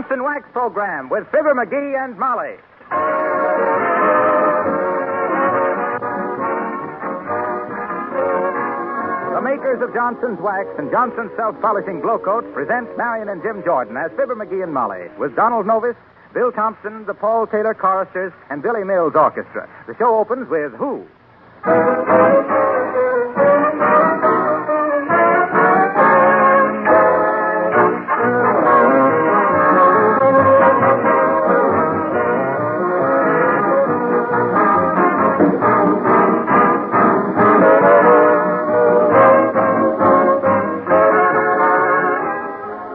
Johnson Wax Program with Fibber, McGee, and Molly. The makers of Johnson's Wax and Johnson's Self-Polishing Glow Coat present Marion and Jim Jordan as Fibber, McGee, and Molly with Donald Novis, Bill Thompson, the Paul Taylor Choristers, and Billy Mills Orchestra. The show opens with Who?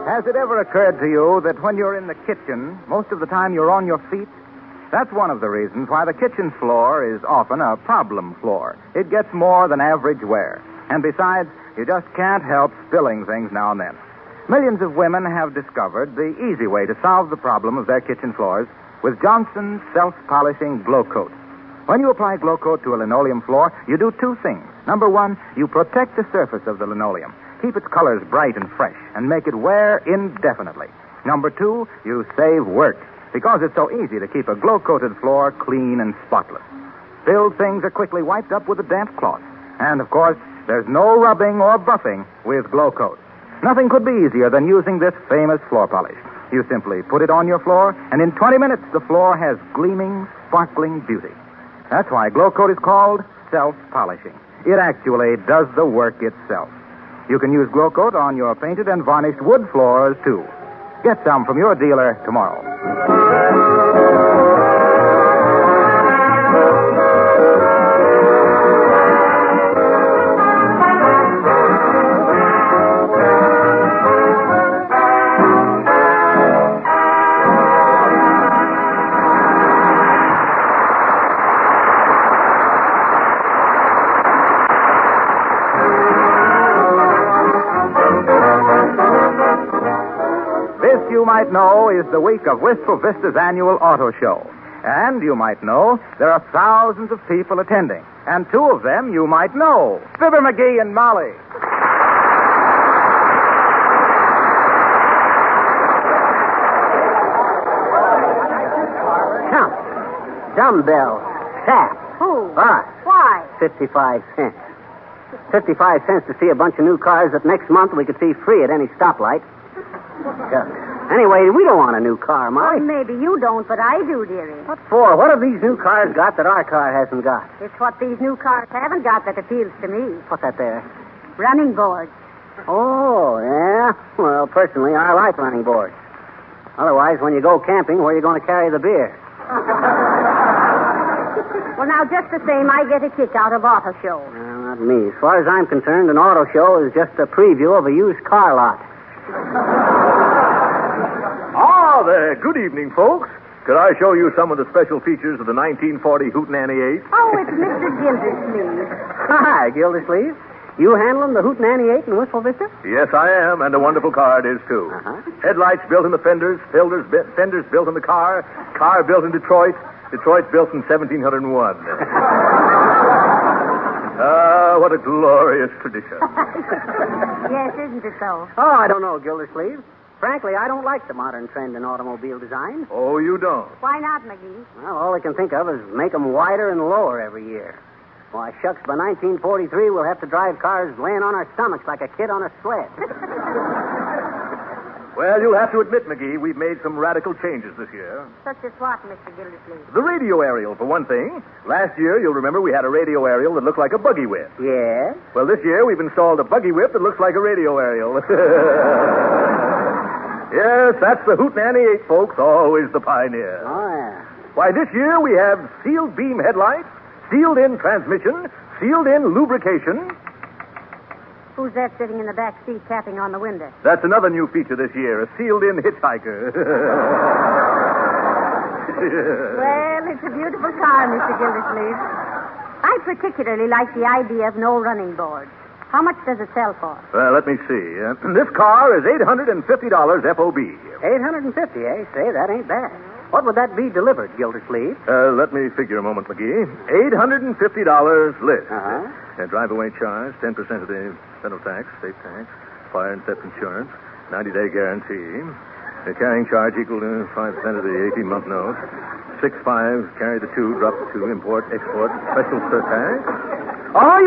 Has it ever occurred to you that when you're in the kitchen, most of the time you're on your feet? That's one of the reasons why the kitchen floor is often a problem floor. It gets more than average wear. And besides, you just can't help spilling things now and then. Millions of women have discovered the easy way to solve the problem of their kitchen floors with Johnson's Self-Polishing Glow Coat. When you apply Glow Coat to a linoleum floor, you do two things. Number one, you protect the surface of the linoleum. Keep its colors bright and fresh and make it wear indefinitely. Number two, you save work because it's so easy to keep a glow-coated floor clean and spotless. Spilled things are quickly wiped up with a damp cloth. And, of course, there's no rubbing or buffing with Glow Coat. Nothing could be easier than using this famous floor polish. You simply put it on your floor, and in 20 minutes the floor has gleaming, sparkling beauty. That's why Glow Coat is called self-polishing. It actually does the work itself. You can use Glow Coat on your painted and varnished wood floors, too. Get some from your dealer tomorrow. You might know is the week of Wistful Vista's annual auto show. And you might know there are thousands of people attending. And two of them you might know. Fibber, McGee, and Molly. Count. Dumbbell. Sap. Who? Us. Why? 55 cents. 55 cents to see a bunch of new cars that next month we could see free at any stoplight. Shucks. Anyway, we don't want a new car, Molly. Well, maybe you don't, but I do, dearie. What for? What have these new cars got that our car hasn't got? It's what these new cars haven't got that appeals to me. What's that there? Running boards. Oh, yeah? Well, personally, I like running boards. Otherwise, when you go camping, where are you going to carry the beer? Well, now, just the same, I get a kick out of auto show. Well, not me. As far as I'm concerned, an auto show is just a preview of a used car lot. Ah, there. Good evening, folks. Could I show you some of the special features of the 1940 Hootenanny 8? Oh, it's Mr. Gildersleeve. Hi, Gildersleeve. You handling the Hootenanny 8 in Wistful Vista? Yes, I am, and a wonderful car it is, too. Uh-huh. Headlights built in the fenders built in the car built in Detroit built in 1701. What a glorious tradition. Yes, isn't it so? Oh, I don't know, Gildersleeve. Frankly, I don't like the modern trend in automobile design. Oh, you don't? Why not, McGee? Well, all I can think of is make them wider and lower every year. Why, shucks, by 1943, we'll have to drive cars laying on our stomachs like a kid on a sled. Well, you'll have to admit, McGee, we've made some radical changes this year. Such as what, Mr. Gildersleeve? The radio aerial, for one thing. Last year, you'll remember, we had a radio aerial that looked like a buggy whip. Yes? Well, this year, we've installed a buggy whip that looks like a radio aerial. Yes, that's the Hootenanny 8, folks, always the pioneer. Oh, yeah. Why, this year we have sealed beam headlights, sealed-in transmission, sealed-in lubrication. Who's that sitting in the back seat tapping on the window? That's another new feature this year, a sealed-in hitchhiker. Well, it's a beautiful car, Mr. Gildersleeve. I particularly like the idea of no running boards. How much does it sell for? Well, let me see. This car is $850 FOB. $850, eh? Say, that ain't bad. What would that be delivered, Gildersleeve? Let me figure a moment, McGee. $850 list. Uh-huh. Drive-away charge, 10% of the federal tax, state tax, fire and theft insurance, 90-day guarantee. The carrying charge equal to 5% of the 18-month note. 6.5, carry the 2, drop the 2, import, export, special surtax. Oh,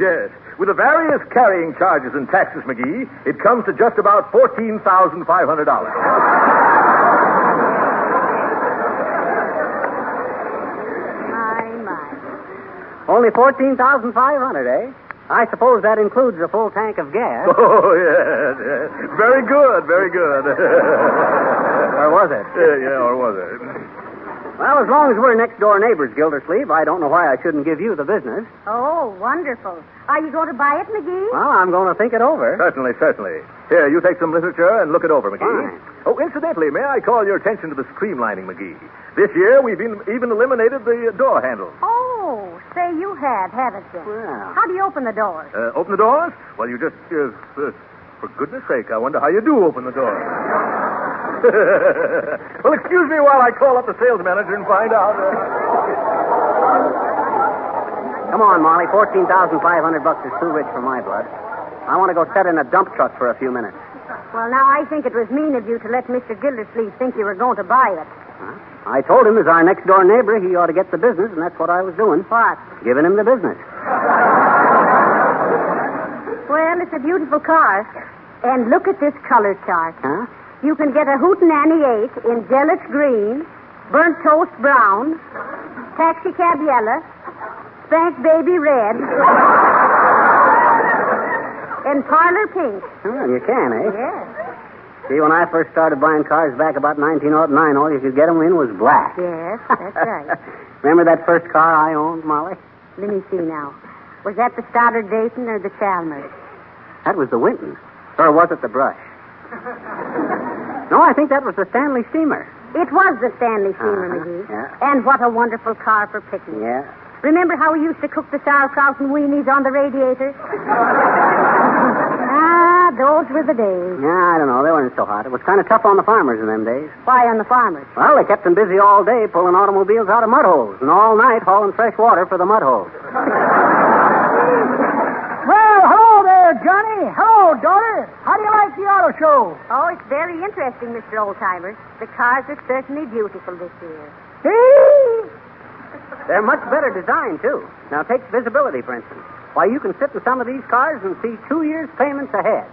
yes. With the various carrying charges and taxes, McGee, it comes to just about $14,500. Only $14,500, eh? I suppose that includes a full tank of gas. Oh, yeah. Very good. Or was it? Or was it? Well, as long as we're next-door neighbors, Gildersleeve, I don't know why I shouldn't give you the business. Oh, wonderful. Are you going to buy it, McGee? Well, I'm going to think it over. Certainly. Here, you take some literature and look it over, McGee. Fine. Oh, incidentally, may I call your attention to the streamlining, McGee? This year, we've even eliminated the door handle. Oh, say you have, haven't you? Well. How do you open the doors? Open the doors? Well, you just, for goodness sake, I wonder how you do open the door. Well, excuse me while I call up the sales manager and find out. Come on, Molly. $14,500 is too rich for my blood. I want to go set in a dump truck for a few minutes. Well, now, I think it was mean of you to let Mr. Gildersleeve think you were going to buy it. Huh? I told him as our next-door neighbor he ought to get the business, and that's what I was doing. What? Giving him the business. Well, it's a beautiful car. And look at this color chart. Huh? You can get a Hootenanny 8 in jealous green, burnt toast brown, taxi cab yellow, spank baby red, and parlor pink. Well, you can, eh? Yes. See, when I first started buying cars back about 1909, all you could get them in was black. Yes, that's right. Remember that first car I owned, Molly? Let me see now. Was that the Stoddard Dayton or the Chalmers? That was the Winton. Or was it the Brush? No, I think that was the Stanley Steamer. It was the Stanley Steamer, McGee. Yeah. And what a wonderful car for picnics. Yeah. Remember how we used to cook the sauerkraut and weenies on the radiator? Those were the days. Yeah, I don't know. They weren't so hot. It was kind of tough on the farmers in them days. Why on the farmers? Well, they kept them busy all day pulling automobiles out of mud holes and all night hauling fresh water for the mud holes. Well, hello there, Johnny. Hello, daughter. How do you like the auto show? Oh, it's very interesting, Mr. Oldtimer. The cars are certainly beautiful this year. Hey! They're much better designed, too. Now, take visibility, for instance. Why, you can sit in some of these cars and see 2 years' payments ahead.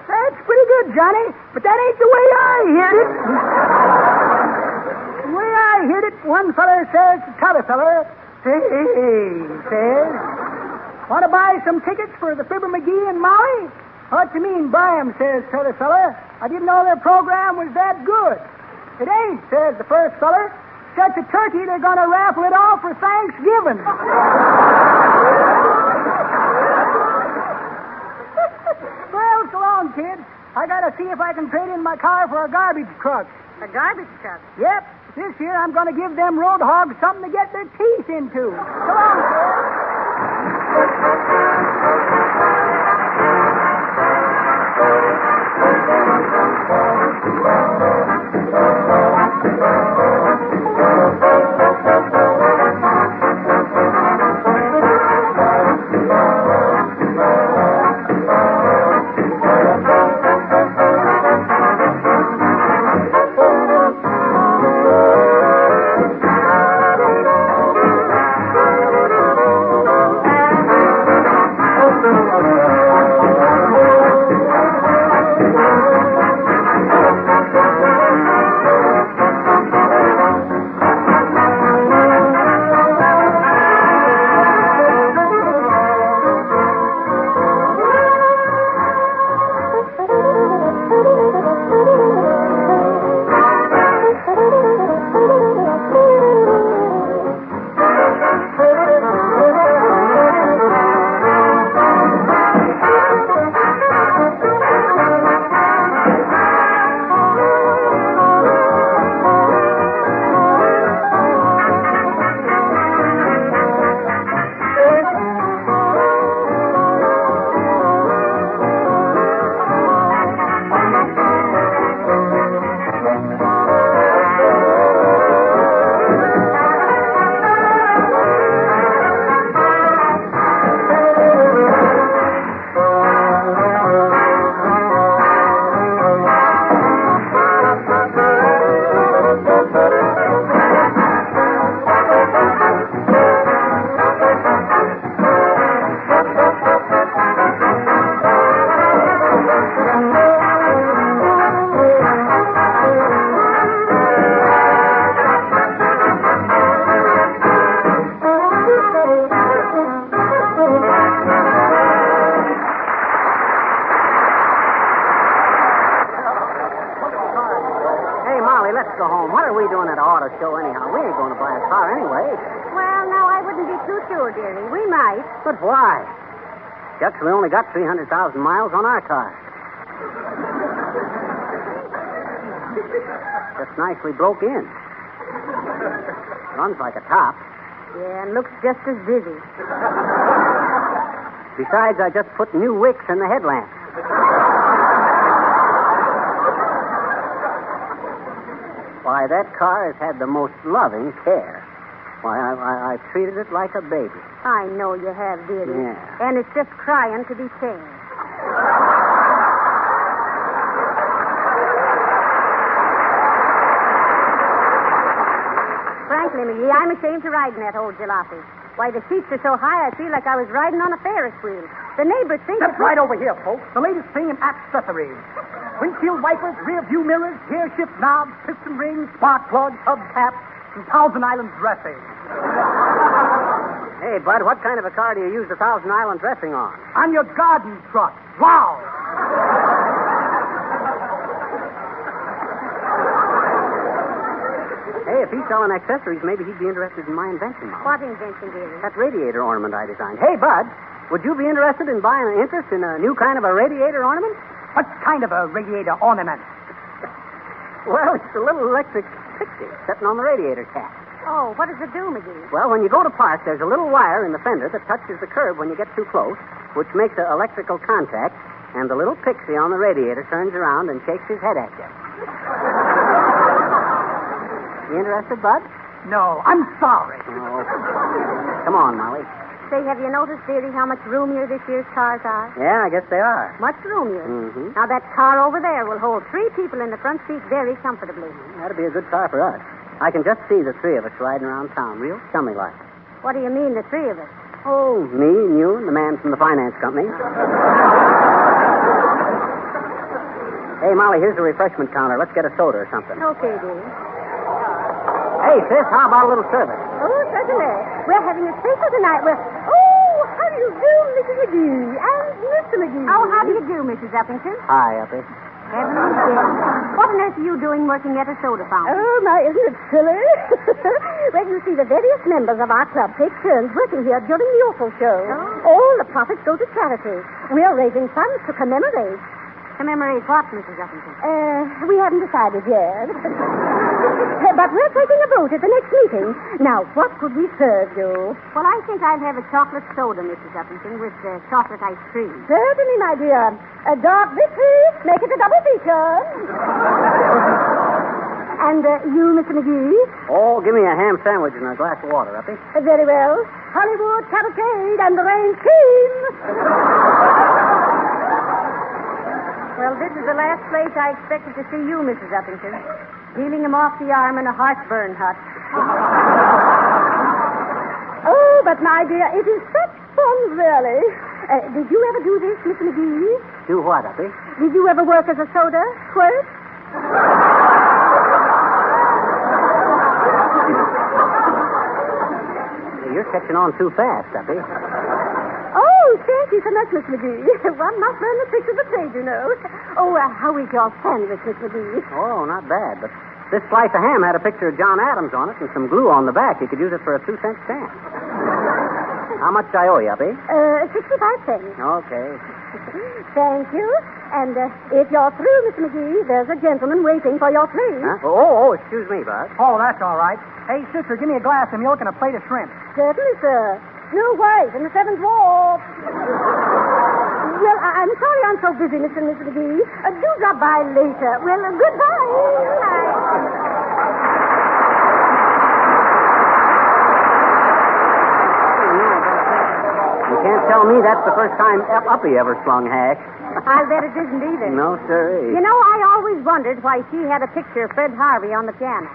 That's pretty good, Johnny, but that ain't the way I heard it. The way I heard it, one feller says to t'other feller, says, want to buy some tickets for the Fibber, McGee, and Molly? What you mean, buy 'em, says t'other feller. I didn't know their program was that good. It ain't, says the first feller. Such a turkey, they're going to raffle it off for Thanksgiving. Well, so long, kid. I got to see if I can trade in my car for a garbage truck. A garbage truck? Yep. This year I'm going to give them road hogs something to get their teeth into. So long, kid. home. What are we doing at an auto show anyhow? We ain't going to buy a car anyway. Well, now, I wouldn't be too sure, dearie. We might. But why? Shucks, we only got 300,000 miles on our car. Just nicely broke in. Runs like a top. Yeah, and looks just as busy. Besides, I just put new wicks in the headlamp. Why, that car has had the most loving care. Why, I've treated it like a baby. I know you have, dearie. Yeah. And it's just crying to be changed. Frankly, McGee, I'm ashamed to ride in that old jalopy. Why, the seats are so high, I feel like I was riding on a Ferris wheel. The neighbors think Step right over here, folks. The latest thing in accessories. Windshield wipers, rear view mirrors, gear shift knobs, piston rings, spark plugs, hubcaps, and Thousand Island dressing. Hey, Bud, what kind of a car do you use the Thousand Island dressing on? On your garden truck. Wow! Hey, if he's selling accessories, maybe he'd be interested in my invention, Mom. What invention, dearie? That radiator ornament I designed. Hey, Bud, would you be interested in buying an interest in a new kind of a radiator ornament? What kind of a radiator ornament? Well, it's a little electric pixie sitting on the radiator cap. Oh, what does it do, McGee? Well, when you go to park, there's a little wire in the fender that touches the curb when you get too close, which makes an electrical contact, and the little pixie on the radiator turns around and shakes his head at you. You interested, Bud? No, I'm sorry. Oh. Come on, Molly. Say, have you noticed, dearie, how much roomier this year's cars are? Yeah, I guess they are. Much roomier. Mm-hmm. Now, that car over there will hold 3 people in the front seat very comfortably. That'd be a good car for us. I can just see the 3 of us riding around town, real chummy-like. What do you mean, the 3 of us? Oh, me and you and the man from the finance company. Hey, Molly, here's the refreshment counter. Let's get a soda or something. Okay, dearie. Hey, sis, how about a little service? Oh, certainly. We're having a special tonight. How do you do, Mrs. McGee? And Mr. McGee. Oh, how do you do, Mrs. Uppington? Hi, Uppy. Heavens, dear. What on earth are you doing working at a soda fountain? Oh, my, isn't it silly? Well, you see, the various members of our club take turns working here during the awful show. Oh. All the profits go to charity. We're raising funds to commemorate. Commemorate what, Mrs. Uppington? We haven't decided yet. But we're taking a vote at the next meeting. Now, what could we serve you? Well, I think I'd have a chocolate soda, Mrs. Uppington, with chocolate ice cream. Certainly, my dear. A dark victory. Make it a double feature. And you, Mr. McGee? Oh, give me a ham sandwich and a glass of water, Uppy. Very well. Hollywood cavalcade and the rain came. Well, this is the last place I expected to see you, Mrs. Uppington. Peeling him off the arm in a heartburn hut. Oh, but my dear, it is such fun, really. Did you ever do this, Miss McGee? Do what, Uppy? Did you ever work as a soda squirt? You're catching on too fast, Uppy. Oh, thank you so much, Miss McGee. One must learn the tricks of the trade, you know. Oh, how is your sandwich, Miss McGee? Oh, not bad, but this slice of ham had a picture of John Adams on it and some glue on the back. You could use it for a 2-cent stamp. How much do I owe you, Uppy? 65 cents. Okay. Thank you. And if you're through, Miss McGee, there's a gentleman waiting for your plate. Huh? Oh, excuse me, Bud. Oh, that's all right. Hey, sister, give me a glass of milk and a plate of shrimp. Certainly, sir. Snow White and the Seventh Ward. Well, I'm sorry I'm so busy, Mr. and Miss McGee. Do drop by later. Well, goodbye. You can't tell me that's the first time Uppy ever slung hash. I'll bet it isn't either. No, sir. You know, I always wondered why she had a picture of Fred Harvey on the piano.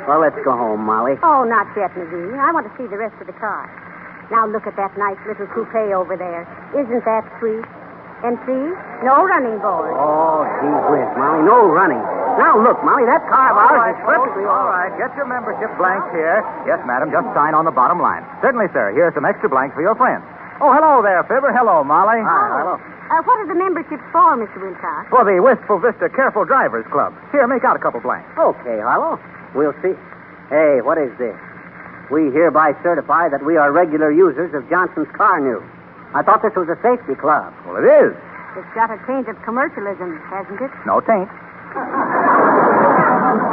Well, let's go home, Molly. Oh, not yet, McGee. I want to see the rest of the car. Now, look at that nice little coupe over there. Isn't that sweet? And see? No running board. Oh, gee whiz, Molly. No running. Now, look, Molly, that car of ours is perfectly all right. Get your membership blanks here. Yes, madam, just sign on the bottom line. Certainly, sir. Here's some extra blanks for your friends. Oh, hello there, Fibber. Hello, Molly. Hi, hello. What are the memberships for, Mr. Wilcox? For the Wistful Vista Careful Drivers Club. Here, make out a couple blanks. Okay, Harlow. We'll see. Hey, what is this? We hereby certify that we are regular users of Johnson's Car New. I thought this was a safety club. Well, it is. It's got a taint of commercialism, hasn't it? No taint.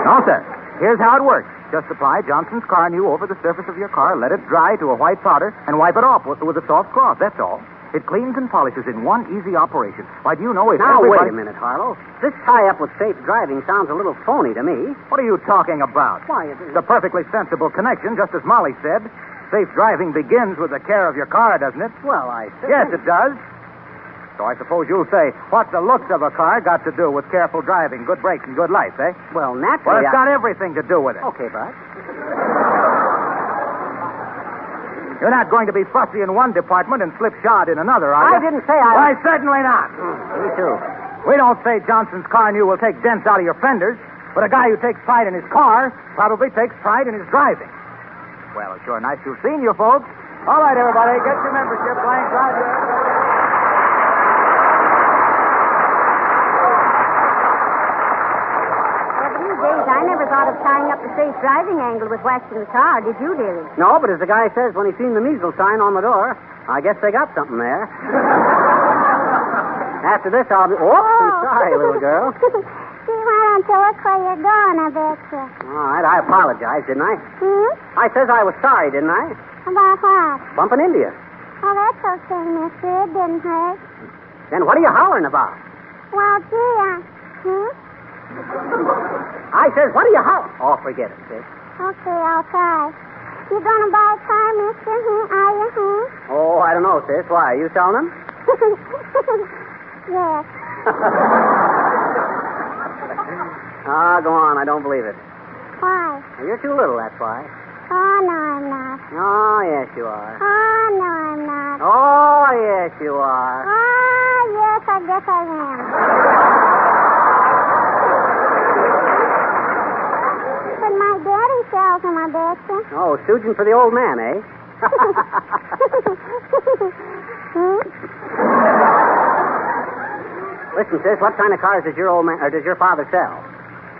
No, sir. Here's how it works. Just apply Johnson's Car New over the surface of your car, let it dry to a white powder, and wipe it off with a soft cloth. That's all. It cleans and polishes in one easy operation. Why, do you know if Now, everybody... wait a minute, Harlow. This tie-up with safe driving sounds a little phony to me. What are you talking about? Why, It's a perfectly sensible connection, just as Molly said. Safe driving begins with the care of your car, doesn't it? Well, I said... Yes, it does. So I suppose you'll say, what's the looks of a car got to do with careful driving, good brakes, and good lights, eh? Well, Well, naturally, it's got everything to do with it. Okay, Bud. You're not going to be fussy in one department and slipshod in another, are you? I didn't say I... Why, certainly not. Me too. We don't say Johnson's Car New will take dents out of your fenders, but a guy who takes pride in his car probably takes pride in his driving. Well, it's sure nice to have seen you folks. All right, everybody, get your membership blanks out here. I never thought of tying up the safe driving angle with waxing the car, did you, dearie? No, but as the guy says when he seen the measles sign on the door, I guess they got something there. After this, I'll be... Oh, I'm sorry, little girl. Gee, why don't you look where you're going, I bet you. All right, I apologize, didn't I? I says I was sorry, didn't I? About what? Bumping into you. Oh, that's okay, mister. It didn't hurt. Then what are you hollering about? Well, gee, I says, what are you hollering? Oh, forget it, sis. Okay, I'll try. You gonna buy a car, mister? Are you, Oh, I don't know, sis. Why, are you selling them? Yes. Ah, go on. I don't believe it. Why? You're too little, that's why. Oh, no, I'm not. Oh, yes, you are. Oh, no, I'm not. Oh, yes, you are. Oh, yes, I guess I am. But my daddy sells them, I bet you. Oh, stooging for the old man, eh? Listen, sis, what kind of cars does your old man, or does your father sell?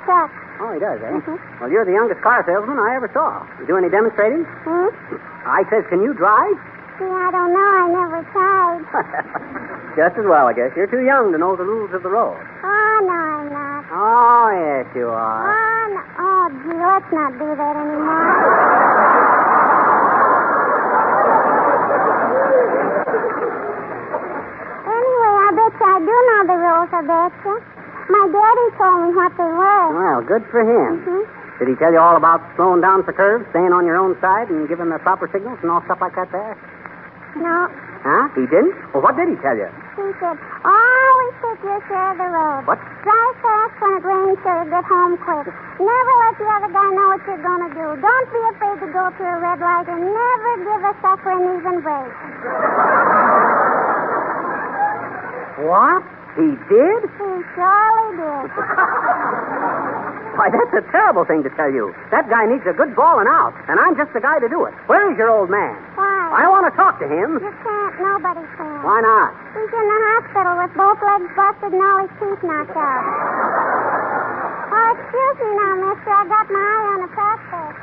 Truck. Oh, he does, eh? Well, you're the youngest car salesman I ever saw. You do any demonstrating? I says, can you drive? See, I don't know. I never tried. Just as well, I guess. You're too young to know the rules of the road. Oh, no, I'm not. Oh, yes, you are. Oh, no. Oh, gee, let's not do that anymore. Anyway, I bet you I do know the rules, I bet you. My daddy told me what they were. Well, good for him. Did he tell you all about slowing down for curves, staying on your own side, and giving the proper signals and all stuff like that there? No. Huh? He didn't? Well, what did he tell you? He said, always take your share of the road. What? Drive fast when it rains so you get home quick. Never let the other guy know what you're going to do. Don't be afraid to go through a red light and never give a sucker an even break. What? He did? He surely did. Why, that's a terrible thing to tell you. That guy needs a good balling out, and I'm just the guy to do it. Where is your old man? Why? I want to talk to him. You can't. Nobody can. Why not? He's in the hospital with both legs busted and all his teeth knocked out. Oh, excuse me now, mister. I got my eye on a prospect.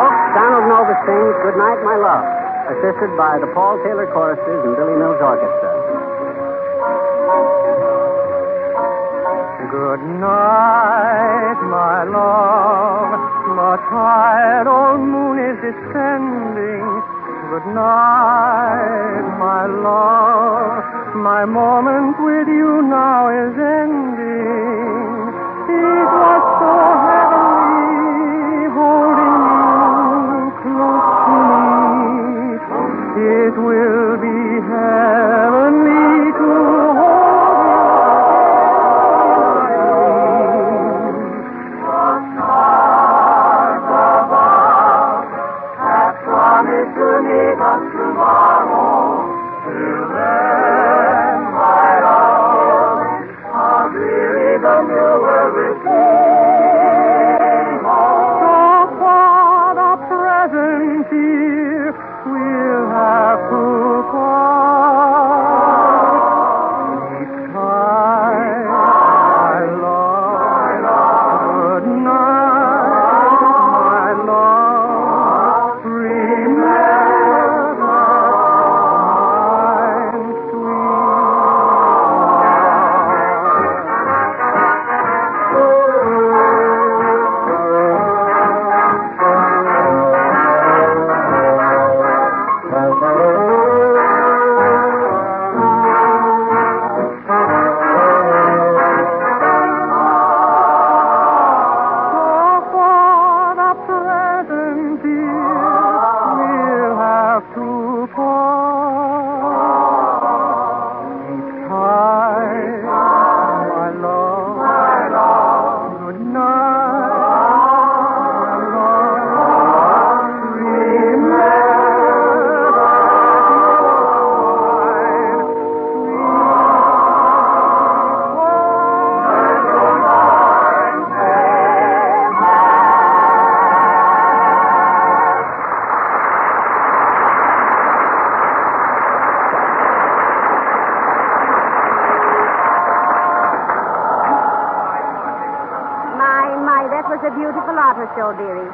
Folks, Donald Novus sings Good Night, My Love, assisted by the Paul Taylor Choruses and Billy Mills Orchestra. Good night, my love. The tired old moon is descending. Good night, my love. My moment with you now is ending. It was so heavenly holding you close to me. It will be heavenly to hold the new world will see. beautiful auto show, dearie.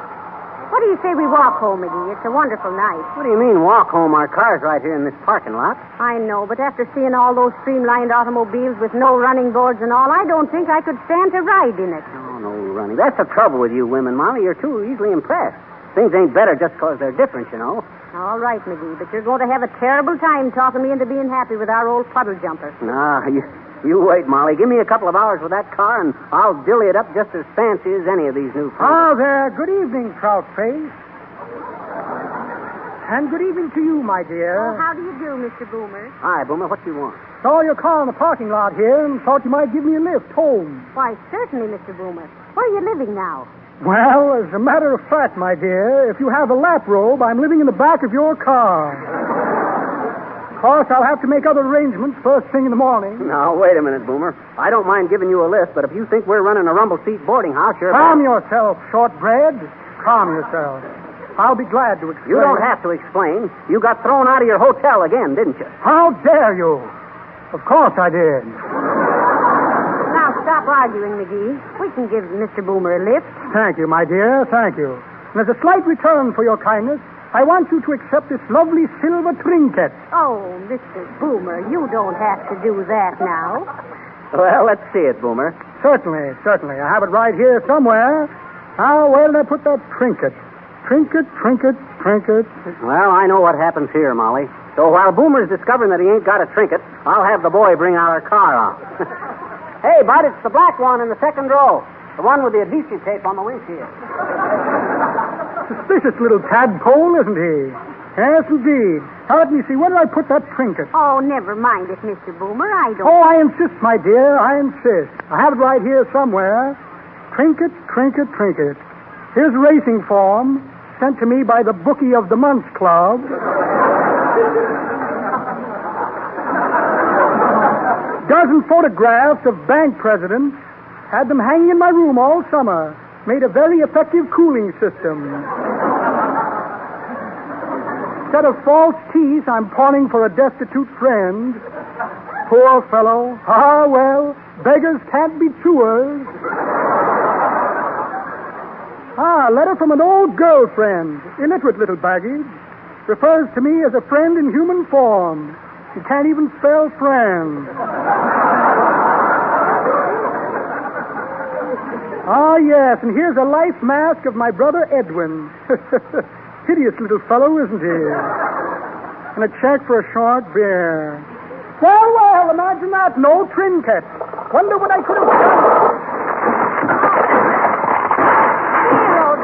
What do you say we walk home, McGee? It's a wonderful night. What do you mean, walk home? Our car's right here in this parking lot. I know, but after seeing all those streamlined automobiles with no running boards and all, I don't think I could stand to ride in it. Oh, no running. That's the trouble with you women, Molly. You're too easily impressed. Things ain't better just because they're different, you know. All right, McGee, but you're going to have a terrible time talking me into being happy with our old puddle jumper. Nah, you wait, Molly. Give me a couple of hours with that car, and I'll dilly it up just as fancy as any of these new friends. Oh, there. Good evening, Trout Face. And good evening to you, my dear. Oh, how do you do, Mr. Boomer? Hi, Boomer. What do you want? Saw your car in the parking lot here and thought you might give me a lift home. Why, certainly, Mr. Boomer. Where are you living now? Well, as a matter of fact, my dear, if you have a lap robe, I'm living in the back of your car. Of course, I'll have to make other arrangements first thing in the morning. Now, wait a minute, Boomer. I don't mind giving you a lift, but if you think we're running a rumble seat boarding house, you're... Calm yourself, shortbread. Calm yourself. I'll be glad to explain. You don't have to explain. You got thrown out of your hotel again, didn't you? How dare you? Of course I did. Now, stop arguing, McGee. We can give Mr. Boomer a lift. Thank you, my dear. Thank you. And as a slight return for your kindness, I want you to accept this lovely silver trinket. Oh, Mr. Boomer, you don't have to do that now. Well, let's see it, Boomer. Certainly. I have it right here somewhere. Now, where did I put that trinket? Trinket. Well, I know what happens here, Molly. So while Boomer's discovering that he ain't got a trinket, I'll have the boy bring our car out. Hey, Bud, it's the black one in the second row. The one with the adhesive tape on the windshield. Suspicious little tadpole, isn't he? Yes, indeed. Now, let me see. Where did I put that trinket? Oh, never mind it, Mr. Boomer. I don't... Oh, I insist, my dear. I insist. I have it right here somewhere. Trinket. Here's a racing form sent to me by the Bookie of the Month Club. Dozen photographs of bank presidents. Had them hanging in my room all summer. Made a very effective cooling system. Instead of false teeth, I'm pawning for a destitute friend. Poor fellow. Ah, well, beggars can't be chewers. A letter from an old girlfriend. Illiterate little baggage. Refers to me as a friend in human form. She can't even spell friend. Ah, yes, and here's a life mask of my brother Edwin. Hideous little fellow, isn't he? And a check for a short beer. Well, imagine that. No trinket. Wonder what I could have done.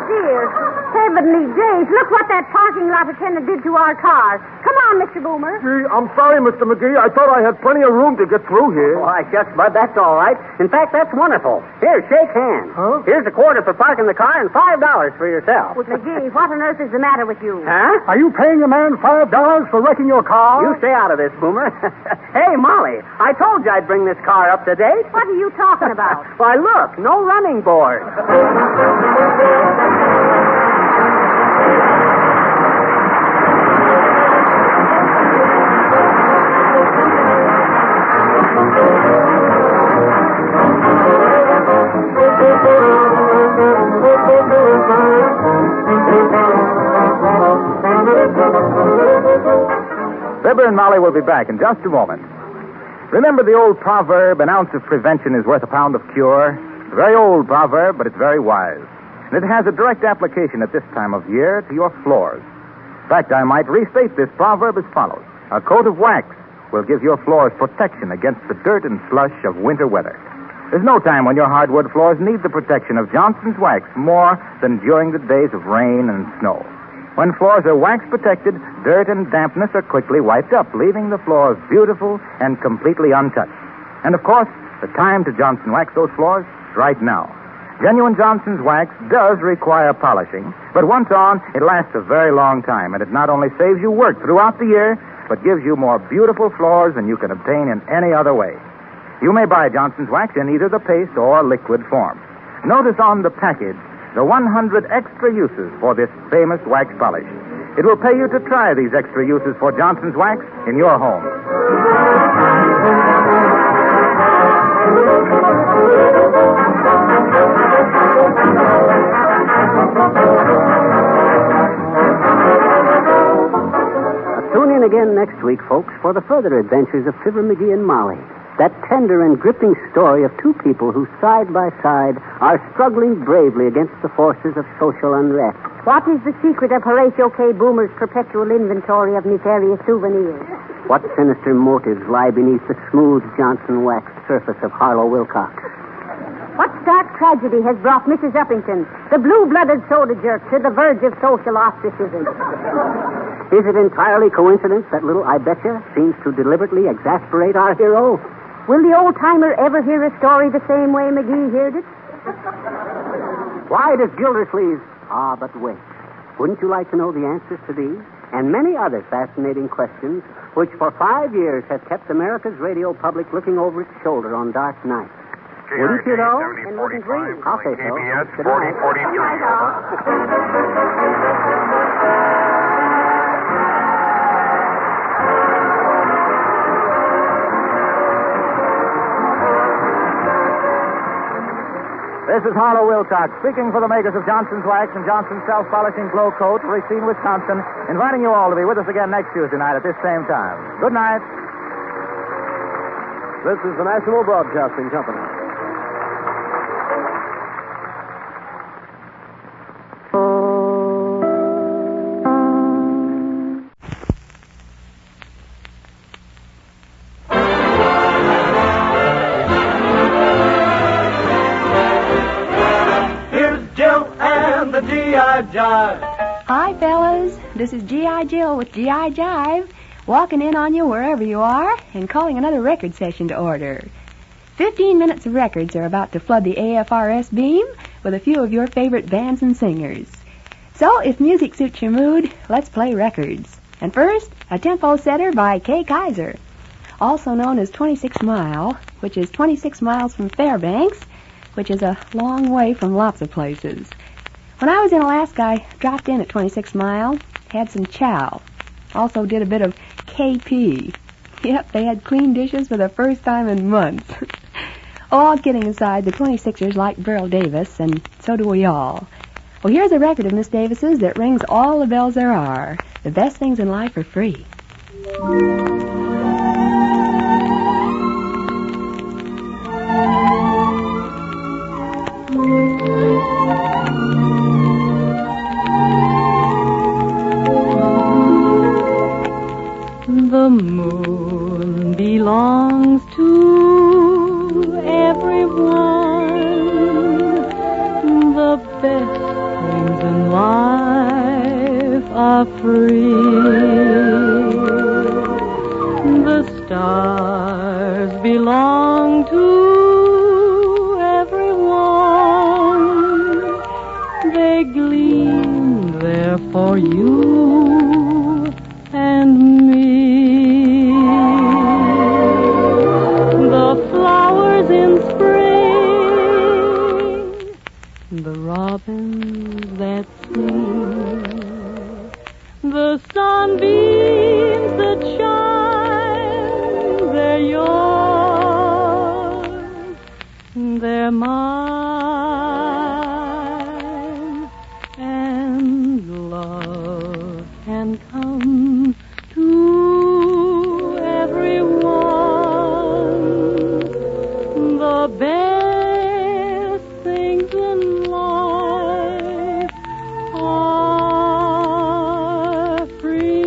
Dear. Heavenly days. Look what that parking lot attendant did to our cars. Come on, Mr. Boomer. Gee, I'm sorry, Mr. McGee. I thought I had plenty of room to get through here. Why, shucks, Bud, that's all right. In fact, that's wonderful. Here, shake hands. Huh? Here's a quarter for parking the car and $5 for yourself. McGee, what on earth is the matter with you? Huh? Are you paying a man $5 for wrecking your car? You stay out of this, Boomer. Hey, Molly, I told you I'd bring this car up to date. What are you talking about? Why, look, no running board. Fibber and Molly will be back in just a moment. Remember the old proverb, an ounce of prevention is worth a pound of cure? It's a very old proverb, but it's very wise. And it has a direct application at this time of year to your floors. In fact, I might restate this proverb as follows. A coat of wax will give your floors protection against the dirt and slush of winter weather. There's no time when your hardwood floors need the protection of Johnson's Wax more than during the days of rain and snow. When floors are wax protected, dirt and dampness are quickly wiped up, leaving the floors beautiful and completely untouched. And of course, the time to Johnson Wax those floors is right now. Genuine Johnson's Wax does require polishing, but once on, it lasts a very long time, and it not only saves you work throughout the year, but gives you more beautiful floors than you can obtain in any other way. You may buy Johnson's Wax in either the paste or liquid form. Notice on the package the 100 extra uses for this famous wax polish. It will pay you to try these extra uses for Johnson's Wax in your home. in again next week, folks, for the further adventures of Fibber, McGee, and Molly. That tender and gripping story of two people who, side by side, are struggling bravely against the forces of social unrest. What is the secret of Horatio K. Boomer's perpetual inventory of nefarious souvenirs? What sinister motives lie beneath the smooth Johnson waxed surface of Harlow Wilcox? What stark tragedy has brought Mrs. Uppington, the blue-blooded soda jerk, to the verge of social ostracism? Is it entirely coincidence that little I Betcha seems to deliberately exasperate our hero? Will the old-timer ever hear a story the same way McGee heard it? Why does Gildersleeve... Ah, but wait. Wouldn't you like to know the answers to these and many other fascinating questions which for 5 years have kept America's radio public looking over its shoulder on dark nights? Wouldn't you, though? And wouldn't we? I'll say so. KBS Good night. 4043. This is Harlow Wilcox, speaking for the makers of Johnson's Wax and Johnson's Self-Polishing Glow Coat, Racine, Wisconsin, inviting you all to be with us again next Tuesday night at this same time. Good night. This is the National Broadcasting Company. Hi, fellas. This is G.I. Jill with G.I. Jive, walking in on you wherever you are and calling another record session to order. 15 minutes of records are about to flood the AFRS beam with a few of your favorite bands and singers. So, if music suits your mood, let's play records. And first, a tempo setter by Kay Kaiser, also known as 26 Mile, which is 26 miles from Fairbanks, which is a long way from lots of places. When I was in Alaska, I dropped in at 26 Mile, had some chow. Also did a bit of KP. Yep, they had clean dishes for the first time in months. All kidding aside, the 26ers like Burl Davis, and so do we all. Well, here's a record of Miss Davis's that rings all the bells there are. The best things in life are free. The moon belongs to everyone. The best things in life are free. The stars belong to everyone. They gleam there for you and me. The flowers in spring, the robins that sing, the sunbeams that shine, they're yours, they're mine, and love can come to everyone. The best things in life are free.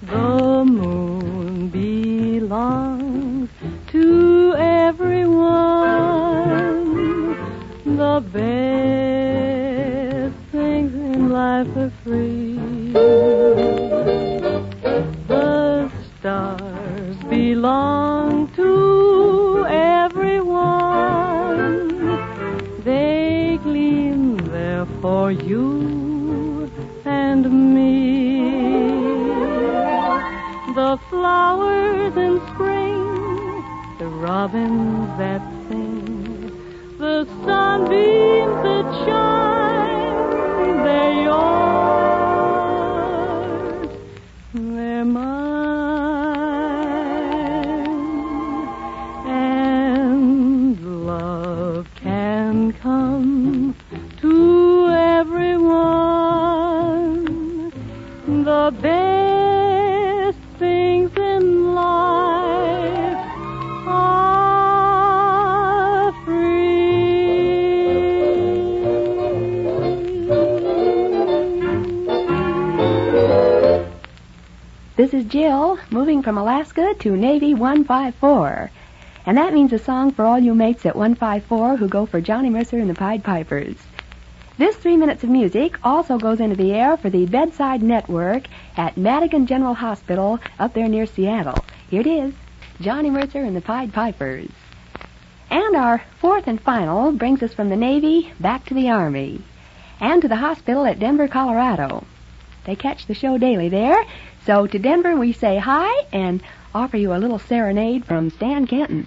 The moon belongs to everyone. The best things in life are free. The stars belong to everyone. They gleam there for you and me. The flowers in spring, the robins that sing, the sunbeams that shine, they're yours, they're mine, and love can come to This is Jill, moving from Alaska to Navy 154. And that means a song for all you mates at 154 who go for Johnny Mercer and the Pied Pipers. This 3 minutes of music also goes into the air for the Bedside Network at Madigan General Hospital up there near Seattle. Here it is, Johnny Mercer and the Pied Pipers. And our fourth and final brings us from the Navy back to the Army and to the hospital at Denver, Colorado. They catch the show daily there. So to Denver we say hi and offer you a little serenade from Stan Kenton.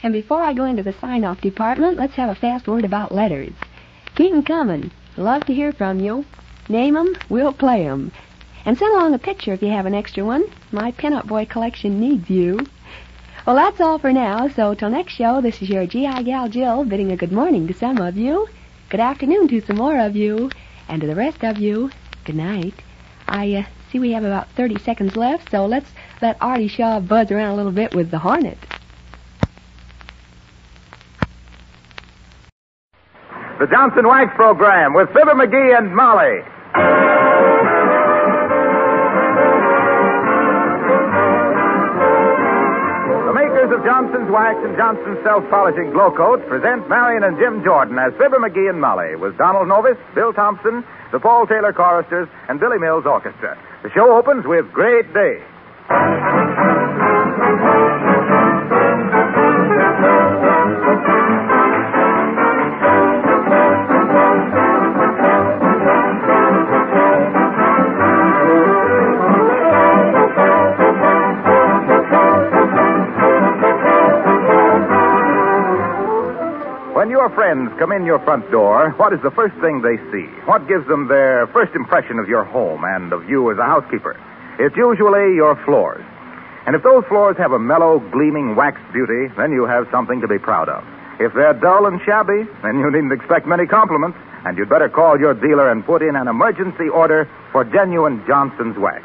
And before I go into the sign-off department, let's have a fast word about letters. Keep 'em coming. Love to hear from you. Name 'em, we'll play 'em. And send along a picture if you have an extra one. My pinup boy collection needs you. Well, that's all for now, so till next show, this is your G.I. Gal Jill bidding a good morning to some of you, good afternoon to some more of you, and to the rest of you, good night. I see we have about 30 seconds left, so let's let Artie Shaw buzz around a little bit with the Hornet. The Johnson Wax Program with Fibber, McGee, and Molly. The makers of Johnson's Wax and Johnson's Self-Polishing Glow Coat present Marion and Jim Jordan as Fibber, McGee, and Molly with Donald Novis, Bill Thompson, the Paul Taylor Choristers, and Billy Mills Orchestra. The show opens with Great Day. When your friends come in your front door, what is the first thing they see? What gives them their first impression of your home and of you as a housekeeper? It's usually your floors. And if those floors have a mellow, gleaming waxed beauty, then you have something to be proud of. If they're dull and shabby, then you needn't expect many compliments, and you'd better call your dealer and put in an emergency order for genuine Johnson's Wax.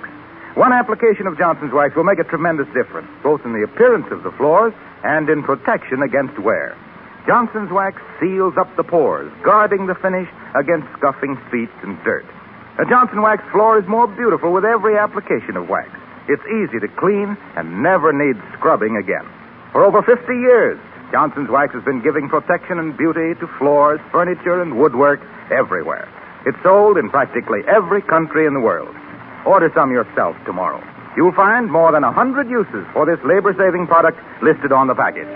One application of Johnson's wax will make a tremendous difference, both in the appearance of the floors and in protection against wear. Johnson's wax seals up the pores, guarding the finish against scuffing feet and dirt. A Johnson wax floor is more beautiful with every application of wax. It's easy to clean and never needs scrubbing again. For over 50 years, Johnson's wax has been giving protection and beauty to floors, furniture, and woodwork everywhere. It's sold in practically every country in the world. Order some yourself tomorrow. You'll find more than 100 uses for this labor-saving product listed on the package.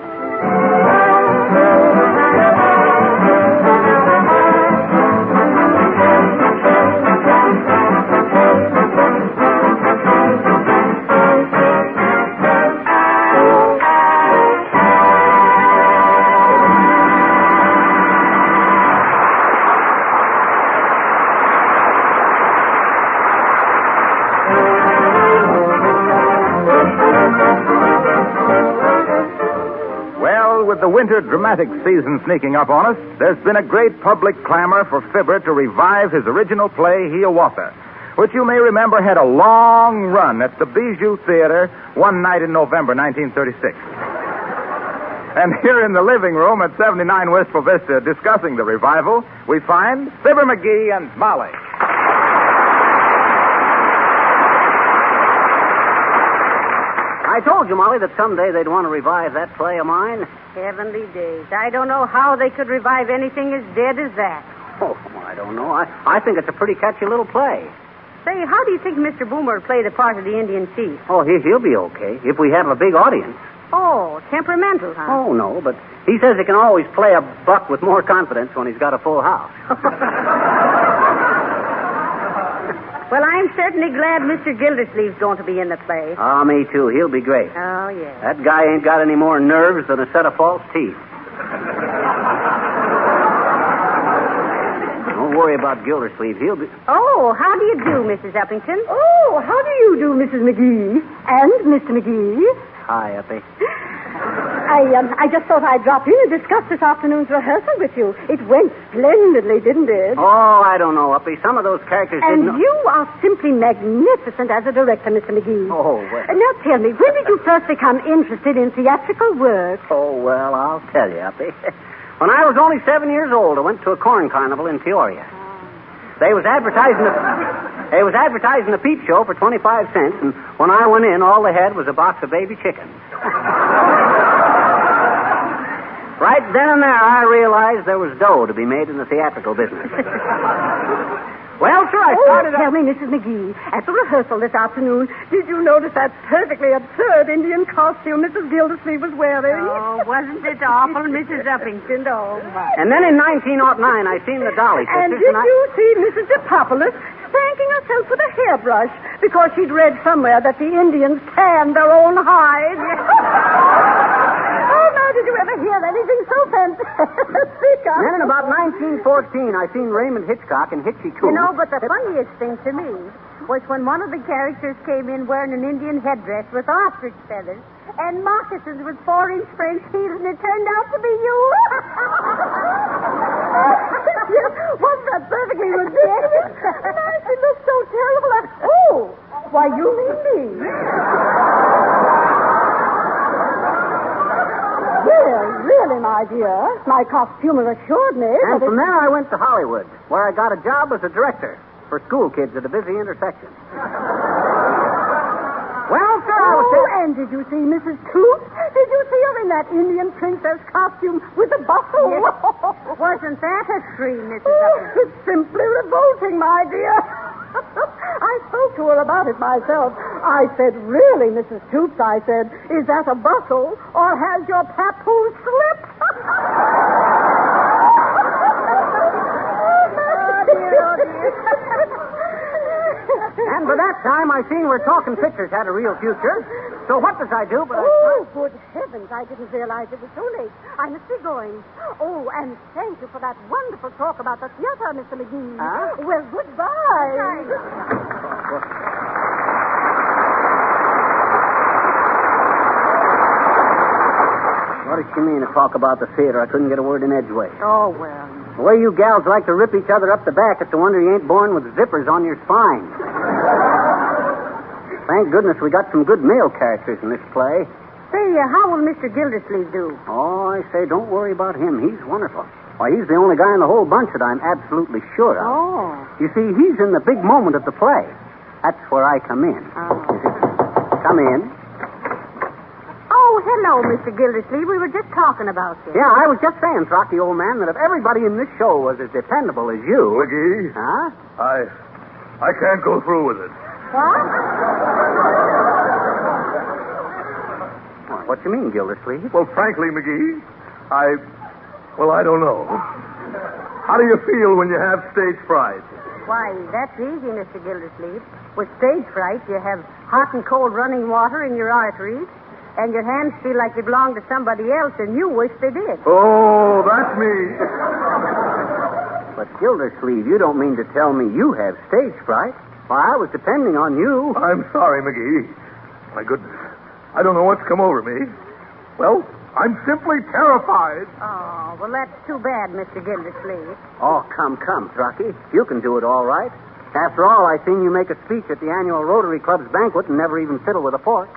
With the winter dramatic season sneaking up on us, there's been a great public clamor for Fibber to revive his original play, Hiawatha, which you may remember had a long run at the Bijou Theater one night in November 1936. And here in the living room at 79 Wistful Vista discussing the revival, we find Fibber McGee and Molly. I told you, Molly, that someday they'd want to revive that play of mine. Heavenly days. I don't know how they could revive anything as dead as that. Oh, I don't know. I think it's a pretty catchy little play. Say, how do you think Mr. Boomer would play the part of the Indian chief? Oh, he'll be okay if we have a big audience. Oh, temperamental, huh? Oh, no, but he says he can always play a buck with more confidence when he's got a full house. Well, I'm certainly glad Mr. Gildersleeve's going to be in the play. Oh, me too. He'll be great. Oh, yeah. That guy ain't got any more nerves than a set of false teeth. Don't worry about Gildersleeve. He'll be... Oh, how do you do, Mrs. Uppington? Oh, how do you do, Mrs. McGee? And Mr. McGee? Hi, Uppy. I just thought I'd drop in and discuss this afternoon's rehearsal with you. It went splendidly, didn't it? Oh, I don't know, Uppy. Some of those characters And didn't... you are simply magnificent as a director, Mr. McGee. Oh, well... Now tell me, when did you first become interested in theatrical work? Oh, well, I'll tell you, Uppy. When I was only 7 years old, I went to a corn carnival in Peoria. They was advertising a peep show for 25 cents, and when I went in, all they had was a box of baby chickens. Right then and there, I realized there was dough to be made in the theatrical business. Well, sir, I started... Tell me, Mrs. McGee, at the rehearsal this afternoon, did you notice that perfectly absurd Indian costume Mrs. Gildersleeve was wearing? Oh, wasn't it awful, Mrs. Uppington? Oh, my. And then in 1909, I seen the Dolly Sisters, And did you see Mrs. DePopulis spanking herself with a hairbrush because she'd read somewhere that the Indians tanned their own hides? Oh, now, did you ever hear anything so fantastic? Then in about 1914, I seen Raymond Hitchcock in Hitchy Coo. You know, but the funniest thing to me was when one of the characters came in wearing an Indian headdress with ostrich feathers and moccasins with 4-inch French heels, and it turned out to be you. Wasn't that perfectly ridiculous? Nice, it looked so terrible. Oh, why, you mean me. Well, really, my dear, my costumer assured me And that from there, I went to Hollywood, where I got a job as a director for school kids at a busy intersection. Well, sir, I was... Oh, and did you see Mrs. Toots? Did you see her in that Indian princess costume with the bustle? Yes. Wasn't that a scream, Mrs. Oh, Uppington? it's simply revolting, my dear. I spoke to her about it myself. I said, really, Mrs. Toots, I said, is that a bustle or has your papoose slipped? And by that time, I seen where talking pictures had a real future. So what does I do? But Oh, good heavens, I didn't realize it was so late. I must be going. Oh, and thank you for that wonderful talk about the theater, Mr. McGee. Huh? Well, goodbye. What did she mean to talk about the theater? I couldn't get a word in edgeway. Oh, well. The way you gals like to rip each other up the back, it's a wonder you ain't born with zippers on your spine. Thank goodness we got some good male characters in this play. Say, how will Mr. Gildersleeve do? Oh, I say, don't worry about him. He's wonderful. Why, he's the only guy in the whole bunch that I'm absolutely sure of. Oh. You see, he's in the big moment of the play. That's where I come in. Oh. Come in. Oh, hello, Mr. Gildersleeve. We were just talking about you. Yeah, I was just saying, Throcky, old man, that if everybody in this show was as dependable as you... McGee? Huh? I can't go through with it. What? What you mean, Gildersleeve? Well, frankly, McGee, I don't know. How do you feel when you have stage fright? Why, that's easy, Mr. Gildersleeve. With stage fright, you have hot and cold running water in your arteries, and your hands feel like they belong to somebody else, and you wish they did. Oh, that's me. But, Gildersleeve, you don't mean to tell me you have stage fright. Why, I was depending on you. I'm sorry, McGee. My goodness. I don't know what's come over me. Well, I'm simply terrified. Oh, well, that's too bad, Mr. Gildersleeve. Oh, come, Throcky. You can do it all right. After all, I seen you make a speech at the annual Rotary Club's banquet and never even fiddle with a fork.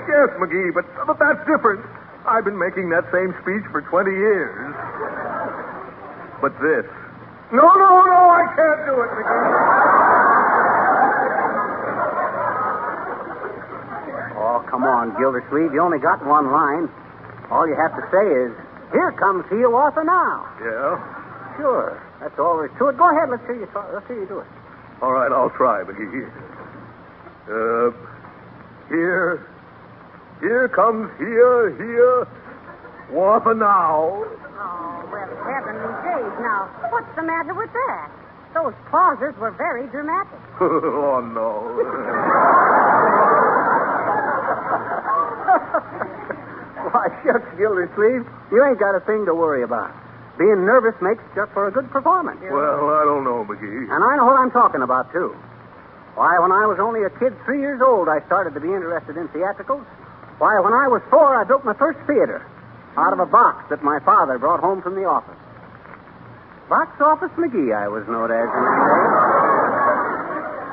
Yes, McGee, but that's different. I've been making that same speech for 20 years. But this... No, I can't do it, McGee. Oh, come on, Gildersleeve. You only got one line. All you have to say is, here comes Hiawatha now. Yeah? Sure. That's all there is to it. Go ahead. Let's hear you do it. All right, I'll try, McGee. Here comes Hiawatha now. Oh, well, heavenly days. Now, what's the matter with that? Those pauses were very dramatic. Oh, no. Why, shucks, Gildersleeve. You ain't got a thing to worry about. Being nervous makes just for a good performance. Well, I don't know, McGee. And I know what I'm talking about, too. Why, when I was only a kid 3 years old, I started to be interested in theatricals. Why, when I was 4, I built my first theater out of a box that my father brought home from the office. Box Office McGee, I was known as in the day.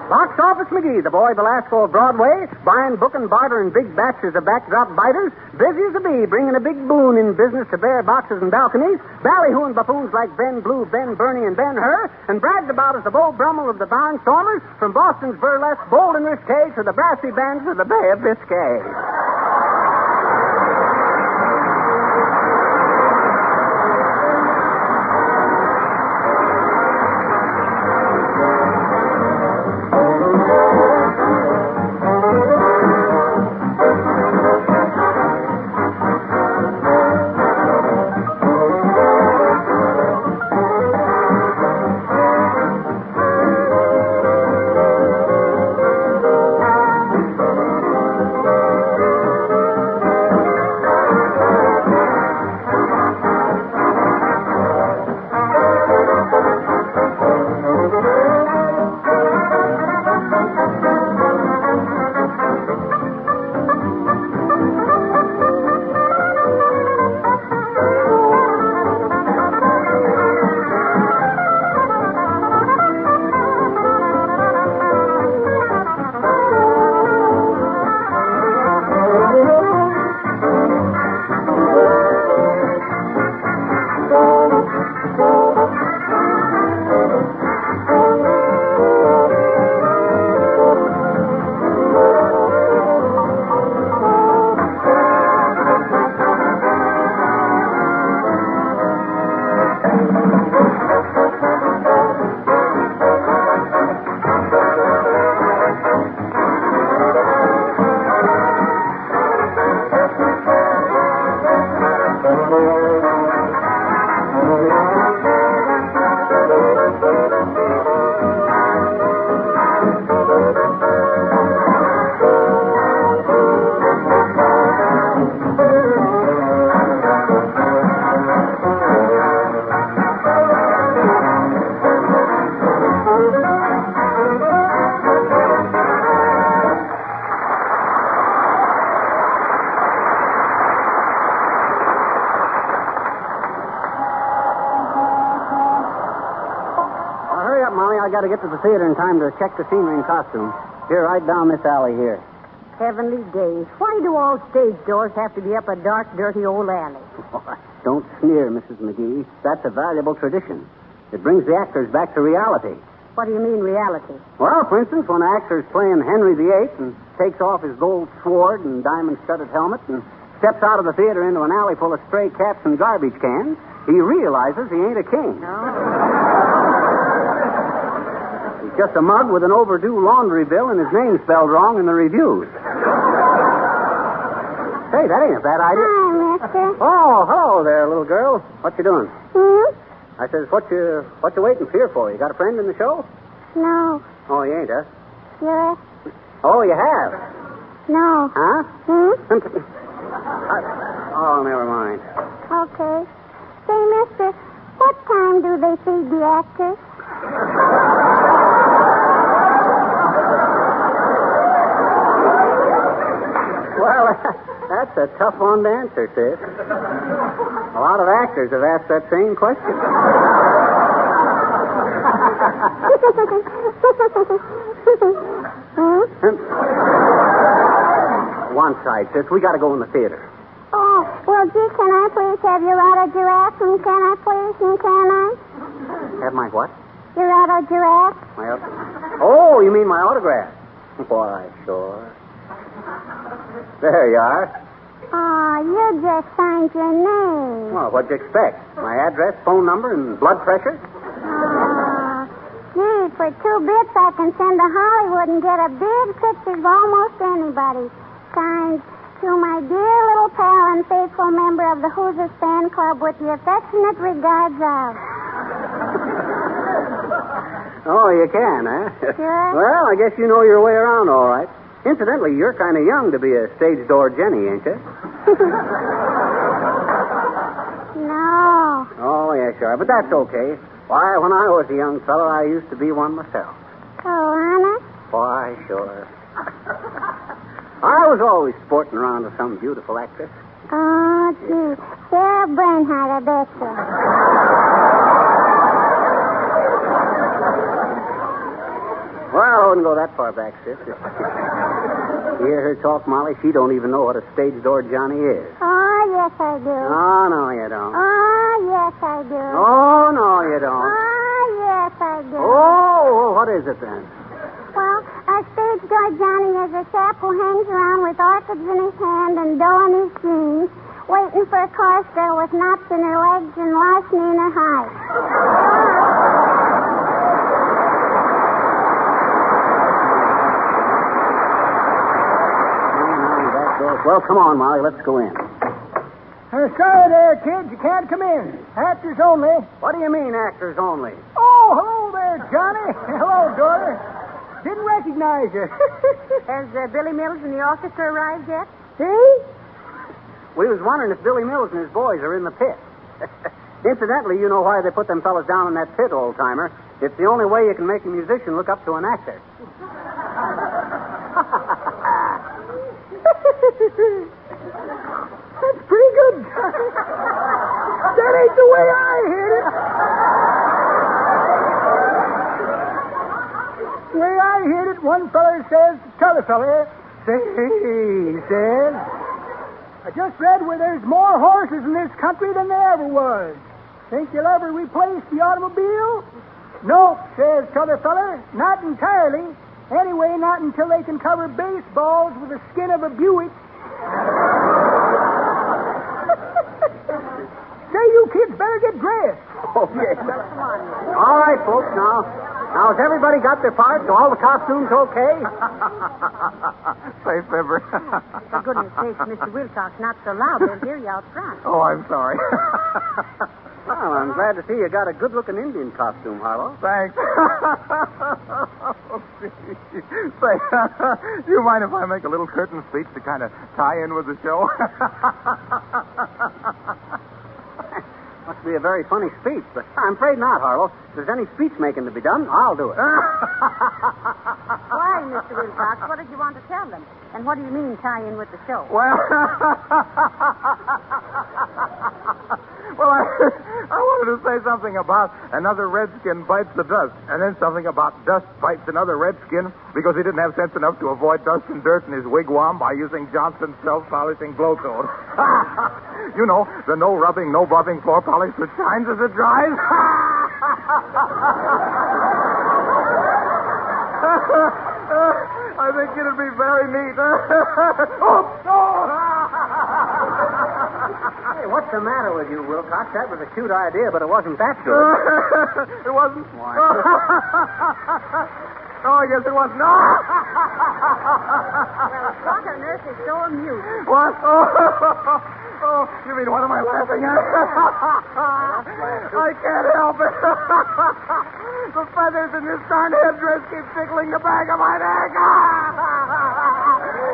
Box Office McGee, the boy Belasco of Broadway, buying, booking, bartering big batches of backdrop biters, busy as a bee, bringing a big boon in business to bare boxes and balconies, ballyhooing buffoons like Ben Blue, Ben Bernie, and Ben Hur, and bragged about as the Beau Brummel of the Barnstormers, from Boston's burlesque bold and risque to the brassy bands of the Bay of Biscay. got to get to the theater in time to check the scenery and costume. Here, right down this alley here. Heavenly days. Why do all stage doors have to be up a dark, dirty old alley? Don't sneer, Mrs. McGee. That's a valuable tradition. It brings the actors back to reality. What do you mean, reality? Well, for instance, when an actor's playing Henry VIII and takes off his gold sword and diamond-studded helmet and steps out of the theater into an alley full of stray cats and garbage cans, he realizes he ain't a king. He's just a mug with an overdue laundry bill and his name spelled wrong in the reviews. Hey, that ain't a bad idea. Hi, mister. Oh, hello there, little girl. What you doing? I says, what you waiting here for? You got a friend in the show? No. Oh, you ain't, huh? Yes. Oh, you have? No. Huh? Oh, never mind. Okay. Say, mister, what time do they feed the actors? Well, that's a tough one to answer, sis. A lot of actors have asked that same question. One side, sis. We got to go in the theater. Oh, well, gee, can I please have your autograph? And can I please? And can I? Have my what? Your autograph? Oh, you mean my autograph? Why, sure. There you are. Oh, you just signed your name. Well, what'd you expect? My address, phone number, and blood pressure? Oh, gee, for 2 bits I can send to Hollywood and get a big picture of almost anybody. Signed, to my dear little pal and faithful member of the Hoosiers Fan Club with the affectionate regards of. Oh, you can, huh? Sure. Well, I guess you know your way around all right. Incidentally, you're kind of young to be a stage door Jenny, ain't you? No. Oh, yeah, sure. But that's okay. Why, when I was a young fellow, I used to be one myself. Oh, honest? Why, sure. I was always sporting around with some beautiful actress. Oh, gee. Sarah Bernhardt, I bet you. Well, I wouldn't go that far back, sis. You hear her talk, Molly? She don't even know what a stage door Johnny is. Oh, yes, I do. Oh, no, you don't. Oh, yes, I do. Oh, no, you don't. Oh, yes, I do. Oh, what is it then? Well, a stage door Johnny is a chap who hangs around with orchids in his hand and dough in his jeans, waiting for a chorus girl with knots in her legs and larceny in her height. Well, come on, Molly. Let's go in. Sorry there, kids. You can't come in. Actors only. What do you mean, actors only? Oh, hello there, Johnny. Hello, daughter. Didn't recognize you. Has Billy Mills and the orchestra arrived yet? See? We was wondering if Billy Mills and his boys are in the pit. Incidentally, you know why they put them fellas down in that pit, old-timer. It's the only way you can make a musician look up to an actor. That's pretty good, Johnny. That ain't the way I heard it. The way I heard it, one feller says to t'other feller, say, he says, I just read where there's more horses in this country than there ever was. Think you'll ever replace the automobile? Nope, says t'other feller, not entirely. Anyway, not until they can cover baseballs with the skin of a Buick. Say, you kids better get dressed. Oh, yes. All right, folks, now has everybody got their parts? Are all the costumes okay? Say, Fibber. For goodness sake, Mr. Wilcox, not so loud. They'll hear you out front. Oh, I'm sorry. Well, I'm glad to see you got a good-looking Indian costume, Harlow. Thanks. Say, do you mind if I make a little curtain speech to kind of tie in with the show? Must be a very funny speech, but I'm afraid not, Harlow. If there's any speech making to be done, I'll do it. Why, Mr. Wilcox? What did you want to tell them? And what do you mean tie in with the show? Well, I wanted to to say something about another redskin bites the dust, and then something about dust bites another redskin because he didn't have sense enough to avoid dust and dirt in his wigwam by using Johnson's self-polishing glow coat. You know, the no rubbing, no buffing floor polish that shines as it dries. I think it'd be very neat. Oh, no! Hey, what's the matter with you, Wilcox? That was a cute idea, but it wasn't that good. It wasn't? Why? Oh, I guess it wasn't. No! Well, what on earth is so amusing? What? Oh, you mean, what am I laughing at? I can't help it. The feathers in this darn headdress keep tickling the back of my neck.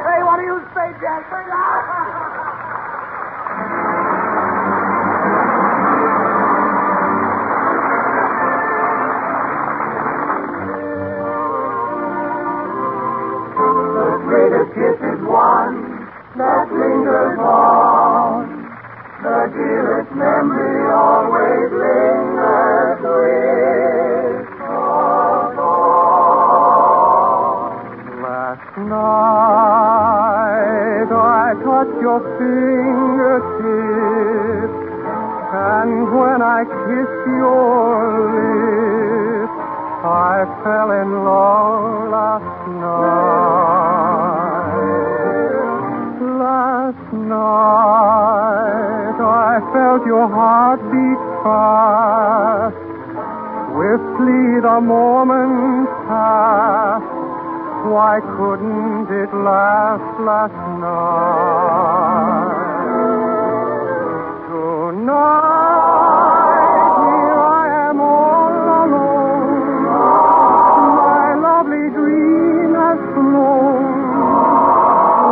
Hey, what do you say, Jasper? The sweetest kiss is one that lingers on. The dearest memory always lingers with us all. Last night I touched your fingertips, and when I kissed your lips, I fell in love last night. Last night I felt your heart beat fast. Swiftly the moments passed. Why couldn't it last last night? Tonight here I am all alone. My lovely dream has flown.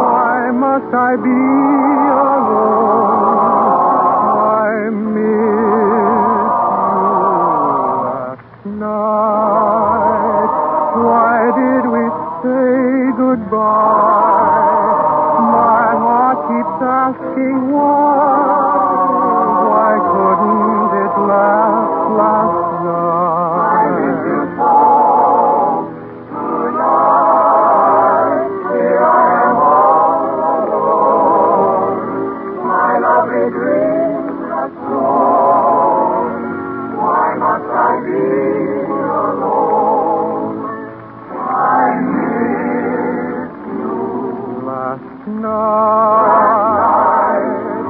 Why must I be alone? I miss you last night. Why did we say goodbye? My heart keeps asking why. Why couldn't it last last night? I miss you so tonight. Here I am all alone. My lovely dream has flown. Why must I be alone? I miss you. Last night,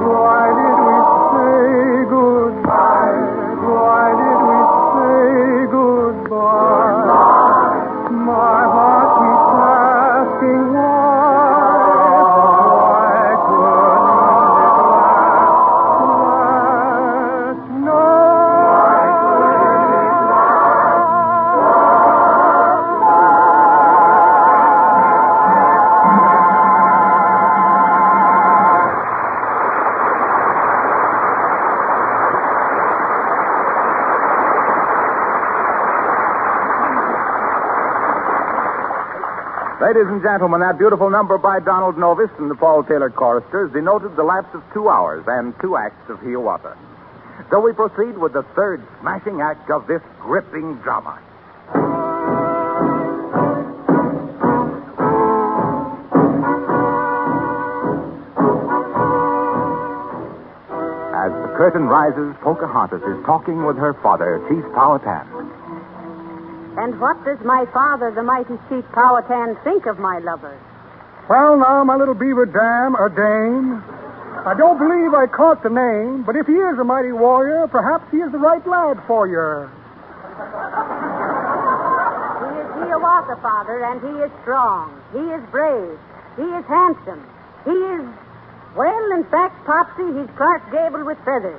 why did we say goodbye? Why did we say goodbye? My heart keeps asking why couldn't it last last Ladies and gentlemen, that beautiful number by Donald Novis and the Paul Taylor choristers denoted the lapse of 2 hours and 2 acts of Hiawatha. So we proceed with the third smashing act of this gripping drama. As the curtain rises, Pocahontas is talking with her father, Chief Powhatan. And what does my father, the mighty Chief Powhatan, think of my lover? Well, now, my little beaver dam, or dame, I don't believe I caught the name, but if he is a mighty warrior, perhaps he is the right lad for you. He is Hiawatha, Father, and he is strong. He is brave. He is handsome. He is, well, in fact, Popsy, he's Clark Gable with feathers.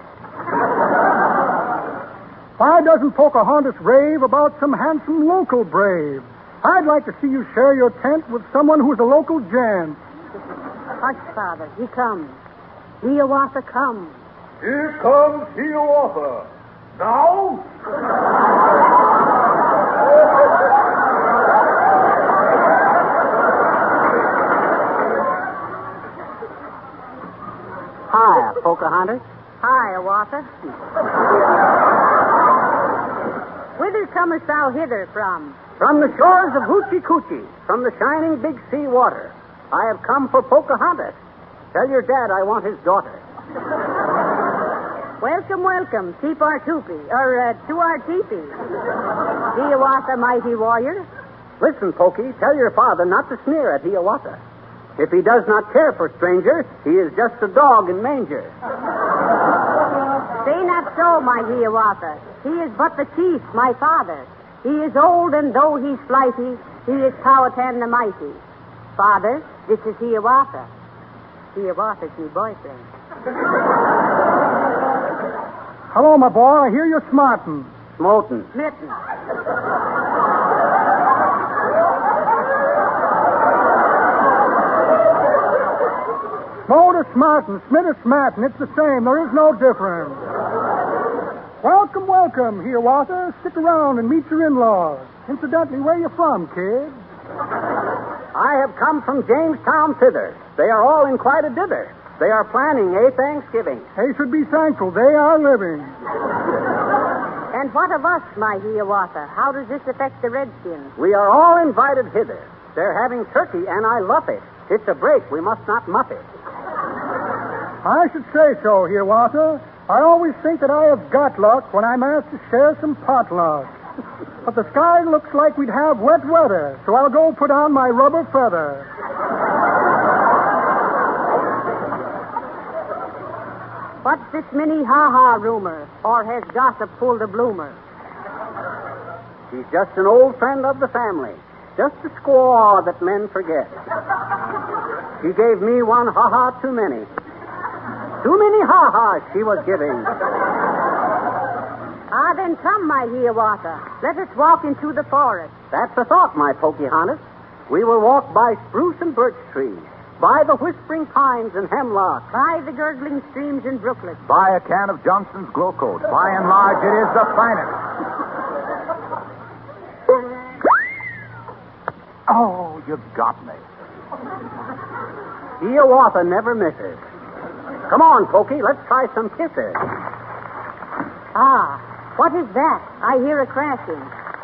Why doesn't Pocahontas rave about some handsome local brave? I'd like to see you share your tent with someone who's a local gent. Hush, Father. He comes. Hiawatha comes. Here comes Hiawatha. Now? Hi, Pocahontas. Hi, Hiawatha. Whither comest thou hither from? From the shores of Hoochie Coochie, from the shining big sea water, I have come for Pocahontas. Tell your dad I want his daughter. Welcome, welcome. Keep our toopee, or to our teepee. Hiawatha, mighty warrior. Listen, Pokey, tell your father not to sneer at Hiawatha. If he does not care for strangers, he is just a dog in manger. Say not so, my Hiawatha. He is but the chief, my father. He is old, and though he's flighty, he is Powhatan the mighty. Father, this is Hiawatha. Hiawatha's my boyfriend. Hello, my boy. I hear you're smarting. Smotin'. Smitten. Smote or smarting, smit or smarting, it's the same. There is no difference. Welcome, welcome, Hiawatha. Stick around and meet your in-laws. Incidentally, where you from, kid? I have come from Jamestown thither. They are all in quite a dither. They are planning a Thanksgiving. They should be thankful. They are living. And what of us, my Hiawatha? How does this affect the Redskins? We are all invited hither. They're having turkey, and I love it. It's a break. We must not muff it. I should say so, Hiawatha. I always think that I have got luck when I'm asked to share some potluck. But the sky looks like we'd have wet weather, so I'll go put on my rubber feather. What's this mini-ha-ha rumor? Or has gossip pulled a bloomer? She's just an old friend of the family. Just a squaw that men forget. She gave me one ha-ha too many. Too many ha-has she was giving. Ah, then come, my Hiawatha. Let us walk into the forest. That's the thought, my Pocahontas. We will walk by spruce and birch trees, by the whispering pines and hemlock, by the gurgling streams and brooklets. Buy a can of Johnson's Glow Coat. By and large, it is the finest. Oh, you got me. Hiawatha never misses. Come on, Pokey, let's try some kisses. Ah, what is that? I hear a crashing.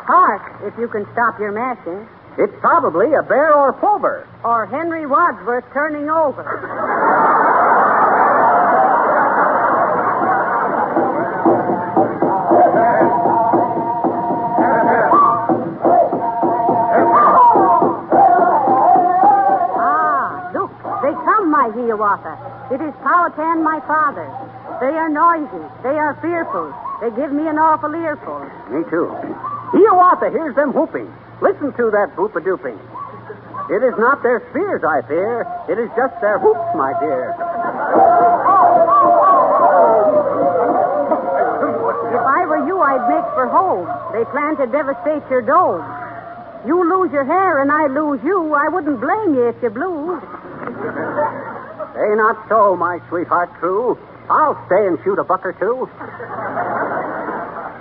Hark, if you can stop your mashing. It's probably a bear or plover. Or Henry Wadsworth turning over. Look, they come, my Hiawatha. It is Powhatan, my father. They are noisy. They are fearful. They give me an awful earful. Me too. Hiawatha hears them whooping. Listen to that boop-a-dooping. It is not their spears, I fear. It is just their hoops, my dear. If I were you, I'd make for home. They plan to devastate your dome. You lose your hair and I lose you. I wouldn't blame you if you blew. Say not so, my sweetheart true. I'll stay and shoot a buck or two.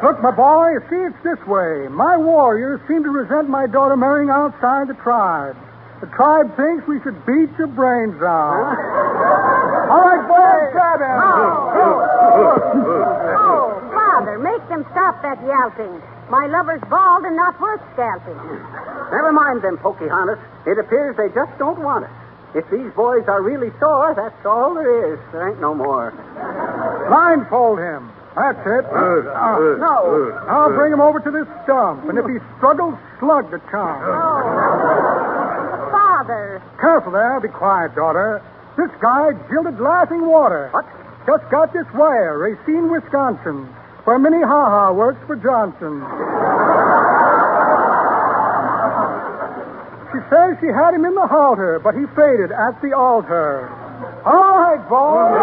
Look, my boy, you see, it's this way. My warriors seem to resent my daughter marrying outside the tribe. The tribe thinks we should beat your brains out. All right, boys, grab him. Oh, Father, make them stop that yelping. My lover's bald and not worth scalping. Never mind them, Pocahontas. It appears they just don't want us. If these boys are really sore, that's all there is. There ain't no more. Blindfold him. That's it. No. I'll bring him over to this stump, and if he struggles, slug the chump. Father. Careful there. Be quiet, daughter. This guy jilted Laughing Water. What? Just got this wire. Racine, Wisconsin, where Minnie Ha-Ha works for Johnson. She says she had him in the halter, but he faded at the altar. All right, boys.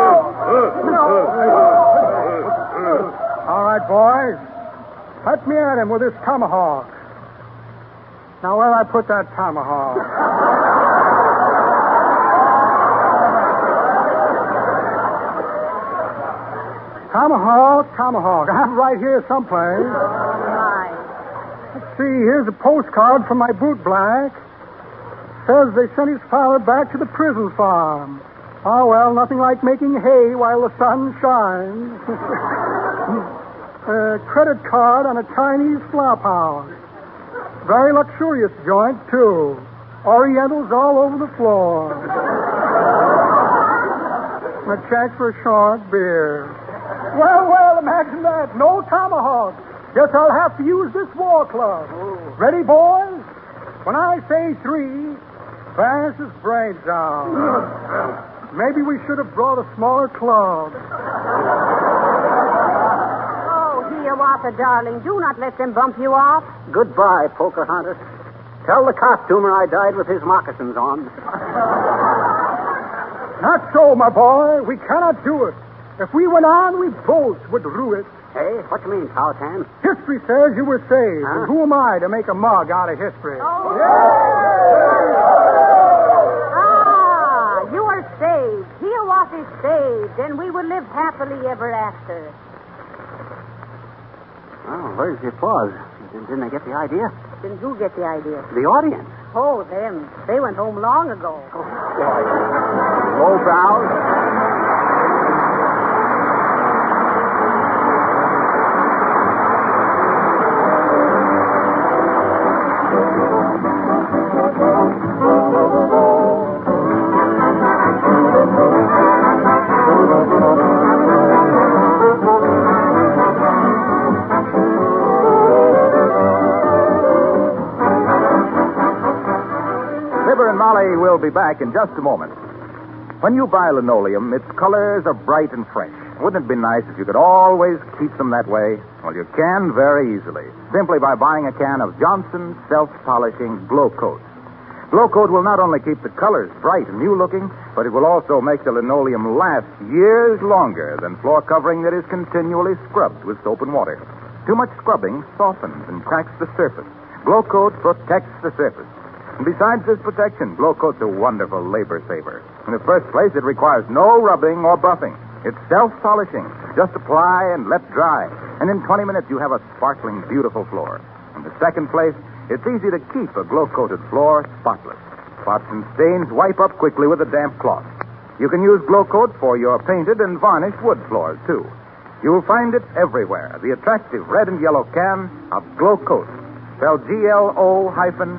All right, boys. Let me at him with this tomahawk. Now, where'll I put that tomahawk? Tomahawk. I have it right here someplace. Right. Let's see, here's a postcard from my boot black. Says they sent his father back to the prison farm. Ah, well, nothing like making hay while the sun shines. Credit card on a Chinese flop house. Very luxurious joint, too. Orientals all over the floor. A check for short beer. Well, imagine that. No tomahawk. Guess I'll have to use this war club. Ready, boys? When I say 3, bash his brains out. Maybe we should have brought a smaller club. Oh, Hiawatha, darling, do not let them bump you off. Goodbye, Pocahontas. Tell the costumer I died with his moccasins on. Not so, my boy. We cannot do it. If we went on, we both would rue it. Hey, what you mean, Powhatan? History says you were saved. Huh? And who am I to make a mug out of history? Oh. You are saved. Hiawatha is saved, and we will live happily ever after. Oh, where's the applause? Didn't they get the idea? Didn't who get the idea? The audience. Oh, them. They went home long ago. Low brows. Fibber and Molly will be back in just a moment. When you buy linoleum, its colors are bright and fresh. Wouldn't it be nice if you could always keep them that way? Well, you can very easily, simply by buying a can of Johnson's self-polishing Glow Coat. Glow Coat will not only keep the colors bright and new-looking, but it will also make the linoleum last years longer than floor covering that is continually scrubbed with soap and water. Too much scrubbing softens and cracks the surface. Glow Coat protects the surface. And besides this protection, Glow Coat's a wonderful labor saver. In the first place, it requires no rubbing or buffing. It's self-polishing. Just apply and let dry. And in 20 minutes, you have a sparkling, beautiful floor. In the second place, it's easy to keep a glow-coated floor spotless. Spots and stains wipe up quickly with a damp cloth. You can use Glow Coat for your painted and varnished wood floors, too. You'll find it everywhere. The attractive red and yellow can of Glow Coat. Spelled GLO-COAT.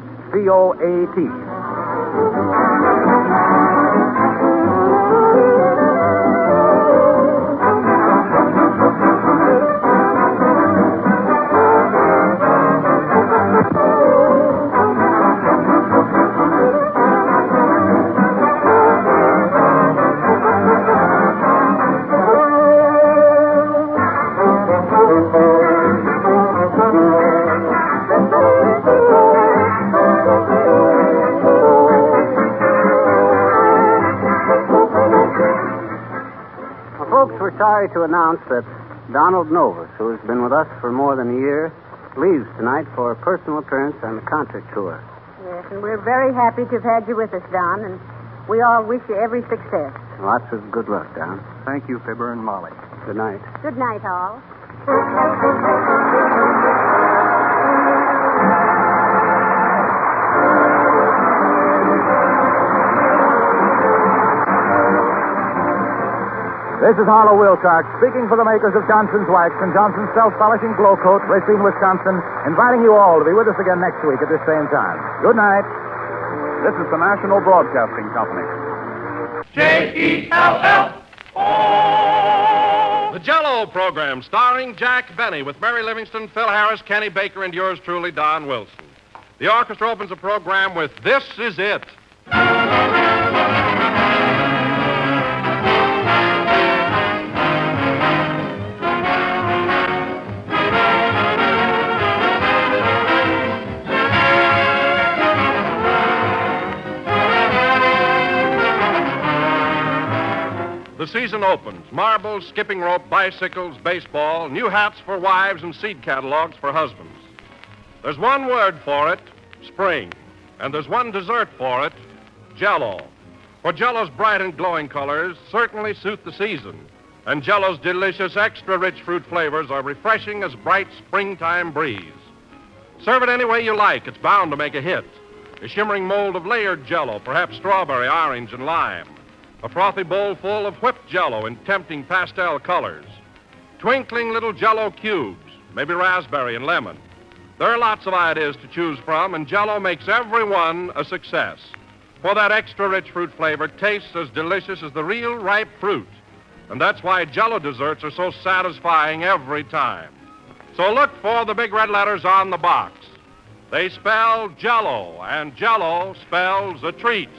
Sorry to announce that Donald Novus, who has been with us for more than a year, leaves tonight for a personal appearance on the concert tour. Yes, and we're very happy to have had you with us, Don, and we all wish you every success. Lots of good luck, Don. Thank you, Fibber and Molly. Good night. Good night, all. This is Harlow Wilcox, speaking for the makers of Johnson's Wax and Johnson's Self-Polishing Glow Coat, Racine, Wisconsin, inviting you all to be with us again next week at this same time. Good night. This is the National Broadcasting Company. The Jell-O program, starring Jack Benny, with Mary Livingston, Phil Harris, Kenny Baker, and yours truly, Don Wilson. The orchestra opens the program with This Is It. The season opens. Marbles, skipping rope, bicycles, baseball, new hats for wives, and seed catalogs for husbands. There's one word for it, spring. And there's one dessert for it, Jell-O. For Jell-O's bright and glowing colors certainly suit the season. And Jell-O's delicious, extra-rich fruit flavors are refreshing as bright springtime breeze. Serve it any way you like. It's bound to make a hit. A shimmering mold of layered Jell-O, perhaps strawberry, orange, and lime. a frothy bowl full of whipped Jell-O in tempting pastel colors, twinkling little Jell-O cubes, maybe raspberry and lemon. There are lots of ideas to choose from, and Jell-O makes every one a success. For that extra rich fruit flavor tastes as delicious as the real ripe fruit. And that's why Jell-O desserts are so satisfying every time. So look for the big red letters on the box. They spell Jell-O, and Jell-O spells a treat.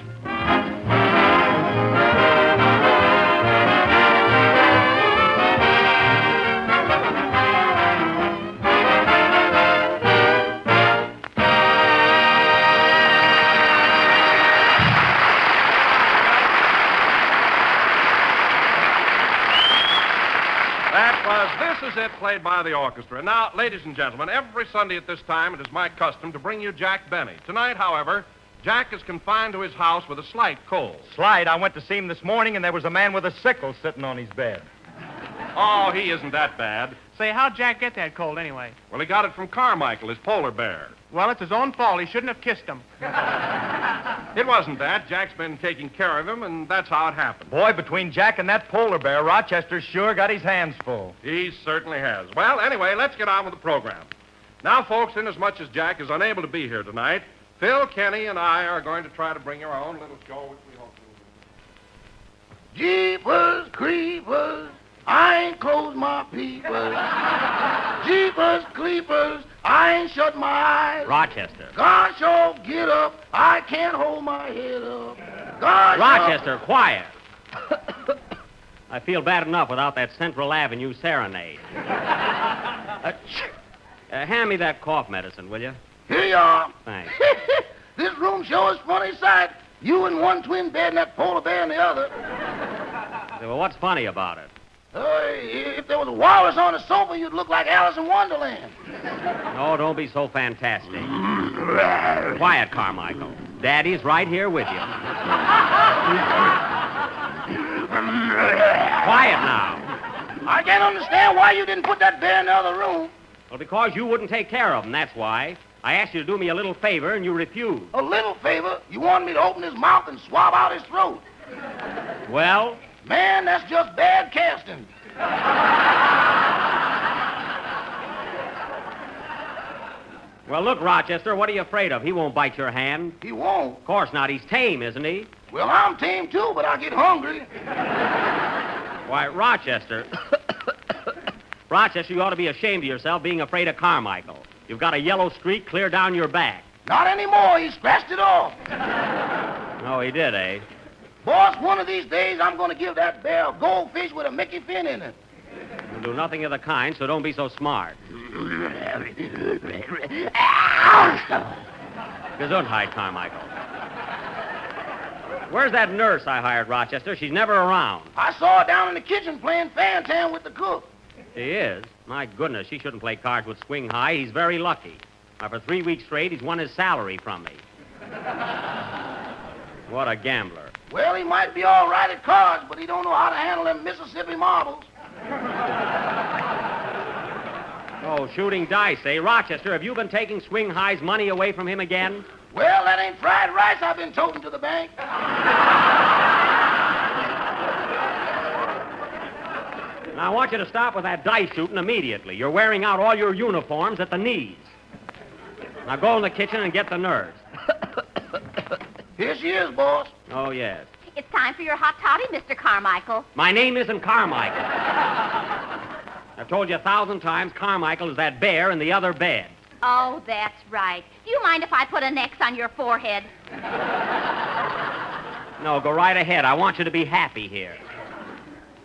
This is it, played by the orchestra. Now, ladies and gentlemen, every Sunday at this time, it is my custom to bring you Jack Benny. Tonight, however, Jack is confined to his house with a slight cold. Slight? I went to see him this morning, and there was a man with a sickle sitting on his bed. Oh, he isn't that bad. Say, how'd Jack get that cold anyway? Well, he got it from Carmichael, his polar bear. Well, it's his own fault. He shouldn't have kissed him. It wasn't that. Jack's been taking care of him, and that's how it happened. Boy, between Jack and that polar bear, Rochester's sure got his hands full. He certainly has. Well, anyway, let's get on with the program. Now, folks, inasmuch as Jack is unable to be here tonight, Phil, Kenny, and I are going to try to bring you our own little show, which we hope you will. Jeepers creepers, I ain't closed my peepers. Jeepers creepers, I ain't shut my eyes. Rochester. Gosh, oh, get up. I can't hold my head up. Gosh, Rochester, quiet. I feel bad enough without that Central Avenue serenade. Hand me that cough medicine, will you? Here you are. Thanks. This room sure is funny sight. You in one twin bed and that polar bear in the other. Well, what's funny about it? If there was a walrus on the sofa, you'd look like Alice in Wonderland. No, don't be so fantastic. Quiet, Carmichael. Daddy's right here with you. Quiet now. I can't understand why you didn't put that bear in the other room. Well, because you wouldn't take care of him, that's why. I asked you to do me a little favor, and you refused. A little favor? You wanted me to open his mouth and swab out his throat. Well? Man, that's just bad casting. Well, look, Rochester, what are you afraid of? He won't bite your hand. He won't? Of course not. He's tame, isn't he? Well, I'm tame, too, but I get hungry. Why, Rochester... Rochester, you ought to be ashamed of yourself being afraid of Carmichael. You've got a yellow streak clear down your back. Not anymore. He scratched it off. Oh, he did, eh? Boss, one of these days I'm going to give that bear a goldfish with a Mickey fin in it. You'll do nothing of the kind, so don't be so smart. Gesundheit, Carmichael. Where's that nurse I hired, Rochester? She's never around. I saw her down in the kitchen playing fan-tan with the cook. She is? My goodness, she shouldn't play cards with Swing High. He's very lucky. Now, for 3 weeks straight, he's won his salary from me. What a gambler. Well, he might be all right at cards, but he don't know how to handle them Mississippi marbles. Oh, shooting dice, eh? Rochester, have you been taking Swing High's money away from him again? Well, that ain't fried rice I've been toting to the bank. Now, I want you to stop with that dice shooting immediately. You're wearing out all your uniforms at the knees. Now, go in the kitchen and get the nurse. Here she is, boss. Oh, yes. It's time for your hot toddy, Mr. Carmichael. My name isn't Carmichael. I've told you 1,000 times Carmichael is that bear in the other bed. Oh, that's right. Do you mind if I put an X on your forehead? No, go right ahead. I want you to be happy here.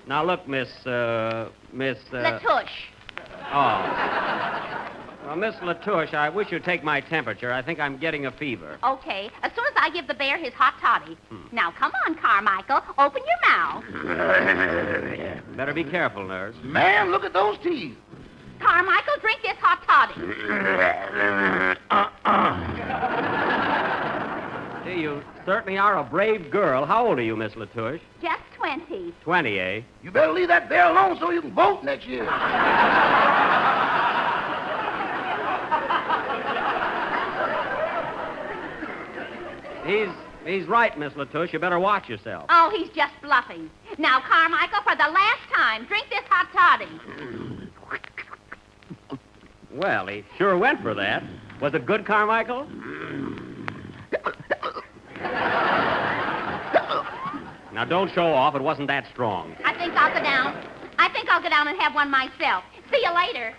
Now, look, Miss... Latouche. Oh. Well, Miss Latouche, I wish you'd take my temperature. I think I'm getting a fever. Okay. As soon as I give the bear his hot toddy. Now, come on, Carmichael. Open your mouth. Better be careful, nurse. Man, look at those teeth. Carmichael, drink this hot toddy. Gee, you certainly are a brave girl. How old are you, Miss Latouche? Just 20. 20, eh? You better leave that bear alone so you can vote next year. He's right, Miss Latouche. You better watch yourself. Oh, he's just bluffing. Now, Carmichael, for the last time, drink this hot toddy. Well, he sure went for that. Was it good, Carmichael? Now, don't show off. It wasn't that strong. I think I'll go down and have one myself. See you later.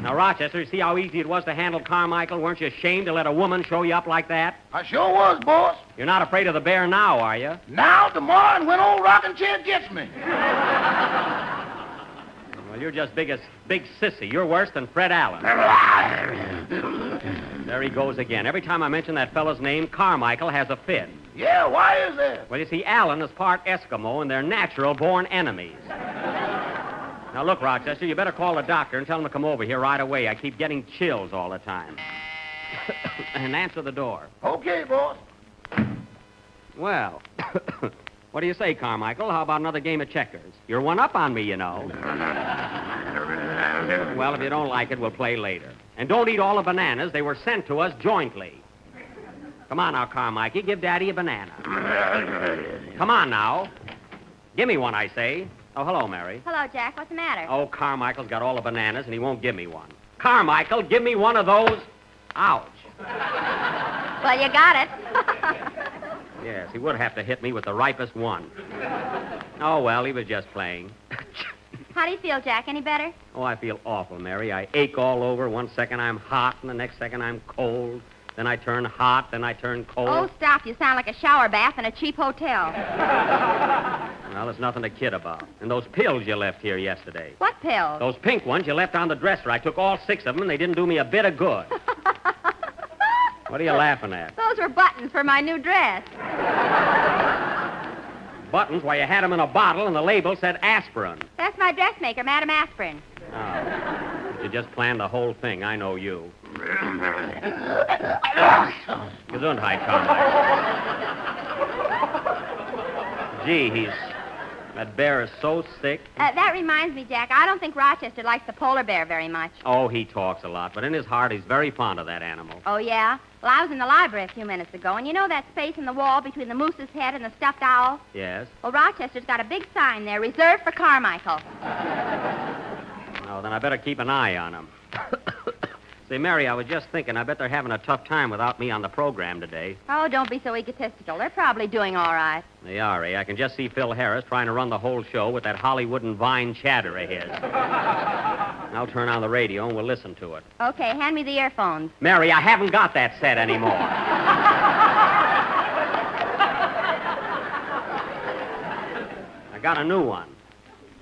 Now, Rochester, you see how easy it was to handle Carmichael? Weren't you ashamed to let a woman show you up like that? I sure was, boss. You're not afraid of the bear now, are you? Now, tomorrow, and when old rocking chair gets me. Well, you're just big sissy. You're worse than Fred Allen. There he goes again. Every time I mention that fellow's name, Carmichael has a fit. Yeah, why is that? Well, you see, Allen is part Eskimo, and they're natural-born enemies. Now, look, Rochester, you better call the doctor and tell him to come over here right away. I keep getting chills all the time. And answer the door. Okay, boss. Well, what do you say, Carmichael? How about another game of checkers? You're one up on me, you know. Well, if you don't like it, we'll play later. And don't eat all the bananas. They were sent to us jointly. Come on now, Carmichael. Give Daddy a banana. Come on now. Give me one, I say. Oh, hello, Mary. Hello, Jack. What's the matter? Oh, Carmichael's got all the bananas, and he won't give me one. Carmichael, give me one of those. Ouch. Well, you got it. Yes, he would have to hit me with the ripest one. Oh, well, he was just playing. How do you feel, Jack? Any better? Oh, I feel awful, Mary. I ache all over. One second I'm hot, and the next second I'm cold. Then I turn hot, then I turn cold. Oh, stop. You sound like a shower bath in a cheap hotel. Well, there's nothing to kid about. And those pills you left here yesterday. What pills? Those pink ones you left on the dresser. I took all 6 of them, and they didn't do me a bit of good. What are you laughing at? Those were buttons for my new dress. Buttons? Why, you had them in a bottle, and the label said aspirin. That's my dressmaker, Madam Aspirin. Oh. But you just planned the whole thing. I know you. Gesundheit, Carmichael. Gee, that bear is so sick. That reminds me, Jack, I don't think Rochester likes the polar bear very much. Oh, he talks a lot, but in his heart, he's very fond of that animal. Oh, yeah? Well, I was in the library a few minutes ago, and you know that space in the wall between the moose's head and the stuffed owl? Yes? Well, Rochester's got a big sign there, reserved for Carmichael. Oh, then I better keep an eye on him. Say, Mary, I was just thinking, I bet they're having a tough time without me on the program today. Oh, don't be so egotistical. They're probably doing all right. They are, eh? I can just see Phil Harris trying to run the whole show with that Hollywood and Vine chatter of his. I'll turn on the radio and we'll listen to it. Okay, hand me the earphones. Mary, I haven't got that set anymore. I got a new one.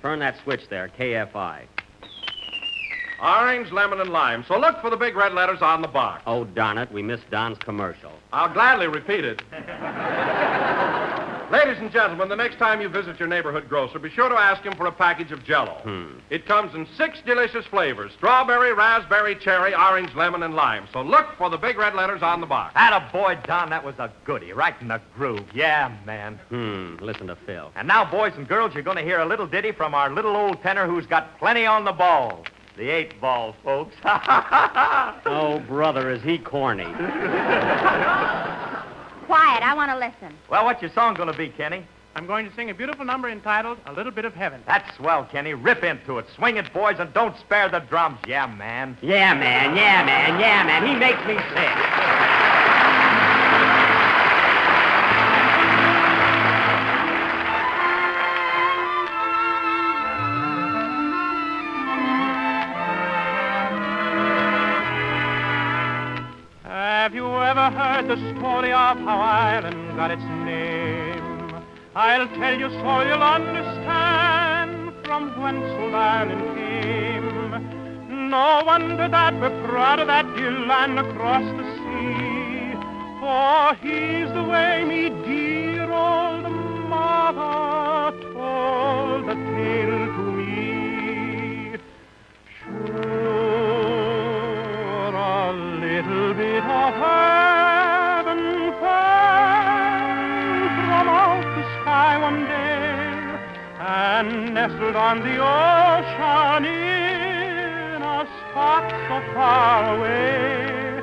Turn that switch there, KFI. Orange, lemon, and lime. So look for the big red letters on the box. Oh, darn it. We missed Don's commercial. I'll gladly repeat it. Ladies and gentlemen, the next time you visit your neighborhood grocer, be sure to ask him for a package of Jell-O. It comes in 6 delicious flavors: strawberry, raspberry, cherry, orange, lemon, and lime. So look for the big red letters on the box. Attaboy, Don. That was a goodie. Right in the groove. Yeah, man. Listen to Phil. And now, boys and girls, you're going to hear a little ditty from our little old tenor who's got plenty on the ball. The 8 ball, folks. Oh, brother, is he corny. Quiet, I want to listen. Well, what's your song going to be, Kenny? I'm going to sing a beautiful number entitled A Little Bit of Heaven. That's swell, Kenny. Rip into it. Swing it, boys, and don't spare the drums. Yeah, man. Yeah, man. Yeah, man. Yeah, man. He makes me sick. Have you ever heard the story of how Ireland got its name? I'll tell you so you'll understand from whence old Ireland came. No wonder that we're proud of that dear land across the sea, for he's the way me dear old mother told the tale to me. Sure, a little bit of heaven fell from out the sky one day and nestled on the ocean in a spot so far away.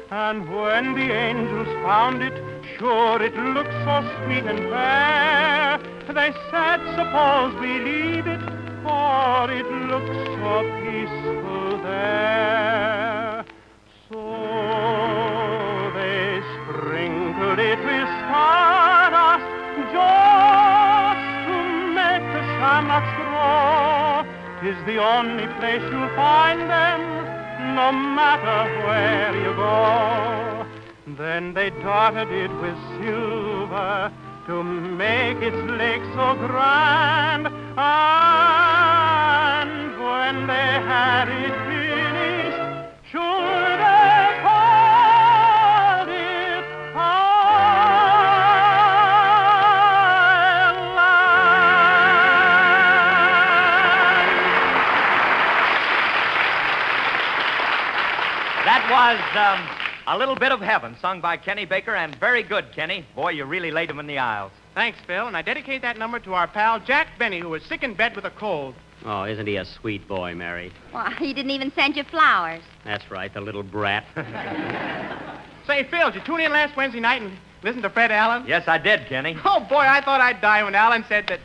And when the angels found it, Sure, it looks so sweet and fair. They said, suppose we leave it, for it looks so peaceful there. So they sprinkled it with stardust just to make the shamrocks grow. 'Tis the only place you'll find them, no matter where you go. Then they dotted it with silver to make its lake so grand. And when they had it finished, sure they called it That was A Little Bit of Heaven, sung by Kenny Baker, and very good, Kenny. Boy, you really laid him in the aisles. Thanks, Phil, and I dedicate that number to our pal Jack Benny, who was sick in bed with a cold. Oh, isn't he a sweet boy, Mary? Why, he didn't even send you flowers. That's right, the little brat. Say, Phil, did you tune in last Wednesday night and listen to Fred Allen? Yes, I did, Kenny. Oh, boy, I thought I'd die when Allen said that...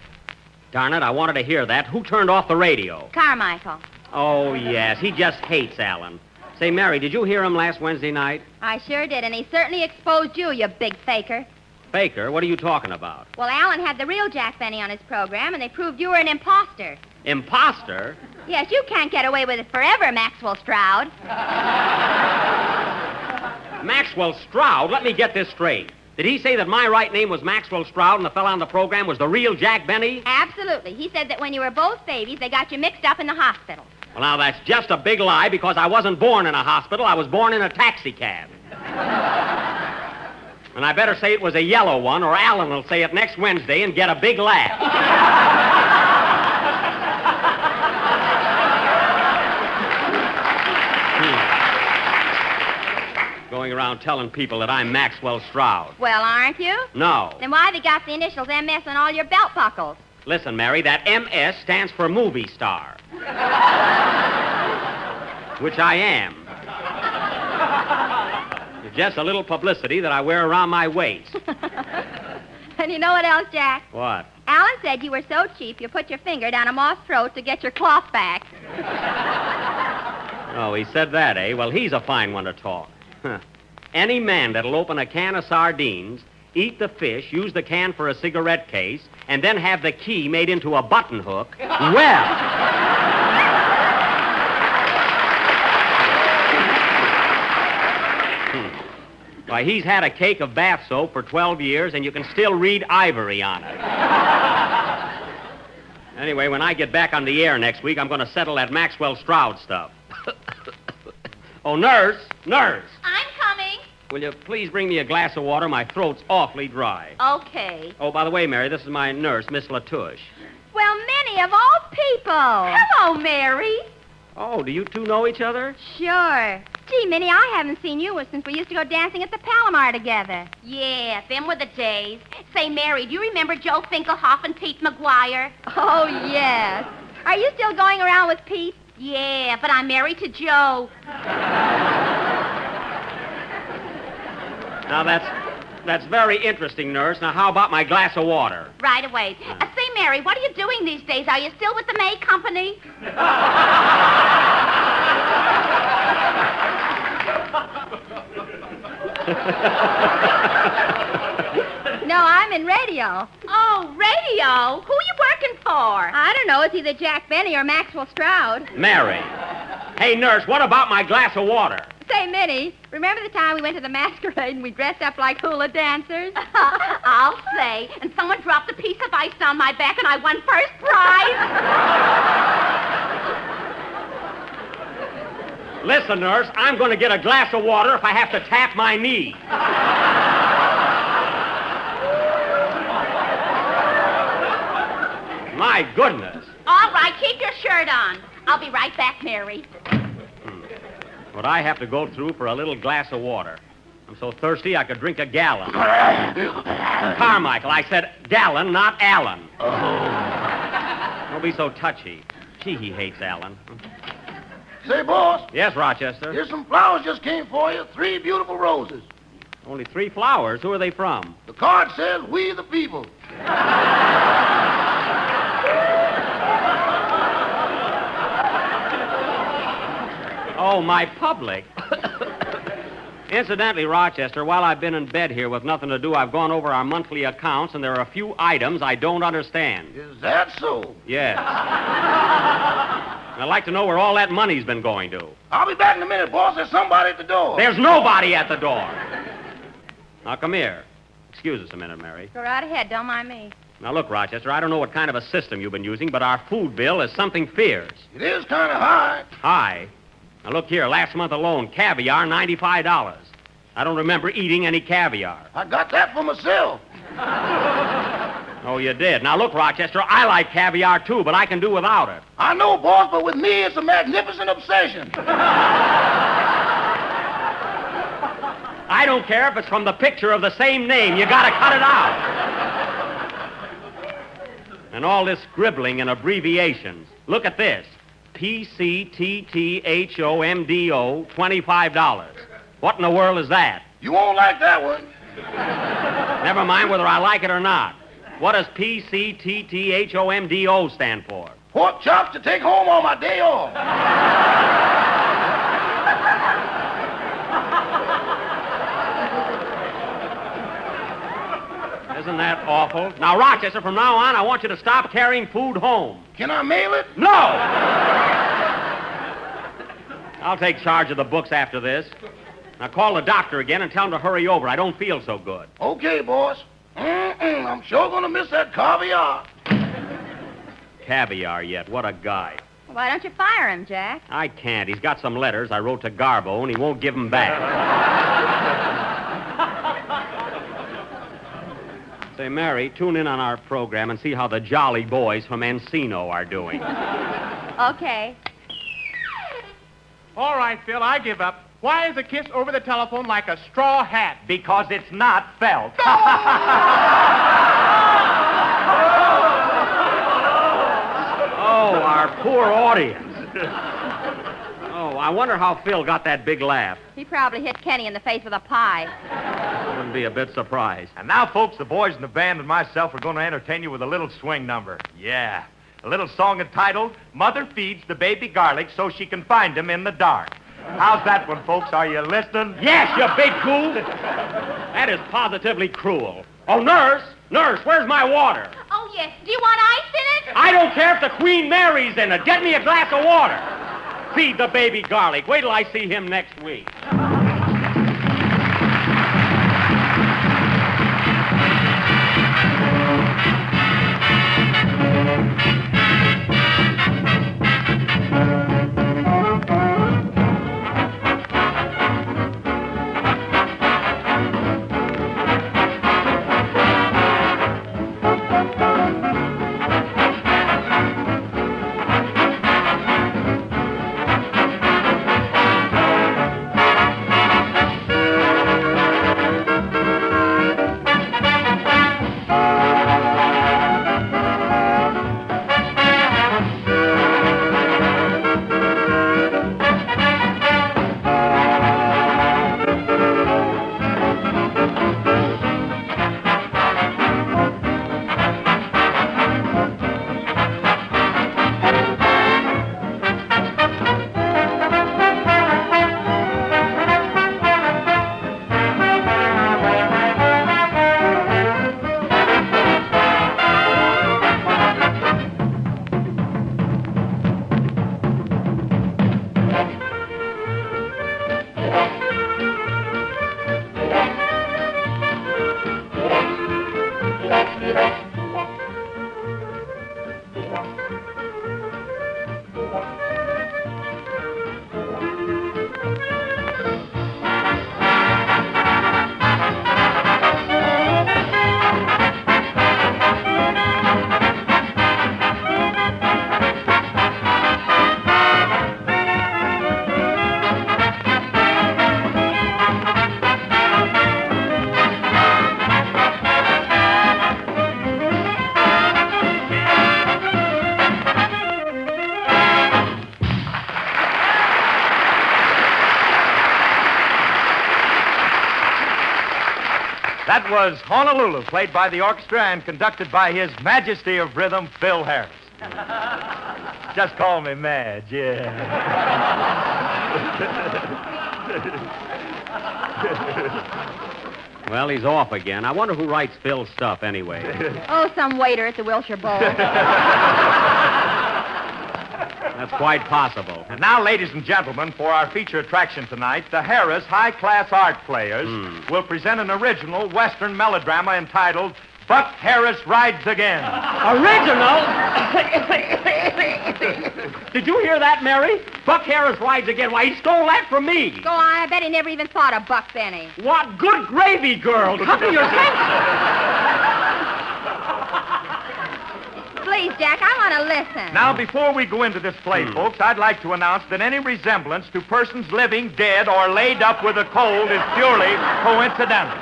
Darn it, I wanted to hear that. Who turned off the radio? Carmichael. Oh, yes, he just hates Allen. Say, Mary, did you hear him last Wednesday night? I sure did, and he certainly exposed you, you big faker. Faker? What are you talking about? Well, Allen had the real Jack Benny on his program, and they proved you were an imposter. Imposter? Yes, you can't get away with it forever, Maxwell Stroud. Maxwell Stroud? Let me get this straight. Did he say that my right name was Maxwell Stroud and the fella on the program was the real Jack Benny? Absolutely. He said that when you were both babies, they got you mixed up in the hospital. Well, now, that's just a big lie because I wasn't born in a hospital. I was born in a taxi cab. And I better say it was a yellow one, or Allen will say it next Wednesday and get a big laugh. Going around telling people that I'm Maxwell Stroud. Well, aren't you? No. Then why have you got the initials MS on all your belt buckles? Listen, Mary, that MS stands for movie star. Which I am. It's just a little publicity that I wear around my waist. And you know what else, Jack? What? Allen said you were so cheap you put your finger down a moth's throat to get your cloth back. Oh, he said that, eh? Well, he's a fine one to talk. Huh. Any man that'll open a can of sardines, eat the fish, use the can for a cigarette case, and then have the key made into a button hook, Why, he's had a cake of bath soap for 12 years, and you can still read ivory on it. Anyway, when I get back on the air next week, I'm going to settle that Maxwell Stroud stuff. Oh, nurse! Nurse! I'm coming. Will you please bring me a glass of water? My throat's awfully dry. Okay. Oh, by the way, Mary, this is my nurse, Miss Latouche. Well, Minnie, of all people. Hello, Mary. Oh, do you two know each other? Sure. Gee, Minnie, I haven't seen you since we used to go dancing at the Palomar together. Yeah, them were the days. Say, Mary, do you remember Joe Finkelhoff and Pete McGuire? Oh, yes. Are you still going around with Pete? Yeah, but I'm married to Joe. Now, that's very interesting, nurse. Now, how about my glass of water? Right away. Say, Mary, what are you doing these days? Are you still with the May Company? No, I'm in radio. Oh, radio? Who are you working for? I don't know. It's either Jack Benny or Maxwell Stroud. Mary. Hey, nurse, what about my glass of water? Say, Minnie, remember the time we went to the masquerade and we dressed up like hula dancers? I'll say. And someone dropped a piece of ice down my back and I won first prize. Listen, nurse, I'm going to get a glass of water if I have to tap my knee. My goodness. All right, keep your shirt on. I'll be right back, Mary. What I have to go through for a little glass of water. I'm so thirsty I could drink a gallon. Carmichael, I said gallon, not Allen. Oh. Don't be so touchy. Gee, he hates Allen. Say, boss. Yes, Rochester? Here's some flowers just came for you. 3 beautiful roses. Only 3 flowers. Who are they from? The card says we the people. Oh, my public. Incidentally, Rochester, while I've been in bed here with nothing to do, I've gone over our monthly accounts, and there are a few items I don't understand. Is that so? Yes. I'd like to know where all that money's been going to. I'll be back in a minute, boss. There's somebody at the door. There's nobody at the door. Now, come here. Excuse us a minute, Mary. Go right ahead. Don't mind me. Now, look, Rochester, I don't know what kind of a system you've been using, but our food bill is something fierce. It is kind of high. High? Now, look here. Last month alone, caviar, $95. I don't remember eating any caviar. I got that for myself. Oh, you did? Now, look, Rochester, I like caviar, too, but I can do without it. I know, boss, but with me, it's a magnificent obsession. I don't care if it's from the picture of the same name. You gotta cut it out. And all this scribbling and abbreviations. Look at this. PCTTHOMDO, $25. What in the world is that? You won't like that one. Never mind whether I like it or not. What does PCTTHOMDO stand for? Pork chops to take home on my day off. Isn't that awful? Now, Rochester, from now on, I want you to stop carrying food home. Can I mail it? No! I'll take charge of the books after this. Now, call the doctor again and tell him to hurry over. I don't feel so good. Okay, boss. I'm sure gonna miss that caviar. Caviar yet. What a guy. Why don't you fire him, Jack? I can't. He's got some letters I wrote to Garbo, and he won't give them back. Say, Mary, tune in on our program and see how the Jolly Boys from Encino are doing. Okay. All right, Phil, I give up. Why is a kiss over the telephone like a straw hat? Because it's not felt. Oh, our poor audience. Oh, I wonder how Phil got that big laugh. He probably hit Kenny in the face with a pie. I wouldn't be a bit surprised. And now, folks, the boys in the band and myself are going to entertain you with a little swing number. Yeah, a little song entitled, Mother Feeds the Baby Garlic So She Can Find Him in the Dark. How's that one, folks? Are you listening? Yes, you big fool. That is positively cruel. Oh, nurse, where's my water? Oh, yes. Do you want ice in it? I don't care if the Queen Mary's in it. Get me a glass of water. Feed the baby garlic. Wait till I see him next week. That was Honolulu, played by the orchestra and conducted by His Majesty of Rhythm, Phil Harris. Just call me Madge, yeah. Well, he's off again. I wonder who writes Phil's stuff anyway. Oh, some waiter at the Wilshire Bowl. That's quite possible. And now, ladies and gentlemen, for our feature attraction tonight, the Harris High Class Art Players will present an original Western melodrama entitled Buck Harris Rides Again. Original? Did you hear that, Mary? Buck Harris rides again. Why, he stole that from me. Go on, I bet he never even thought of Buck Benny. What good gravy, girl. Come to your senses. Please, Jack, I want to listen. Now, before we go into this play, folks, I'd like to announce that any resemblance to persons living, dead, or laid up with a cold is purely coincidental.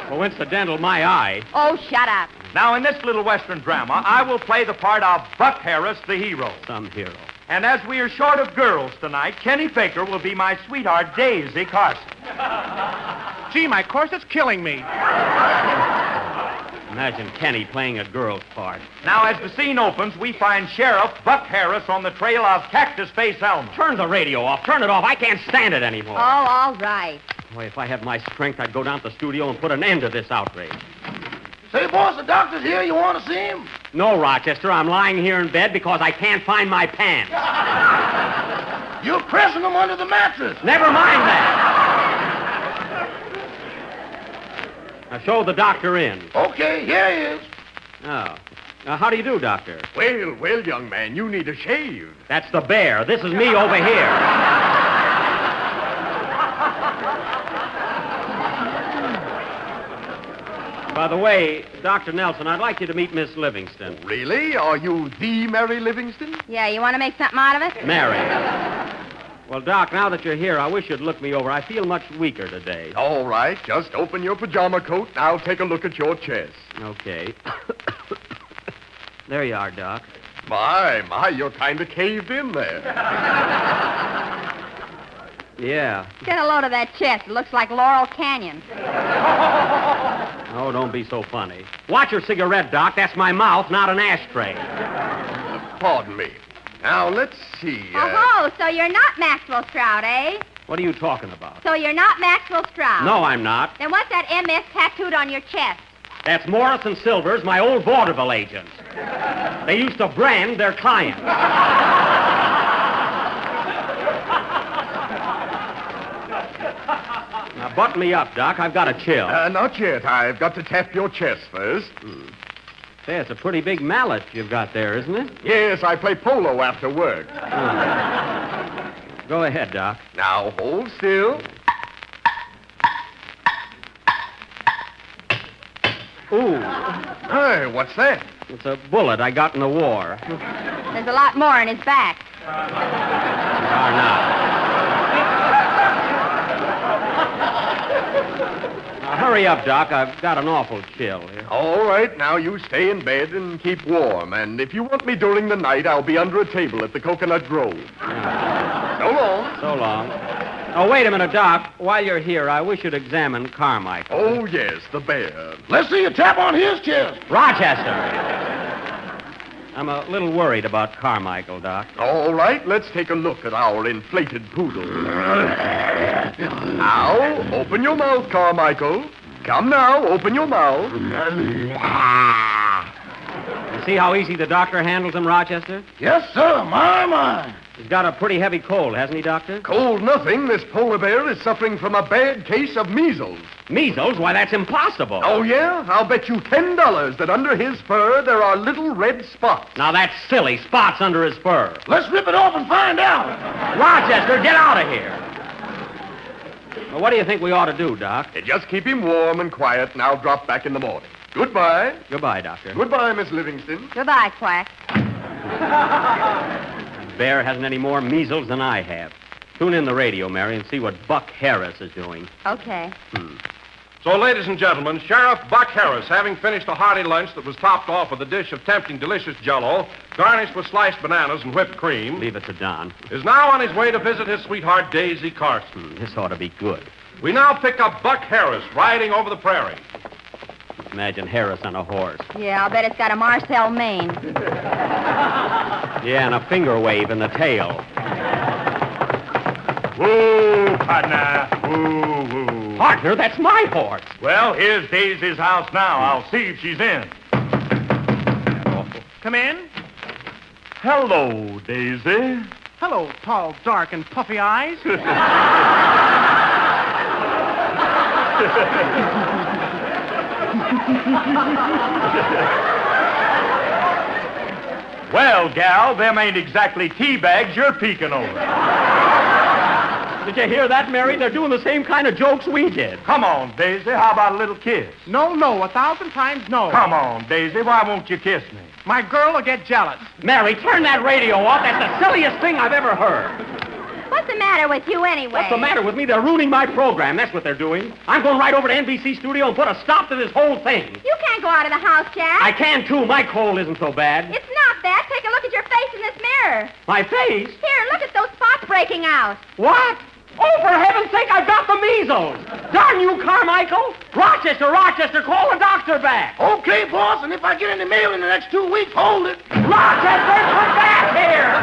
Coincidental, my eye. Oh, shut up. Now, in this little Western drama, I will play the part of Buck Harris, the hero. Some hero. And as we are short of girls tonight, Kenny Baker will be my sweetheart, Daisy Carson. Gee, my corset's killing me. Imagine Kenny playing a girl's part. Now, as the scene opens, we find Sheriff Buck Harris on the trail of Cactus Face Elmer. Turn the radio off. Turn it off. I can't stand it anymore. Oh, all right. Boy, if I had my strength, I'd go down to the studio and put an end to this outrage. Say, boss, the doctor's here. You want to see him? No, Rochester. I'm lying here in bed because I can't find my pants. You're pressing them under the mattress. Never mind that. Now, show the doctor in. Okay, here he is. Oh. How do you do, doctor? Well, young man, you need a shave. That's the bear. This is me over here. By the way, Dr. Nelson, I'd like you to meet Miss Livingston. Really? Are you the Mary Livingston? Yeah, you want to make something out of it? Mary. Well, Doc, now that you're here, I wish you'd look me over. I feel much weaker today. All right, just open your pajama coat and I'll take a look at your chest. Okay. There you are, Doc. My, you're kind of caved in there. Yeah. Get a load of that chest. It looks like Laurel Canyon. Oh, don't be so funny. Watch your cigarette, Doc. That's my mouth, not an ashtray. Pardon me. Now, let's see. Oh, so you're not Maxwell Stroud, eh? What are you talking about? So you're not Maxwell Stroud? No, I'm not. Then what's that MS tattooed on your chest? That's Morris and Silvers, my old vaudeville agents. They used to brand their clients. Now, button me up, Doc. I've got a chill. Not yet. I've got to tap your chest first. Say, it's a pretty big mallet you've got there, isn't it? Yes, I play polo after work. Go ahead, Doc. Now, hold still. Ooh. Hey, what's that? It's a bullet I got in the war. There's a lot more in his back. Now, hurry up, Doc. I've got an awful chill here. All right, now you stay in bed and keep warm. And if you want me during the night, I'll be under a table at the Coconut Grove. So long. So long. Oh, wait a minute, Doc. While you're here, I wish you'd examine Carmichael. Oh, yes, the bear. Let's see you tap on his chest. Rochester. I'm a little worried about Carmichael, Doc. All right, let's take a look at our inflated poodle. Now, open your mouth, Carmichael. Come now, open your mouth. You see how easy the doctor handles him, Rochester? Yes, sir. My. He's got a pretty heavy cold, hasn't he, Doctor? Cold nothing. This polar bear is suffering from a bad case of measles. Measles? Why, that's impossible. Oh, yeah? I'll bet you $10 that under his fur there are little red spots. Now, that's silly. Spots under his fur. Let's rip it off and find out. Rochester, get out of here. Well, what do you think we ought to do, Doc? Just keep him warm and quiet, and I'll drop back in the morning. Goodbye. Goodbye, Doctor. Goodbye, Miss Livingston. Goodbye, Quack. Bear hasn't any more measles than I have. Tune in the radio, Mary, and see what Buck Harris is doing. Okay. So, ladies and gentlemen, Sheriff Buck Harris, having finished a hearty lunch that was topped off with a dish of tempting, delicious Jell-O, garnished with sliced bananas and whipped cream, leave it to Don, is now on his way to visit his sweetheart, Daisy Carson. This ought to be good. We now pick up Buck Harris riding over the prairie. Imagine Harris on a horse. Yeah, I'll bet it's got a Marcel mane. Yeah, and a finger wave in the tail. Woo, partner. Woo, woo. Partner, that's my horse. Well, here's Daisy's house now. I'll see if she's in. Come in. Hello, Daisy. Hello, tall, dark, and puffy eyes. Well, gal, them ain't exactly tea bags you're peeking over. Did you hear that, Mary? They're doing the same kind of jokes we did. Come on, Daisy. How about a little kiss? No, 1,000 times no. Come on, Daisy. Why won't you kiss me? My girl will get jealous. Mary, turn that radio off. That's the silliest thing I've ever heard. What's the matter with you anyway? What's the matter with me? They're ruining my program. That's what they're doing. I'm going right over to NBC studio and put a stop to this whole thing. You can't go out of the house, Jack. I can, too. My cold isn't so bad. It's not that. Take a look at your face in this mirror. My face? Here, look at those spots breaking out. What? Oh, for heaven's sake, I've got the measles. Darn you, Carmichael. Rochester, call the doctor back. Okay, boss, and if I get any mail in the next 2 weeks, hold it. Rochester, come back here.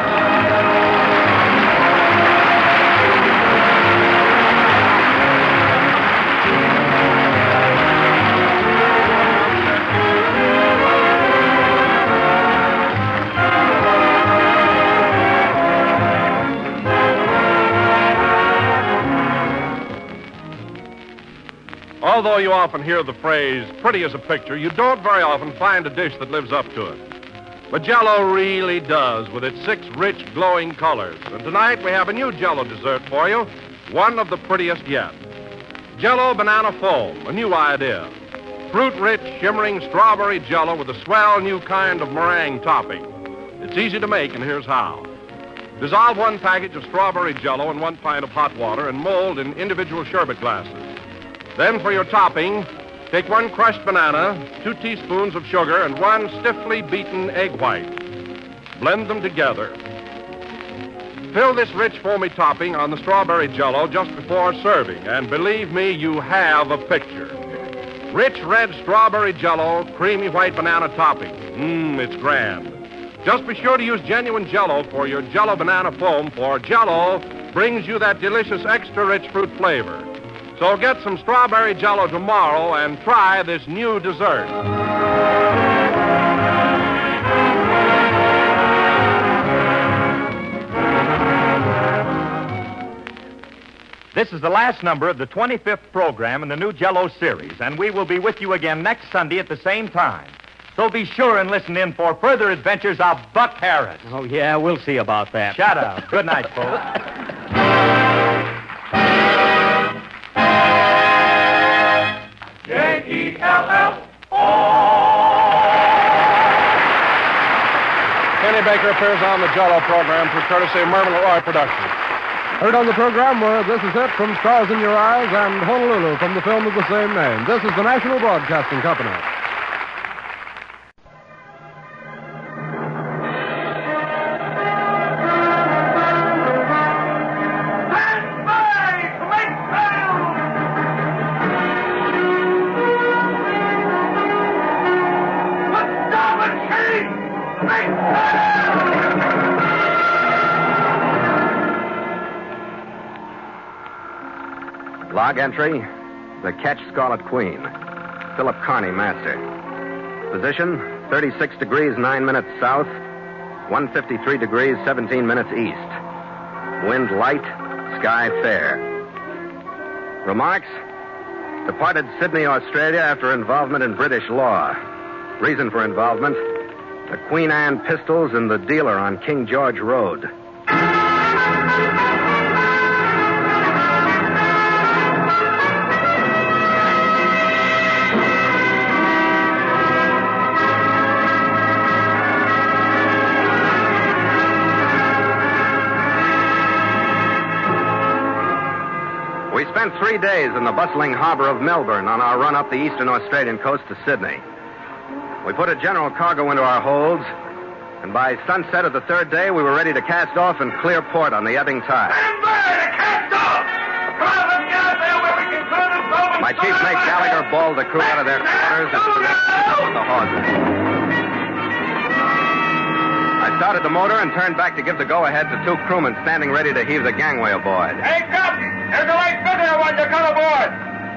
Although you often hear the phrase, pretty as a picture, you don't very often find a dish that lives up to it. But Jell-O really does, with its 6 rich, glowing colors. And tonight we have a new Jell-O dessert for you, one of the prettiest yet. Jell-O Banana Foam, a new idea. Fruit-rich, shimmering strawberry Jell-O with a swell new kind of meringue topping. It's easy to make, and here's how. Dissolve 1 package of strawberry Jell-O in 1 pint of hot water and mold in individual sherbet glasses. Then for your topping, take 1 crushed banana, 2 teaspoons of sugar, and 1 stiffly beaten egg white. Blend them together. Fill this rich, foamy topping on the strawberry Jell-O just before serving, and believe me, you have a picture. Rich red strawberry Jell-O, creamy white banana topping. It's grand. Just be sure to use genuine Jell-O for your Jell-O Banana Foam, for Jell-O brings you that delicious extra rich fruit flavor. So get some strawberry Jell-O tomorrow and try this new dessert. This is the last number of the 25th program in the new Jell-O series, and we will be with you again next Sunday at the same time. So be sure and listen in for further adventures of Buck Harris. Oh, yeah, we'll see about that. Shut up. Good night, folks. J-E-L-L-O. Kenny Baker appears on the Jell-O program through courtesy of Mervyn LeRoy Productions. Heard on the program were This Is It from Stars in Your Eyes and Honolulu from the film of the same name. This is the National Broadcasting Company. Log entry, the Ketch Scarlet Queen. Philip Carney, master. Position, 36 degrees, 9 minutes south, 153 degrees, 17 minutes east. Wind light, sky fair. Remarks, departed Sydney, Australia after involvement in British law. Reason for involvement, the Queen Anne pistols and the dealer on King George Road. We spent 3 days in the bustling harbor of Melbourne on our run up the eastern Australian coast to Sydney. We put a general cargo into our holds, and by sunset of the 3rd day, we were ready to cast off and clear port on the ebbing tide. Stand by to cast off! Come on, let's get out there where we Chief Mate Gallagher bawled the crew out of their quarters and with the horses. I started the motor and turned back to give the go-ahead to two crewmen standing ready to heave the gangway aboard. Hey, Captain! There's a late visitor want to come aboard!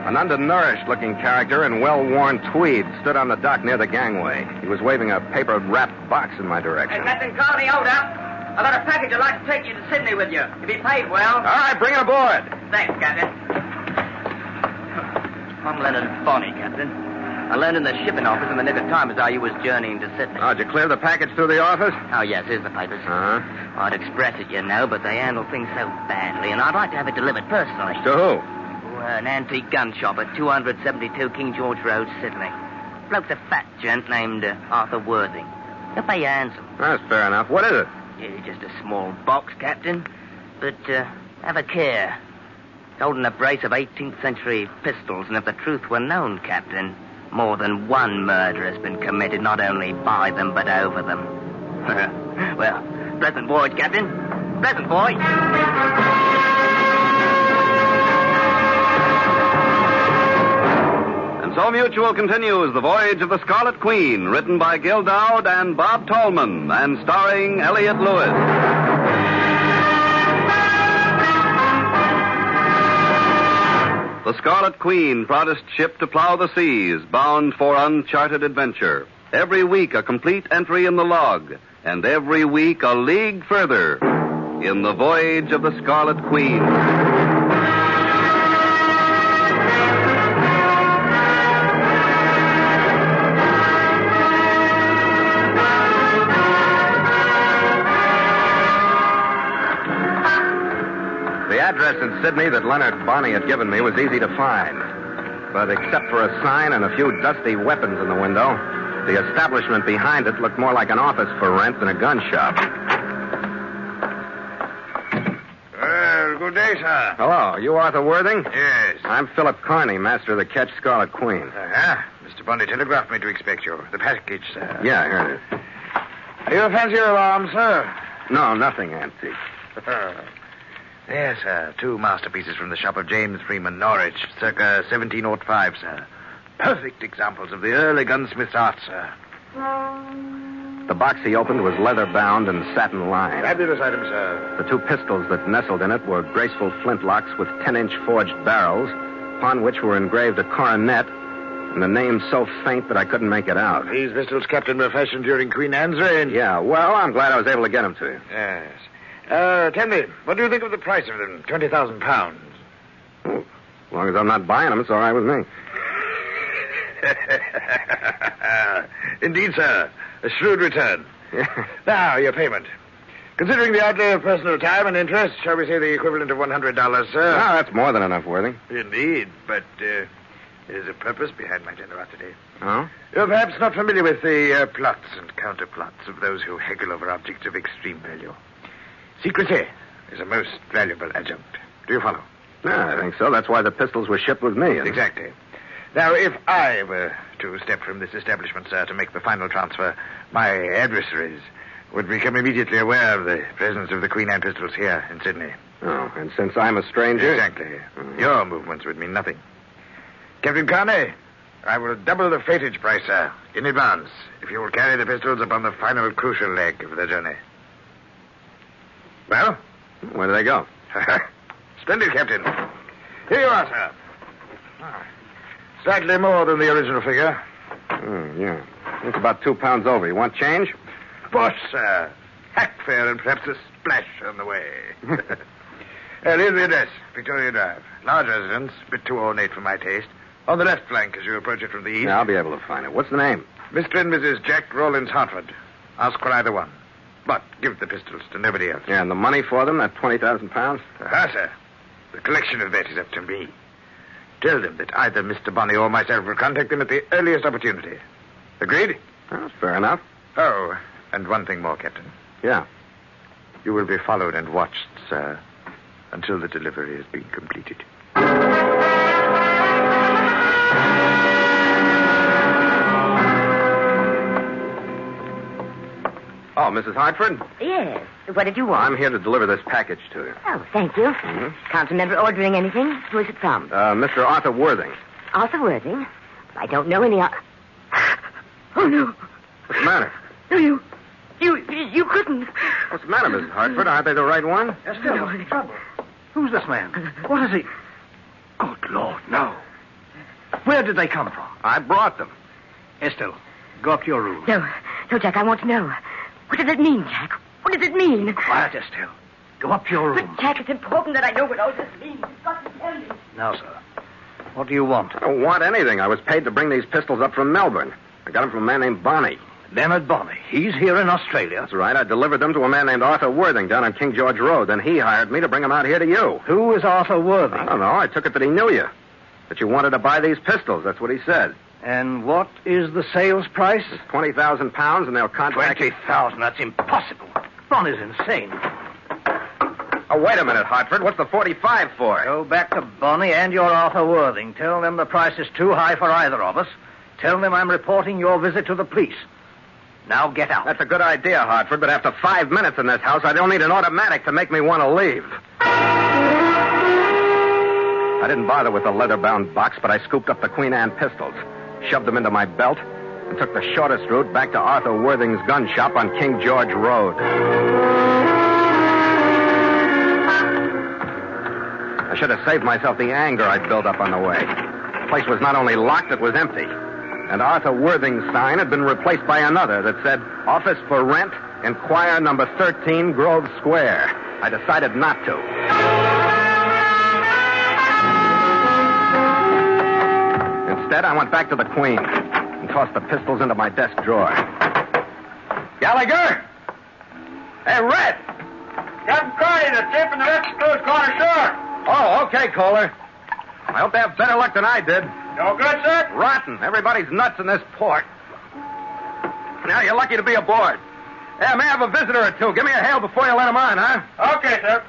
An undernourished-looking character in well-worn tweed stood on the dock near the gangway. He was waving a paper-wrapped box in my direction. Hey, Captain, call me over. I've got a package I'd like to take you to Sydney with you. If you paid well. All right, bring it aboard. Thanks, Captain. I'm Leonard Bonney, Captain. I learned in the shipping office in the nick of time as how you was journeying to Sydney. Oh, did you clear the package through the office? Oh, yes, here's the papers. Uh-huh. I'd express it, you know, but they handle things so badly, and I'd like to have it delivered personally. To who? An antique gun shop at 272 King George Road, Sydney. Bloke's a fat gent named Arthur Worthing. He'll pay you handsome. That's fair enough. What is it? Yeah, just a small box, Captain. But have a care. It's holding a brace of 18th century pistols, and if the truth were known, Captain, more than one murder has been committed, not only by them, but over them. Well, pleasant voyage, Captain. Pleasant voyage. So Mutual continues The Voyage of the Scarlet Queen, written by Gil Dowd and Bob Tallman, and starring Elliot Lewis. The Scarlet Queen, proudest ship to plow the seas, bound for uncharted adventure. Every week a complete entry in the log, and every week a league further in The Voyage of the Scarlet Queen. The address in Sydney that Leonard Bonney had given me was easy to find. But except for a sign and a few dusty weapons in the window, the establishment behind it looked more like an office for rent than a gun shop. Well, good day, sir. Hello, you Arthur Worthing? Yes. I'm Philip Carney, master of the Ketch Scarlet Queen. Uh-huh. Mr. Bonney telegraphed me to expect you. The package, sir. Yeah, here it is. Are you a fancier of arms, sir? No, nothing antique. Yes, sir. Two masterpieces from the shop of James Freeman, Norwich, circa 1705, sir. Perfect examples of the early gunsmith's art, sir. The box he opened was leather-bound and satin-lined. Fabulous item, sir. The two pistols that nestled in it were graceful flintlocks with 10-inch forged barrels, upon which were engraved a coronet and a name so faint that I couldn't make it out. These pistols, Captain, were fashioned during Queen Anne's reign. Yeah, well, I'm glad I was able to get them to you. Yes. Tell me, what do you think of the price of them? 20,000 pounds. Oh, as long as I'm not buying them, it's all right with me. Indeed, sir. A shrewd return. Now, your payment. Considering the outlay of personal time and interest, shall we say the equivalent of $100, sir? No, that's more than enough, Worthing. Indeed, but there's a purpose behind my generosity. Oh? You're perhaps not familiar with the plots and counterplots of those who haggle over objects of extreme value. Secrecy is a most valuable adjunct. Do you follow? Yeah, I think so. That's why the pistols were shipped with me. Exactly. Now, if I were to step from this establishment, sir, to make the final transfer, my adversaries would become immediately aware of the presence of the Queen Anne pistols here in Sydney. Oh, and since I'm a stranger... Exactly. Your movements would mean nothing. Captain Carney, I will double the freightage price, sir, in advance, if you will carry the pistols upon the final crucial leg of the journey. Well? Where do they go? Splendid, Captain. Here you are, sir. Slightly more than the original figure. Yeah. It's about 2 pounds over. You want change? Bosh, sir. Hack fare and perhaps a splash on the way. Here's the address, Victoria Drive. Large residence, a bit too ornate for my taste. On the left flank as you approach it from the east. Yeah, I'll be able to find it. What's the name? Mr. and Mrs. Jack Rollins Hartford. Ask for either one. But give the pistols to nobody else. Yeah, and the money for them, that 20,000 pounds? Sir. The collection of that is up to me. Tell them that either Mr. Bonney or myself will contact them at the earliest opportunity. Agreed? That's fair enough. Oh, and one thing more, Captain. Yeah. You will be followed and watched, sir, until the delivery has been completed. Oh, Mrs. Hartford? Yes. What did you want? I'm here to deliver this package to you. Oh, thank you. Mm-hmm. Can't remember ordering anything. Who is it from? Mr. Arthur Worthing. Arthur Worthing. I don't know any... Oh, no. What's the matter? No, you couldn't. What's the matter, Mrs. Hartford? Aren't they the right one? Estelle, what's the trouble? Who's this man? What is he? Good Lord, no. Where did they come from? I brought them. Estelle, go up to your room. No, Jack, I want to know. What does it mean, Jack? What does it mean? Quiet, Estelle. Go up to your room. But, Jack, it's important that I know what all this means. You've got to tell me. Now, sir, what do you want? I don't want anything. I was paid to bring these pistols up from Melbourne. I got them from a man named Bonney. Leonard Bonney. He's here in Australia. That's right. I delivered them to a man named Arthur Worthing down on King George Road. Then he hired me to bring them out here to you. Who is Arthur Worthing? I don't know. I took it that he knew you. That you wanted to buy these pistols. That's what he said. And what is the sales price? It's 20,000 pounds, and they'll contract... 20,000? That's impossible. Bonney's insane. Oh, wait a minute, Hartford. What's the 45 for? Go back to Bonney and your Arthur Worthing. Tell them the price is too high for either of us. Tell them I'm reporting your visit to the police. Now get out. That's a good idea, Hartford, but after 5 minutes in this house, I don't need an automatic to make me want to leave. I didn't bother with the leather-bound box, but I scooped up the Queen Anne pistols, shoved them into my belt, and took the shortest route back to Arthur Worthing's gun shop on King George Road. I should have saved myself the anger I'd built up on the way. The place was not only locked, it was empty. And Arthur Worthing's sign had been replaced by another that said, Office for Rent, Inquire number 13, Grove Square. I decided not to. Instead, I went back to the Queen and tossed the pistols into my desk drawer. Gallagher! Hey, Red! Captain Carney, the ship and the rest of the crew's gone ashore. Oh, okay, Kohler. I hope they have better luck than I did. No good, sir? Rotten. Everybody's nuts in this port. Now, you're lucky to be aboard. Yeah, I may have a visitor or two. Give me a hail before you let him on, huh? Okay, sir.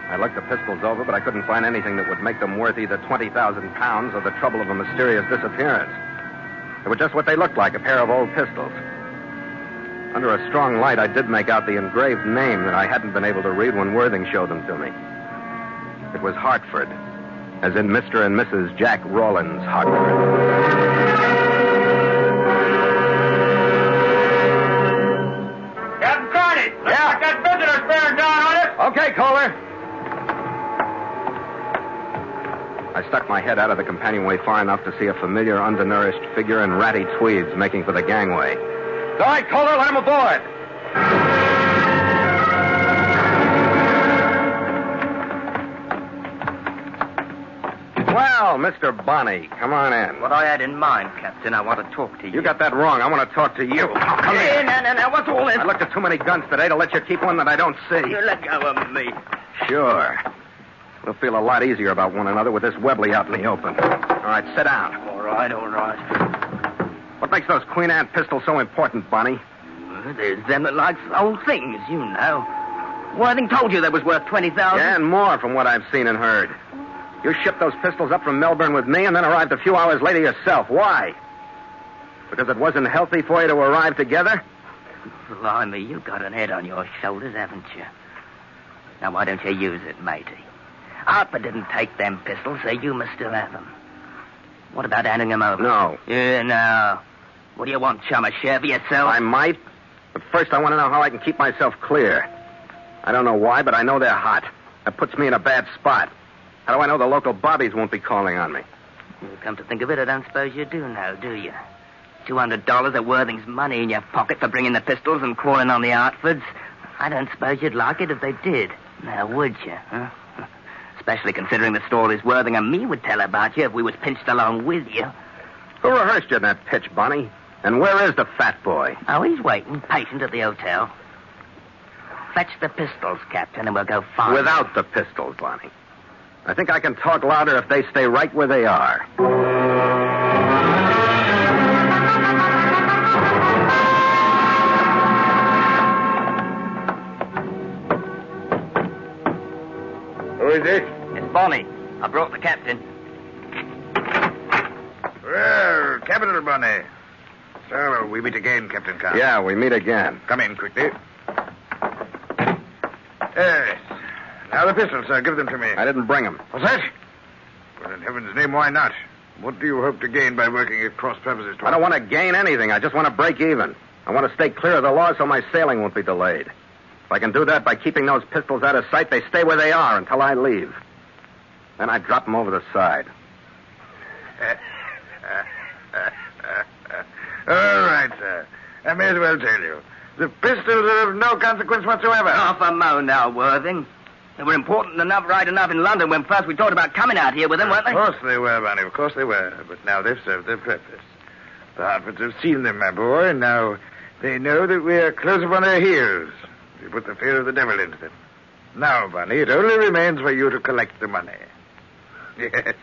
I looked the pistols over, but I couldn't find anything that would make them worth either 20,000 pounds or the trouble of a mysterious disappearance. They were just what they looked like, a pair of old pistols. Under a strong light, I did make out the engraved name that I hadn't been able to read when Worthing showed them to me. It was Hartford, as in Mr. and Mrs. Jack Rawlins Hartford. Captain Carney, looks like that visitor's bearing down on us. Okay, Kohler. I stuck my head out of the companionway far enough to see a familiar, undernourished figure in ratty tweeds making for the gangway. All right, Kohler, let him aboard. Well, Mr. Bonney, come on in. What I had in mind, Captain, I want to talk to you. You got that wrong. I want to talk to you. Come Hey, in. now, what's all this? I looked at too many guns today to let you keep one that I don't see. You let go of me. Sure. We'll feel a lot easier about one another with this Webley out in the open. All right, sit down. All right. What makes those Queen Anne pistols so important, Bonnie? Well, there's them that likes old things, you know. Worthing told you they was worth 20,000. Yeah, and more from what I've seen and heard. You shipped those pistols up from Melbourne with me and then arrived a few hours later yourself. Why? Because it wasn't healthy for you to arrive together? Blimey, you got an head on your shoulders, haven't you? Now, why don't you use it, matey? Harper didn't take them pistols, so you must still have them. What about handing them over? No. Yeah, no. What do you want, chum? A share for yourself? I might, but first I want to know how I can keep myself clear. I don't know why, but I know they're hot. That puts me in a bad spot. How do I know the local bobbies won't be calling on me? Well, come to think of it, I don't suppose you do know, do you? $200 of Worthing's money in your pocket for bringing the pistols and calling on the Hartfords. I don't suppose you'd like it if they did. Now, would you, huh? Especially considering the stories Worthing and me would tell about you if we was pinched along with you. Who rehearsed you in that pitch, Bonnie? And where is the fat boy? Oh, he's waiting, patient at the hotel. Fetch the pistols, Captain, and we'll go find Without the pistols, Bonnie. I think I can talk louder if they stay right where they are. Who is it? It's Bonnie. I brought the captain. Well, Capital Bonney. So, we meet again, Captain Carr. Yeah, we meet again. Come in quickly. Yes. Now the pistols, sir. Give them to me. I didn't bring them. What's that? Well, in heaven's name, why not? What do you hope to gain by working at cross purposes? I don't want to gain anything. I just want to break even. I want to stay clear of the law so my sailing won't be delayed. If I can do that by keeping those pistols out of sight, they stay where they are until I leave. Then I drop them over the side. All right, sir. I may as well tell you. The pistols are of no consequence whatsoever. Half a mo now, Worthing. They were important enough, right enough in London when first we talked about coming out here with them, weren't they? Of course they were, Bunny. Of course they were. But now they've served their purpose. The Hartfords have seen them, my boy, and now they know that we are close upon their heels. We put the fear of the devil into them. Now, Bunny, it only remains for you to collect the money. Yes,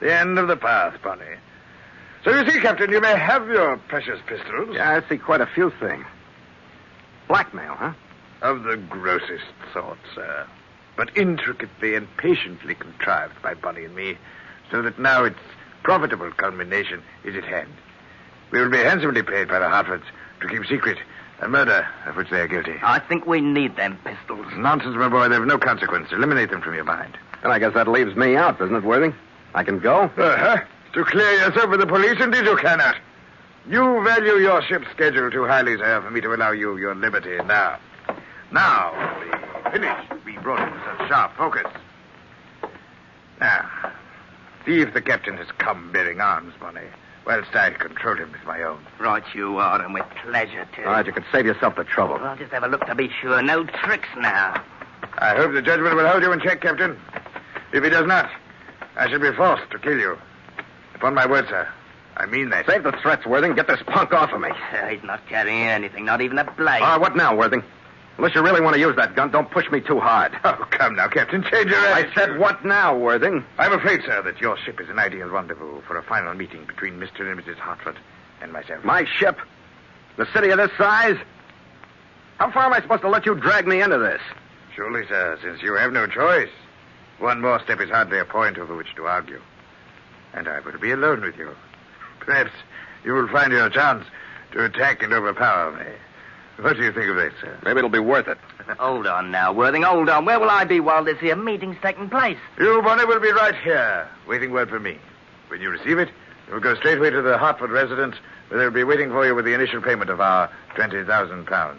the end of the path, Bunny. So you see, Captain, you may have your precious pistols. Yeah, I see quite a few things. Blackmail, huh? Of the grossest sort, sir. But intricately and patiently contrived by Bunny and me, so that now its profitable culmination is at hand. We will be handsomely paid by the Hartfords to keep secret a murder of which they are guilty. I think we need them pistols. Nonsense, my boy. They have no consequence. Eliminate them from your mind. And I guess that leaves me out, doesn't it, Worthing? I can go? Uh-huh. To clear yourself with the police, indeed you cannot. You value your ship's schedule too highly, sir, for me to allow you your liberty now. Now, we finished. We brought into such sharp focus. Now, see if the captain has come bearing arms, Bunny, whilst I control him with my own. Right you are, and with pleasure, too. All right, you can save yourself the trouble. Well, I'll just have a look to be sure. No tricks now. I hope the judgment will hold you in check, Captain. If he does not, I shall be forced to kill you. Upon my word, sir, I mean that. Save the threats, Worthing. Get this punk off of me. He's not carrying anything, not even a blade. What now, Worthing? Unless you really want to use that gun, don't push me too hard. Oh, come now, Captain. Change your attitude. I said what now, Worthing? I'm afraid, sir, that your ship is an ideal rendezvous for a final meeting between Mr. and Mrs. Hartford and myself. My ship? The city of this size? How far am I supposed to let you drag me into this? Surely, sir, since you have no choice. One more step is hardly a point over which to argue. And I will be alone with you. Perhaps you will find your chance to attack and overpower me. What do you think of that, sir? Maybe it'll be worth it. Hold on now, Worthing, hold on. Where will I be while this here meeting's taking place? You, Bonnie, will be right here, waiting word for me. When you receive it, you will go straightway to the Hartford residence, where they'll be waiting for you with the initial payment of our £20,000.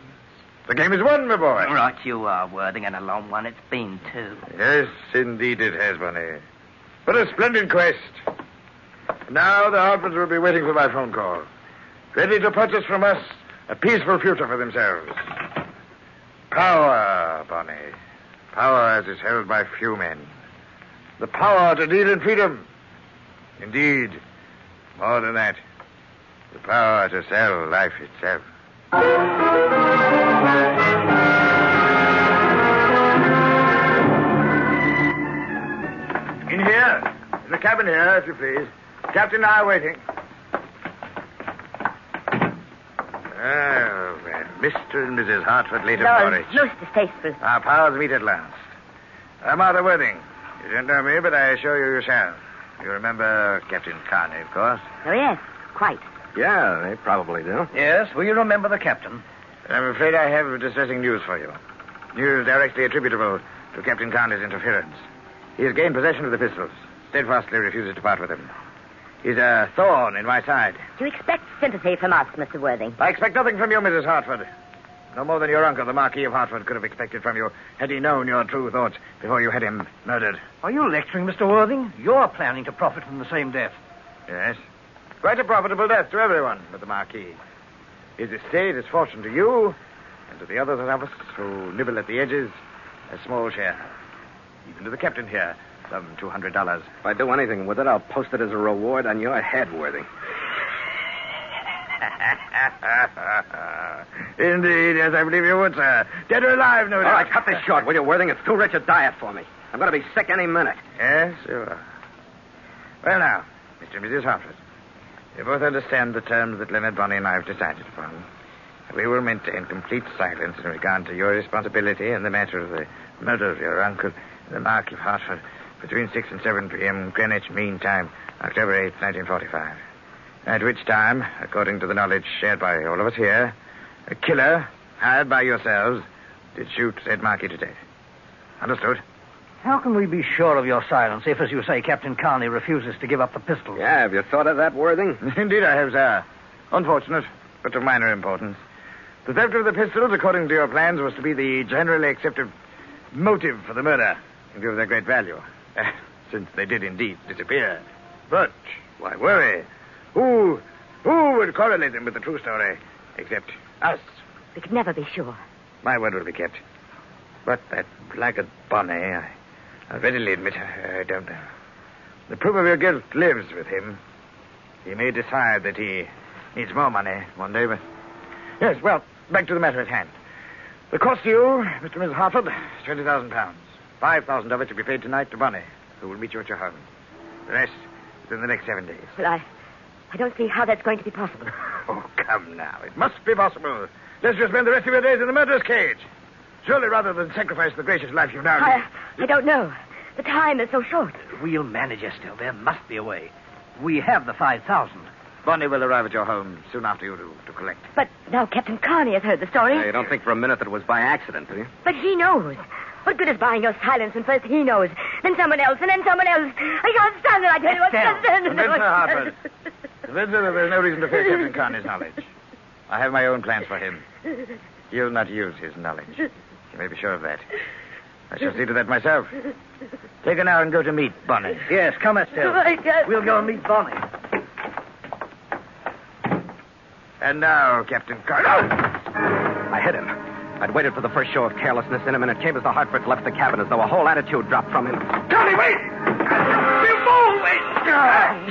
The game is won, my boy. Right you are, Worthing, and a long one it's been, too. Yes, indeed it has, Bonnie. What a splendid quest. Now the Hartfords will be waiting for my phone call, ready to purchase from us a peaceful future for themselves. Power, Bonnie. Power as is held by few men. The power to deal in freedom. Indeed, more than that, the power to sell life itself. In here. In the cabin here, if you please. Captain and I are waiting. Oh, well, Mr. and Mrs. Hartford, late of Norwich. Most distasteful. Our powers meet at last. I'm Arthur Worthing. You don't know me, but I assure you shall. You remember Captain Carney, of course. Oh, yes, quite. Yeah, they probably do. Yes, will you remember the captain? I'm afraid I have distressing news for you. News directly attributable to Captain Carney's interference. He has gained possession of the pistols. Steadfastly refuses to part with them. He's a thorn in my side. Do you expect sympathy from us, Mr. Worthing? I expect nothing from you, Mrs. Hartford. No more than your uncle, the Marquis of Hartford, could have expected from you had he known your true thoughts before you had him murdered. Are you lecturing, Mr. Worthing? You're planning to profit from the same death. Yes. Quite a profitable death to everyone but the Marquis. His estate is fortune to you, and to the others of us who nibble at the edges, a small share. Even to the captain here, some $200. If I do anything with it, I'll post it as a reward on your head, Worthing. Indeed, yes, I believe you would, sir. Dead or alive, no doubt. All right, cut this short, will you, Worthing? It's too rich a diet for me. I'm going to be sick any minute. Yes, you are. Well, now, Mr. and Mrs. Hartford, you both understand the terms that Leonard, Bonnie, and I have decided upon. We will maintain complete silence in regard to your responsibility in the matter of the murder of your uncle, the Marquis of Hartford, between 6 and 7 p.m. Greenwich Mean Time, October 8, 1945. At which time, according to the knowledge shared by all of us here, a killer, hired by yourselves, did shoot said Marquis to death. Understood? How can we be sure of your silence if, as you say, Captain Carney refuses to give up the pistols? Yeah, have you thought of that, Worthing? Indeed I have, sir. Unfortunate, but of minor importance. The theft of the pistols, according to your plans, was to be the generally accepted motive for the murder, in view of their great value, since they did indeed disappear. But why worry? Who would correlate them with the true story, except us? We could never be sure. My word will be kept. But that blackguard Bonnie, I readily admit I don't know. The proof of your guilt lives with him. He may decide that he needs more money one day, but... Yes, well, back to the matter at hand. The cost to you, Mr. and Mrs. Hartford, is £20,000. 5,000 of it to be paid tonight to Bonnie, who will meet you at your home. The rest within the next 7 days. Well, I don't see how that's going to be possible. Oh, come now. It must be possible. Let's just spend the rest of your days in the murderer's cage. Surely rather than sacrifice the gracious life you've now lived. I don't know. The time is so short. We'll manage, Estelle. There must be a way. We have the 5,000. Bonnie will arrive at your home soon after you to collect. But now Captain Carney has heard the story. Yeah, you don't think for a minute that it was by accident, do you? But he knows. What good is buying your silence when first he knows, then someone else, and then someone else? I can't stand it, I tell you. I can't stand it. Convince her, Hartford. Convince her that there's no reason to fear Captain Carney's knowledge. I have my own plans for him. He'll not use his knowledge. You may be sure of that. I shall see to that myself. Take her now and go to meet Bonnie. Yes, come, Estelle. We'll go and meet Bonnie. And now, Captain Carney. I hit him. I'd waited for the first show of carelessness in him, and it came as the Hartfords left the cabin, as though a whole attitude dropped from him. Carney, wait! You move! Wait!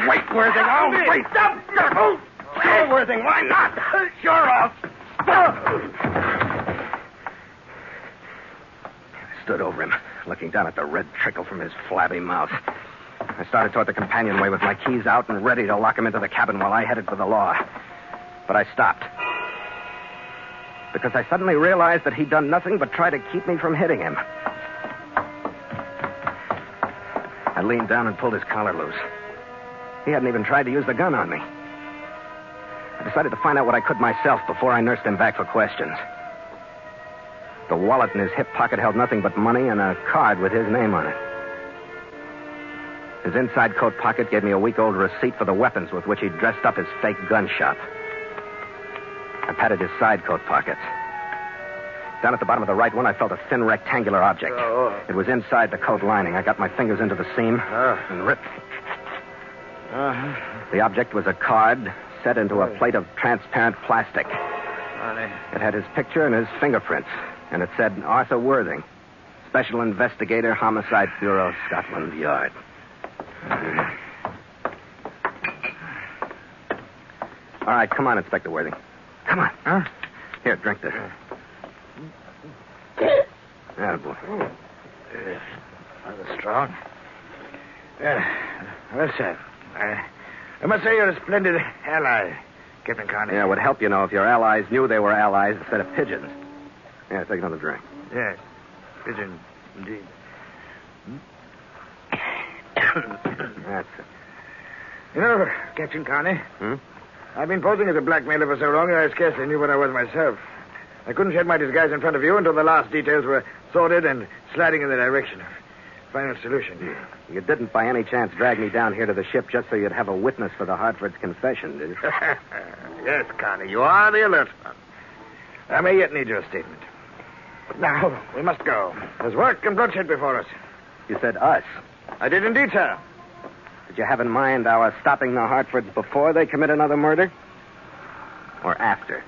Wait, Worthing. Oh, wait! Stop! Move! Oh, Worthing, why not? Sure off. I stood over him, looking down at the red trickle from his flabby mouth. I started toward the companionway with my keys out and ready to lock him into the cabin while I headed for the law. But I stopped. Because I suddenly realized that he'd done nothing but try to keep me from hitting him. I leaned down and pulled his collar loose. He hadn't even tried to use the gun on me. I decided to find out what I could myself before I nursed him back for questions. The wallet in his hip pocket held nothing but money and a card with his name on it. His inside coat pocket gave me a week-old receipt for the weapons with which he'd dressed up his fake gun shop. I patted his side coat pockets. Down at the bottom of the right one, I felt a thin rectangular object. It was inside the coat lining. I got my fingers into the seam and ripped. The object was a card set into a plate of transparent plastic. It had his picture and his fingerprints, and it said Arthur Worthing, Special Investigator, Homicide Bureau, Scotland Yard. All right, come on, Inspector Worthing. Come on. Huh? Here, drink this. Attaboy. Rather strong. Well, sir, I must say you're a splendid ally, Captain Carney. Yeah, it would help, you know, if your allies knew they were allies instead of pigeons. Yeah, take another drink. Yes, pigeon, indeed. That's it. You know, Captain Carney, I've been posing as a blackmailer for so long that I scarcely knew what I was myself. I couldn't shed my disguise in front of you until the last details were sorted and sliding in the direction of final solution. You didn't by any chance drag me down here to the ship just so you'd have a witness for the Hartford's confession, did you? Yes, Carney, you are the alert one. I may yet need your statement. But now, we must go. There's work and bloodshed before us. You said us. I did indeed, sir. Did you have in mind our stopping the Hartfords before they commit another murder? Or after?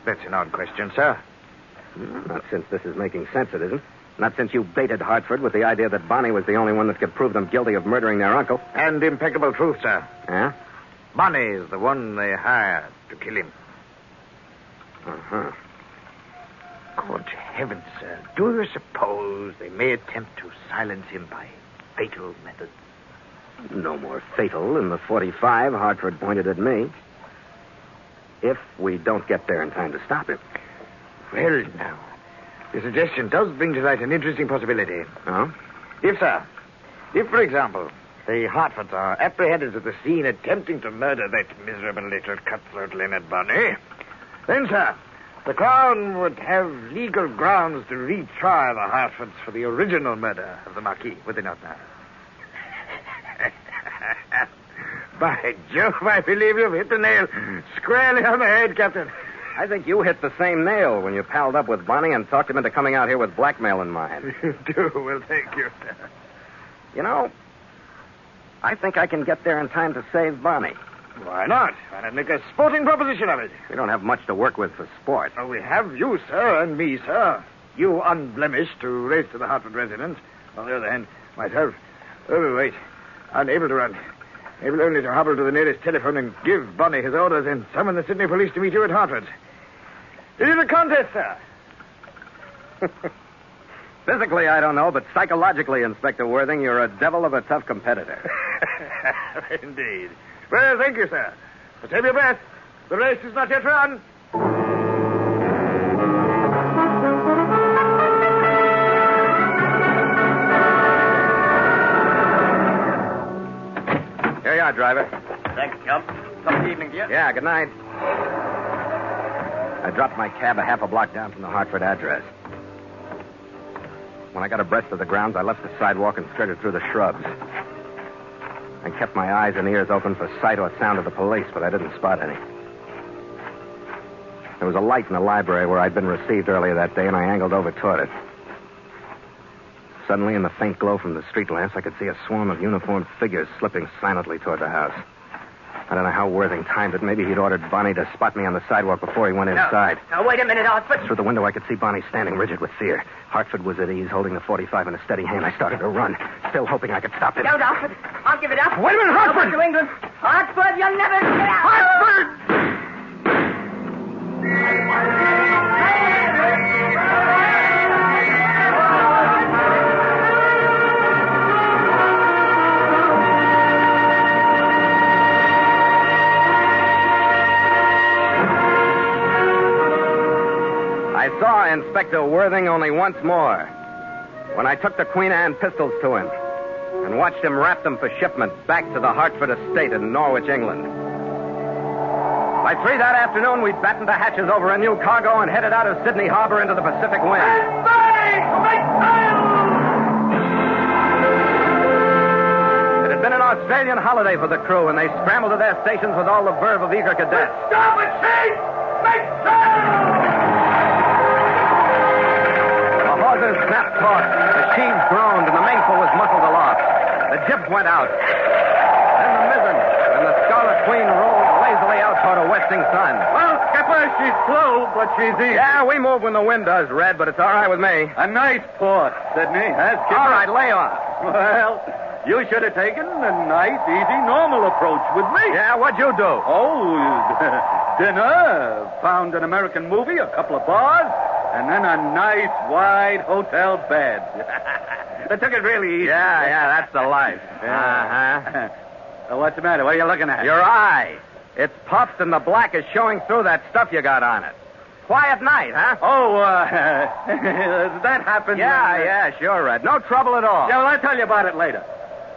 That's an odd question, sir. Not since this is making sense, it isn't. Not since you baited Hartford with the idea that Bonnie was the only one that could prove them guilty of murdering their uncle. And impeccable truth, sir. Yeah? Bonnie is the one they hired to kill him. Uh-huh. Good heavens, sir. Do you suppose they may attempt to silence him by fatal methods? No more fatal than the 45 Hartford pointed at me. If we don't get there in time to stop him. Well, now, the suggestion does bring to light an interesting possibility. Oh? If, for example, the Hartfords are apprehended at the scene attempting to murder that miserable little cutthroat Leonard Bonnie, then, sir, The Crown would have legal grounds to retry the Hartfords for the original murder of the Marquis, would they not now? By Jove, I believe you've hit the nail squarely on the head, Captain. I think you hit the same nail when you palled up with Bonnie and talked him into coming out here with blackmail in mind. You do? Well, thank you. You know, I think I can get there in time to save Bonnie. Why not? Why not make a sporting proposition of it? We don't have much to work with for sport. Oh, we have you, sir, and me, sir. You unblemished to race to the Hartford residence. On the other hand, myself, overweight, unable to run. Able only to hobble to the nearest telephone and give Bonnie his orders and summon the Sydney police to meet you at Hartford. It is a contest, sir. Physically, I don't know, but psychologically, Inspector Worthing, you're a devil of a tough competitor. Indeed. Well, thank you, sir. But save your breath. The race is not yet run. Here you are, driver. Thanks, Chump. Some evening to you. Yeah, good night. I dropped my cab a half a block down from the Hartford address. When I got abreast of the grounds, I left the sidewalk and skirted through the shrubs. I kept my eyes and ears open for sight or sound of the police, but I didn't spot any. There was a light in the library where I'd been received earlier that day, and I angled over toward it. Suddenly, in the faint glow from the street lamps, I could see a swarm of uniformed figures slipping silently toward the house. I don't know how Worthing timed it. Maybe he'd ordered Bonnie to spot me on the sidewalk before he went inside. Now, wait a minute, Hartford. Through the window, I could see Bonnie standing rigid with fear. Hartford was at ease, holding the .45 in a steady hand. I started to run, still hoping I could stop him. Don't, Hartford. I'll give it up. Wait a minute, Hartford! Go to England. Hartford, you'll never get out. Hartford! I saw Inspector Worthing only once more, when I took the Queen Anne pistols to him and watched him wrap them for shipment back to the Hartford estate in Norwich, England. By 3 that afternoon, we battened the hatches over a new cargo and headed out of Sydney Harbor into the Pacific wind. It had been an Australian holiday for the crew, and they scrambled to their stations with all the verve of eager cadets. Stop it, Chief! Make sail! The hawsers snapped taut, the sheaves groaned, and the mainsail was muffled aloft. The jib went out. Then the mizzen, and the Scarlet Queen rolled lazily out toward a westing sun. Well, Skipper, she's slow, but she's easy. Yeah, we move when the wind does, Red, but it's all right with me. A nice port, Sydney, huh, Skipper? All right, lay off. Well, you should have taken a nice, easy, normal approach with me. Yeah, what'd you do? Oh, dinner, found an American movie, a couple of bars, and then a nice, wide hotel bed. I took it really easy. Yeah, that's the life. Uh-huh. What's the matter? What are you looking at? Your eye. It's puffed and the black is showing through that stuff you got on it. Quiet night, huh? Oh, that happened. Yeah, sure, Red. No trouble at all. Yeah, well, I'll tell you about it later.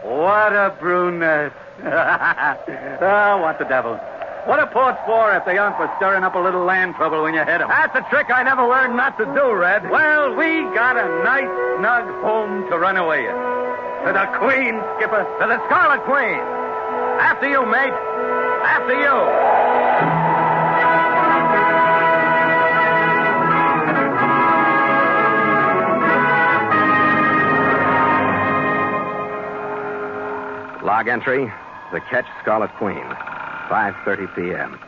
What a brunette. Oh, what the devil. What are ports for if they aren't for stirring up a little land trouble when you hit them? That's a trick I never learned not to do, Red. Well, we got a nice, snug home to run away in. To the Queen, Skipper. To the Scarlet Queen. After you, mate. After you. Log entry, the Ketch Scarlet Queen, 5:30 p.m.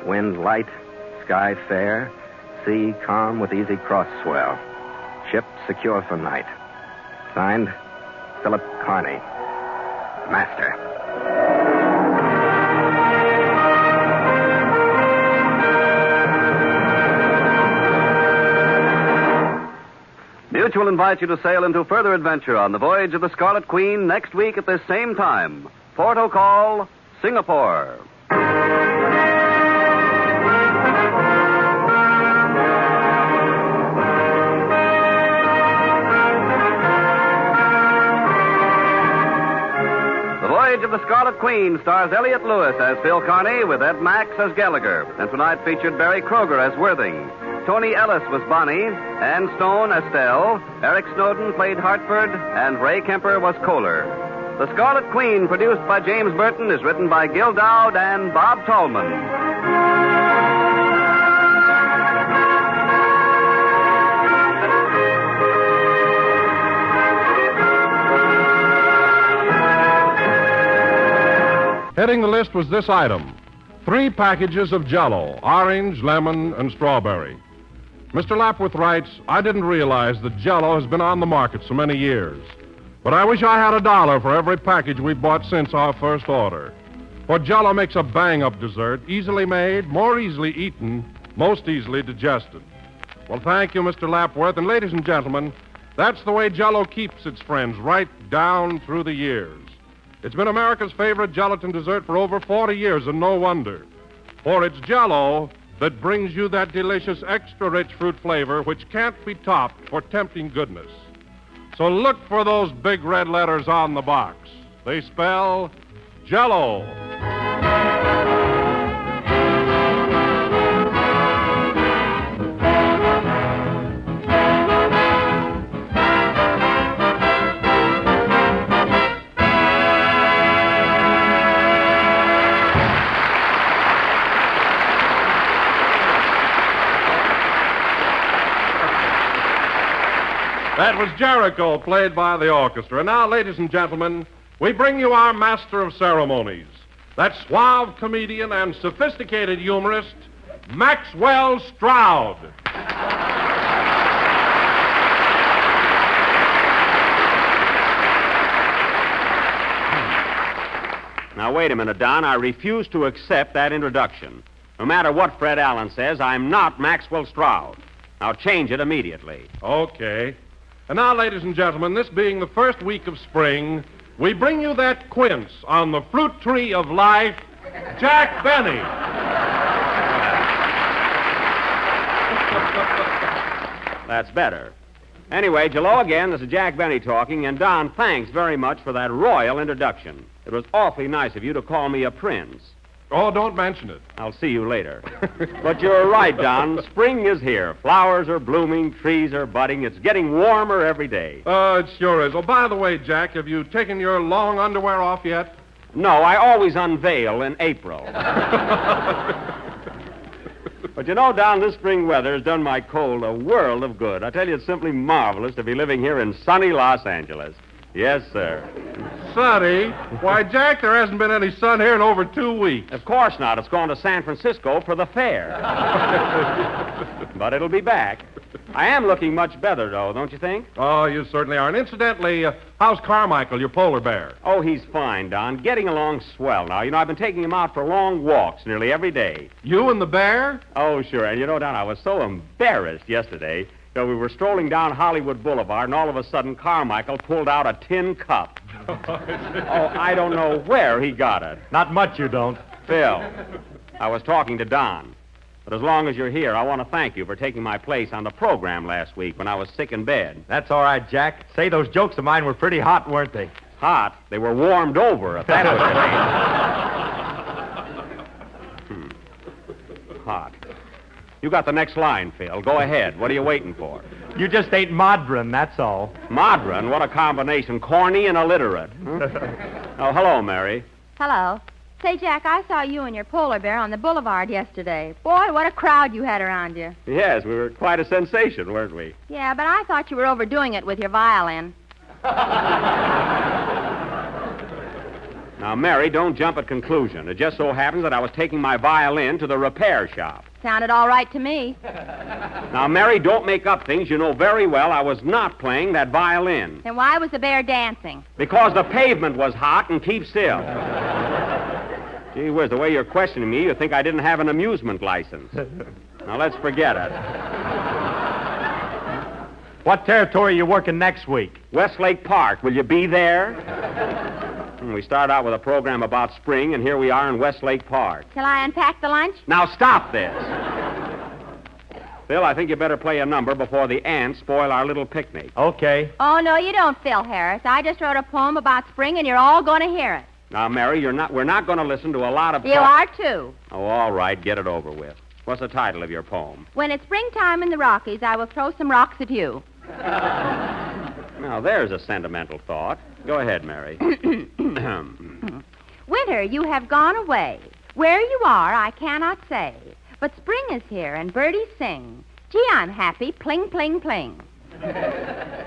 Wind light, sky fair, sea calm with easy cross swell. Ship secure for night. Signed, Philip Carney, Master. Mutual invites you to sail into further adventure on the voyage of the Scarlet Queen next week at this same time. Porto call, Singapore. The Voyage of the Scarlet Queen stars Elliot Lewis as Phil Carney with Ed Max as Gallagher, and tonight featured Barry Kroger as Worthing. Tony Ellis was Bonnie, Ann Stone Estelle, Eric Snowden played Hartford, and Ray Kemper was Kohler. The Scarlet Queen, produced by James Burton, is written by Gil Dowd and Bob Tallman. Heading the list was this item: 3 packages of Jell-O, orange, lemon, and strawberry. Mr. Lapworth writes, I didn't realize that Jell-O has been on the market so many years. But I wish I had $1 for every package we've bought since our first order. For Jell-O makes a bang-up dessert, easily made, more easily eaten, most easily digested. Well, thank you, Mr. Lapworth. And ladies and gentlemen, that's the way Jell-O keeps its friends right down through the years. It's been America's favorite gelatin dessert for over 40 years, and no wonder. For it's Jell-O that brings you that delicious extra-rich fruit flavor which can't be topped for tempting goodness. So look for those big red letters on the box. They spell Jell-O. That was Jericho, played by the orchestra. And now, ladies and gentlemen, we bring you our master of ceremonies, that suave comedian and sophisticated humorist, Maxwell Stroud. Now, wait a minute, Don. I refuse to accept that introduction. No matter what Fred Allen says, I'm not Maxwell Stroud. Now, change it immediately. Okay. And now, ladies and gentlemen, this being the first week of spring, we bring you that quince on the fruit tree of life, Jack Benny. That's better. Anyway, hello again. This is Jack Benny talking, and Don, thanks very much for that royal introduction. It was awfully nice of you to call me a prince. Oh, don't mention it. I'll see you later. But you're right, Don. Spring is here. Flowers are blooming, trees are budding. It's getting warmer every day. It sure is. Oh, by the way, Jack, have you taken your long underwear off yet? No, I always unveil in April. But you know, Don, this spring weather has done my cold a world of good. I tell you, it's simply marvelous to be living here in sunny Los Angeles. Yes, sir. Sunny? Why, Jack, there hasn't been any sun here in over 2 weeks. Of course not. It's gone to San Francisco for the fair. But it'll be back. I am looking much better, though, don't you think? Oh, you certainly are. And incidentally, how's Carmichael, your polar bear? Oh, he's fine, Don. Getting along swell now. You know, I've been taking him out for long walks nearly every day. You and the bear? Oh, sure. And you know, Don, I was so embarrassed yesterday. So we were strolling down Hollywood Boulevard, and all of a sudden, Carmichael pulled out a tin cup. Oh, I don't know where he got it. Not much, you don't. Phil, I was talking to Don. But as long as you're here, I want to thank you for taking my place on the program last week when I was sick in bed. That's all right, Jack. Say, those jokes of mine were pretty hot, weren't they? Hot? They were warmed over, if that was the name. Hot. You got the next line, Phil. Go ahead. What are you waiting for? You just ain't modern, that's all. Modern? What a combination. Corny and illiterate. Oh, hello, Mary. Hello. Say, Jack, I saw you and your polar bear on the boulevard yesterday. Boy, what a crowd you had around you. Yes, we were quite a sensation, weren't we? Yeah, but I thought you were overdoing it with your violin. Now, Mary, don't jump at conclusion. It just so happens that I was taking my violin to the repair shop. Sounded all right to me. Now, Mary, don't make up things. You know very well I was not playing that violin. Then why was the bear dancing? Because the pavement was hot, and keep still. Gee whiz, the way you're questioning me, you think I didn't have an amusement license. Now, let's forget it. What territory are you working next week? Westlake Park. Will you be there? We start out with a program about spring, and here we are in Westlake Park. Shall I unpack the lunch? Now, stop this. Phil, I think you better play a number before the ants spoil our little picnic. Okay. Oh, no, you don't, Phil Harris. I just wrote a poem about spring, and you're all going to hear it. Now, Mary, we're not going to listen to a lot of... You are, too. Oh, all right. Get it over with. What's the title of your poem? When it's springtime in the Rockies, I will throw some rocks at you. Now, there's a sentimental thought. Go ahead, Mary. Winter, you have gone away. Where you are, I cannot say. But spring is here, and birdies sing. Gee, I'm happy. Pling, pling, pling.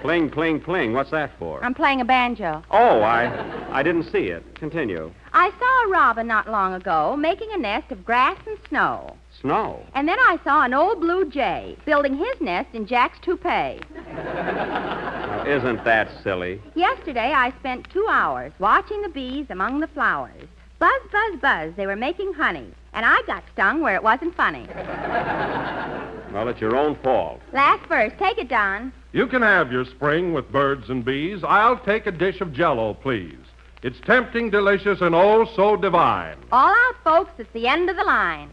Pling, pling, pling. What's that for? I'm playing a banjo. Oh, I didn't see it. Continue. I saw a robin not long ago making a nest of grass and snow. Snow? And then I saw an old blue jay building his nest in Jack's toupee. Now, isn't that silly? Yesterday, I spent 2 hours watching the bees among the flowers. Buzz, buzz, buzz, they were making honey. And I got stung where it wasn't funny. Well, it's your own fault. Last verse. Take it, Don. You can have your spring with birds and bees. I'll take a dish of Jell-O, please. It's tempting, delicious, and oh so divine. All out, folks. It's the end of the line.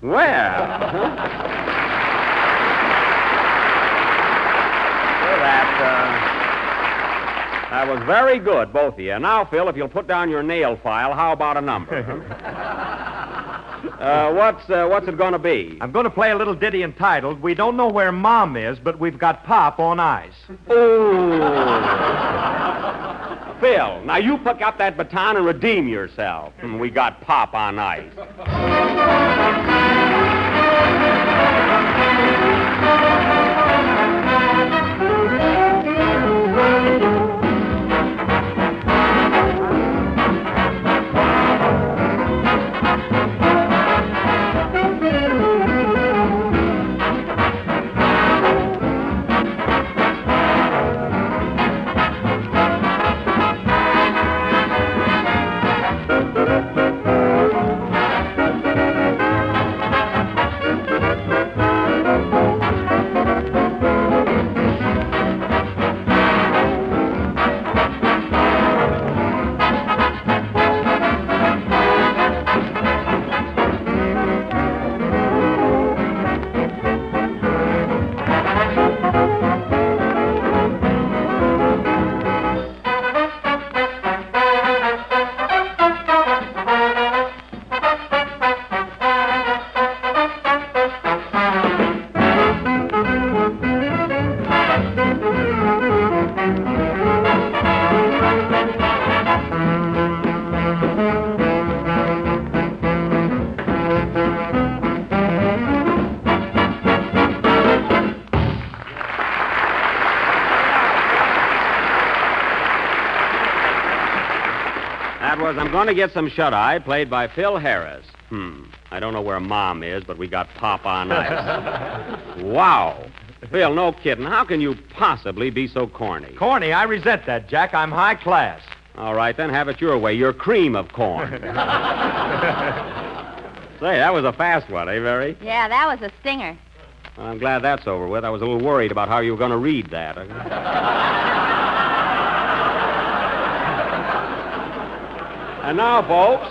That was very good, both of you. Now, Phil, if you'll put down your nail file, how about a number? What's it going to be? I'm going to play a little ditty entitled, We Don't Know Where Mom Is, But We've Got Pop on Ice. Ooh. Phil, now you pick up that baton and redeem yourself. We got Pop on ice. I'm going to get some shut-eye, played by Phil Harris. I don't know where Mom is, but we got Pop on ice. Wow. Phil, no kidding. How can you possibly be so corny? Corny? I resent that, Jack. I'm high class. All right, then have it your way. You're cream of corn. Say, that was a fast one, eh, Mary? Yeah, that was a stinger. Well, I'm glad that's over with. I was a little worried about how you were going to read that. And now, folks,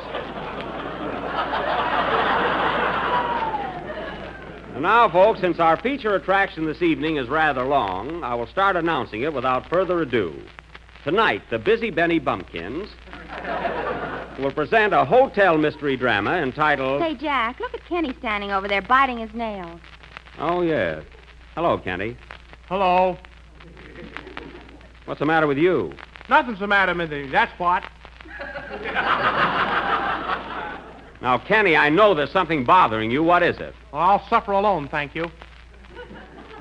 since our feature attraction this evening is rather long, I will start announcing it without further ado. Tonight, the Busy Benny Bumpkins will present a hotel mystery drama entitled... Say, Jack, look at Kenny standing over there biting his nails. Oh, yes. Hello, Kenny. Hello. What's the matter with you? Nothing's the matter with me, that's what. Now, Kenny, I know there's something bothering you. What is it? Well, I'll suffer alone, thank you.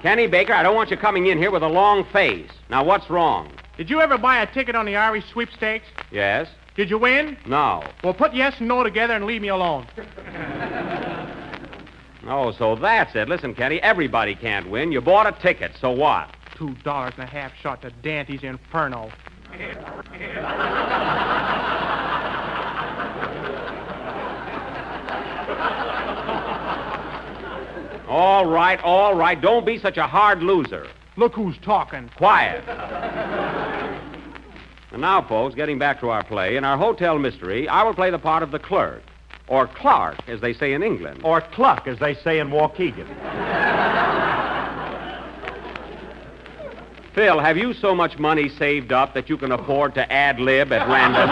Kenny Baker, I don't want you coming in here with a long face. Now, what's wrong? Did you ever buy a ticket on the Irish sweepstakes? Yes. Did you win? No. Well, put yes and no together and leave me alone. Oh, so that's it. Listen, Kenny, everybody can't win. You bought a ticket, so what? $2.50 shot to Dante's Inferno. All right. Don't be such a hard loser. Look who's talking. Quiet. And now, folks, getting back to our play, in our hotel mystery, I will play the part of the clerk. Or Clark, as they say in England. Or Cluck, as they say in Waukegan. Phil, have you so much money saved up that you can afford to ad-lib at random?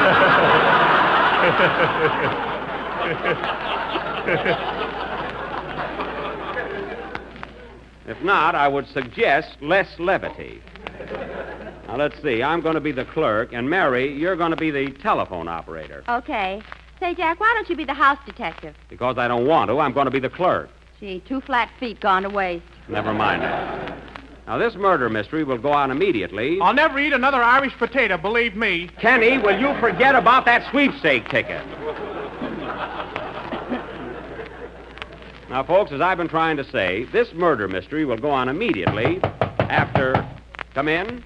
If not, I would suggest less levity. Now, let's see. I'm going to be the clerk, and Mary, you're going to be the telephone operator. Okay. Say, Jack, why don't you be the house detective? Because I don't want to, I'm going to be the clerk. Gee, 2 flat feet gone to waste. Never mind that. Now, this murder mystery will go on immediately. I'll never eat another Irish potato, believe me. Kenny, will you forget about that sweepstake ticket? Now, folks, as I've been trying to say, this murder mystery will go on immediately after... Come in?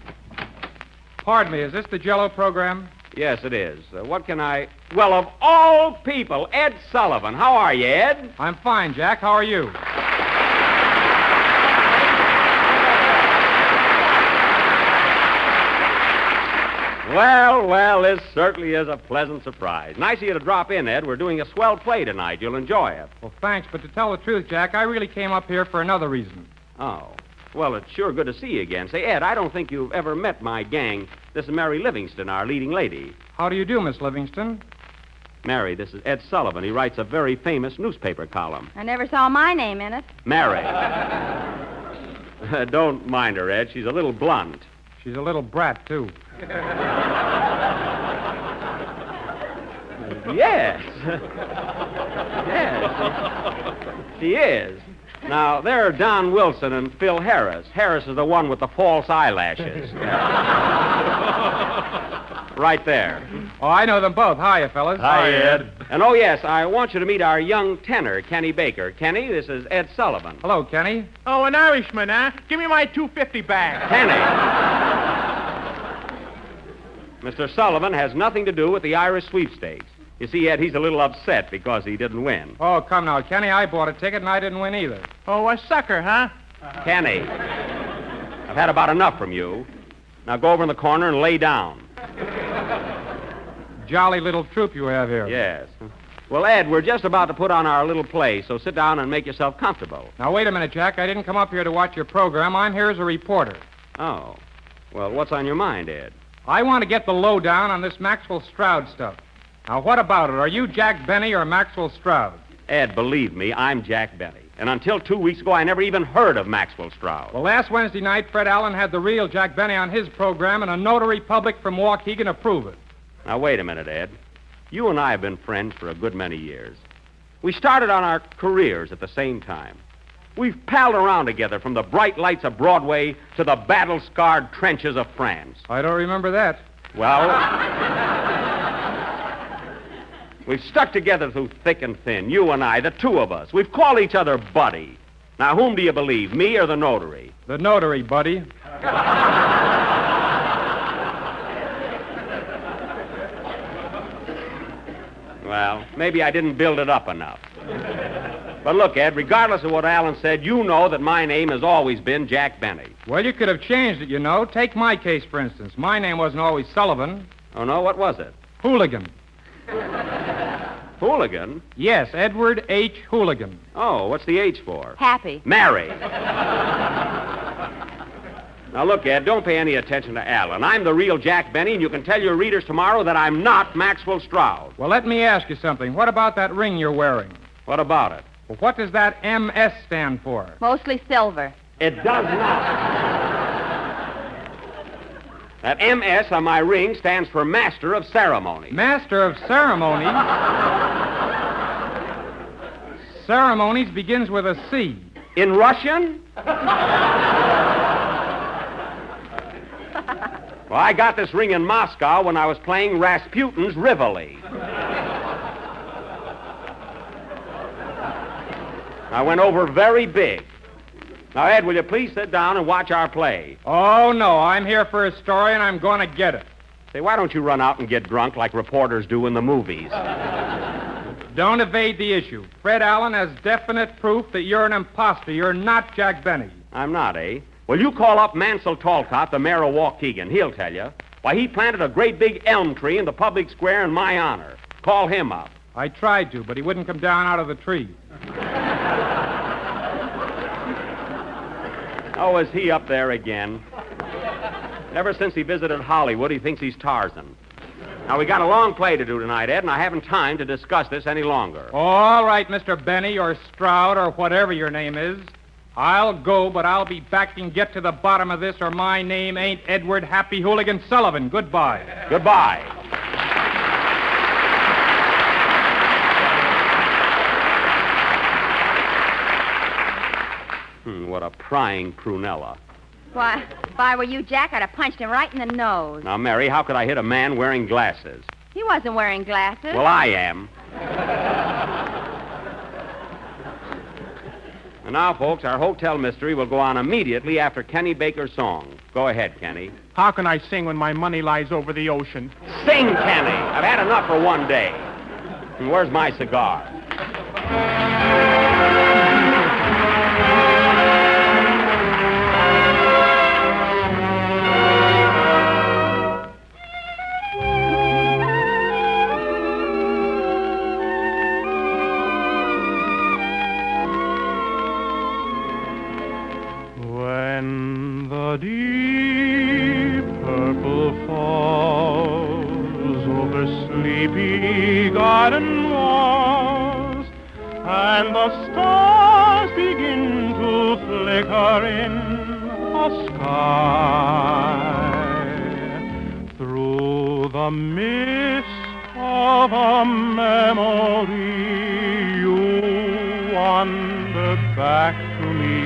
Pardon me, is this the Jell-O program? Yes, it is. What can I... Well, of all people, Ed Sullivan. How are you, Ed? I'm fine, Jack. How are you? Well, this certainly is a pleasant surprise. Nice of you to drop in, Ed. We're doing a swell play tonight. You'll enjoy it. Well, thanks, but to tell the truth, Jack, I really came up here for another reason. Oh. Well, it's sure good to see you again. Say, Ed, I don't think you've ever met my gang. This is Mary Livingston, our leading lady. How do you do, Miss Livingston? Mary, this is Ed Sullivan. He writes a very famous newspaper column. I never saw my name in it. Mary. Don't mind her, Ed. She's a little blunt. She's a little brat, too. Yes. Yes. She is. Now, they're Don Wilson and Phil Harris. Harris is the one with the false eyelashes. Right there. Oh, I know them both. Hiya, fellas. Hi, Ed. And, oh, yes, I want you to meet our young tenor, Kenny Baker. Kenny, this is Ed Sullivan. Hello, Kenny. Oh, an Irishman, huh? Give me my $2.50 back. Kenny. Mr. Sullivan has nothing to do with the Irish sweepstakes. You see, Ed, he's a little upset because he didn't win. Oh, come now, Kenny. I bought a ticket and I didn't win either. Oh, a sucker, huh? Kenny, I've had about enough from you. Now go over in the corner and lay down. Jolly little troupe you have here. Yes. Well, Ed, we're just about to put on our little play, so sit down and make yourself comfortable. Now, wait a minute, Jack. I didn't come up here to watch your program. I'm here as a reporter. Oh. Well, what's on your mind, Ed? I want to get the lowdown on this Maxwell Stroud stuff. Now, what about it? Are you Jack Benny or Maxwell Stroud? Ed, believe me, I'm Jack Benny. And until 2 weeks ago, I never even heard of Maxwell Stroud. Well, last Wednesday night, Fred Allen had the real Jack Benny on his program, and a notary public from Waukegan to prove it. Now, wait a minute, Ed. You and I have been friends for a good many years. We started on our careers at the same time. We've palled around together from the bright lights of Broadway to the battle-scarred trenches of France. I don't remember that. Well, we've stuck together through thick and thin, you and I, the two of us. We've called each other buddy. Now, whom do you believe, me or the notary? The notary, buddy. Well, maybe I didn't build it up enough. But look, Ed, regardless of what Alan said, you know that my name has always been Jack Benny. Well, you could have changed it, you know. Take my case, for instance. My name wasn't always Sullivan. Oh, no? What was it? Hooligan. Hooligan? Yes, Edward H. Hooligan. Oh, what's the H for? Happy. Mary. Now, look, Ed, don't pay any attention to Alan. I'm the real Jack Benny, and you can tell your readers tomorrow that I'm not Maxwell Stroud. Well, let me ask you something. What about that ring you're wearing? What about it? Well, what does that MS stand for? Mostly silver. It does not. That MS on my ring stands for Master of Ceremony. Master of Ceremony? Ceremonies begins with a C. In Russian? Well, I got this ring in Moscow when I was playing Rasputin's Rivoli. I went over very big. Now, Ed, will you please sit down and watch our play? Oh, no. I'm here for a story, and I'm going to get it. Say, why don't you run out and get drunk like reporters do in the movies? Don't evade the issue. Fred Allen has definite proof that you're an imposter. You're not Jack Benny. I'm not, eh? Well, you call up Mansell Talltop, the mayor of Waukegan. He'll tell you. Why, he planted a great big elm tree in the public square in my honor. Call him up. I tried to, but he wouldn't come down out of the tree. Oh, is he up there again? Ever since he visited Hollywood, he thinks he's Tarzan. Now, we got a long play to do tonight, Ed, and I haven't time to discuss this any longer. All right, Mr. Benny or Stroud or whatever your name is. I'll go, but I'll be back and get to the bottom of this, or my name ain't Edward Happy Hooligan Sullivan. Goodbye. Goodbye. What a prying prunella. Why, if I were you, Jack, I'd have punched him right in the nose. Now, Mary, how could I hit a man wearing glasses? He wasn't wearing glasses. Well, I am. And now, folks, our hotel mystery will go on immediately after Kenny Baker's song. Go ahead, Kenny. How can I sing when my money lies over the ocean? Sing, Kenny. I've had enough for one day. And where's my cigar? When the deep purple falls over sleepy garden walls, and the stars begin to flicker in the sky, through the mist of a memory you wander back to me,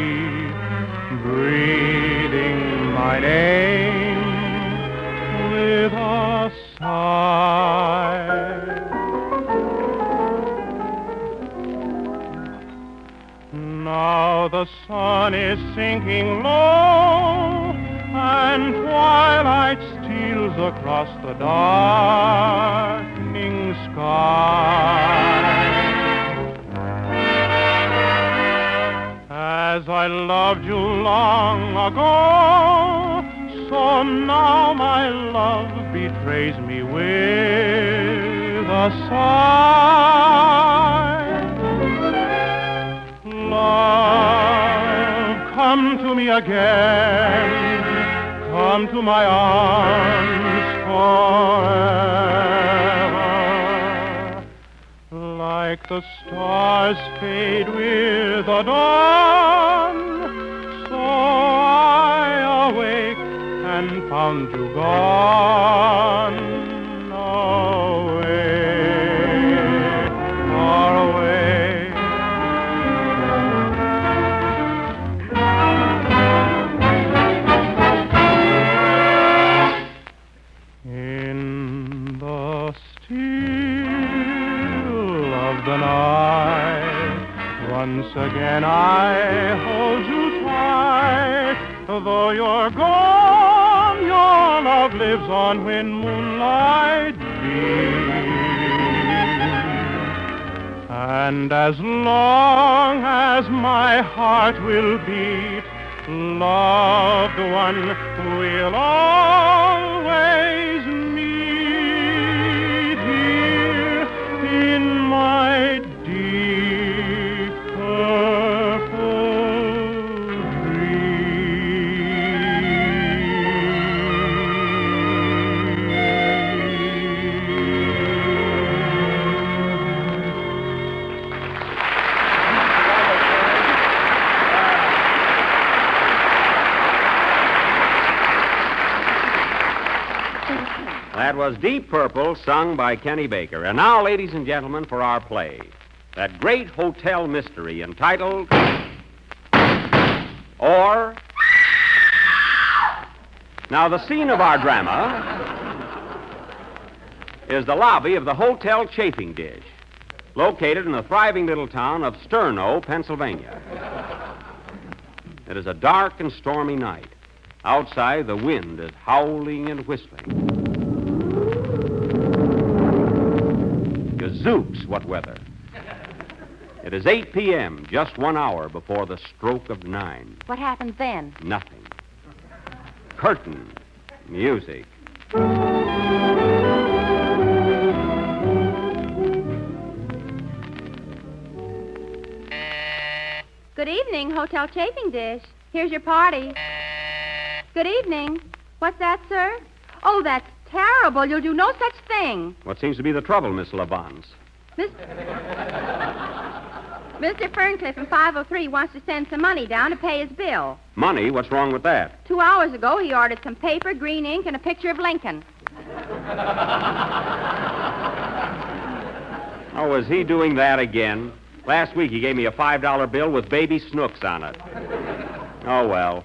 breathing my name with a sigh. Now the sun is sinking low, and twilight steals across the darkening sky. As I loved you long ago, so now my love betrays me with a sigh. Love, come to me again, come to my arms forever. Like the stars fade with the dawn, so I awake and found you gone away, far away. In the still of the night, once again I hold you tight. Though you're gone, your love lives on when moonlight beams. And as long as my heart will beat, loved one will always meet here in my deep purple That was Deep Purple, sung by Kenny Baker. And now, ladies and gentlemen, for our play. That great hotel mystery entitled... Or... Now, the scene of our drama is the lobby of the Hotel Chafing Dish, located in the thriving little town of Sterno, Pennsylvania. It is a dark and stormy night. Outside, the wind is howling and whistling. Gazooks, what weather. It is 8 p.m., just 1 hour before the stroke of 9. What happened then? Nothing. Curtain. Music. Good evening, Hotel Chafing Dish. Here's your party. Good evening. What's that, sir? Oh, that's terrible. You'll do no such thing. What seems to be the trouble, Miss Lavance? Miss... Mr. Ferncliff in 503 wants to send some money down to pay his bill. Money? What's wrong with that? 2 hours ago, he ordered some paper, green ink, and a picture of Lincoln. Oh, is he doing that again? Last week he gave me a $5 bill with baby Snooks on it. Oh, well.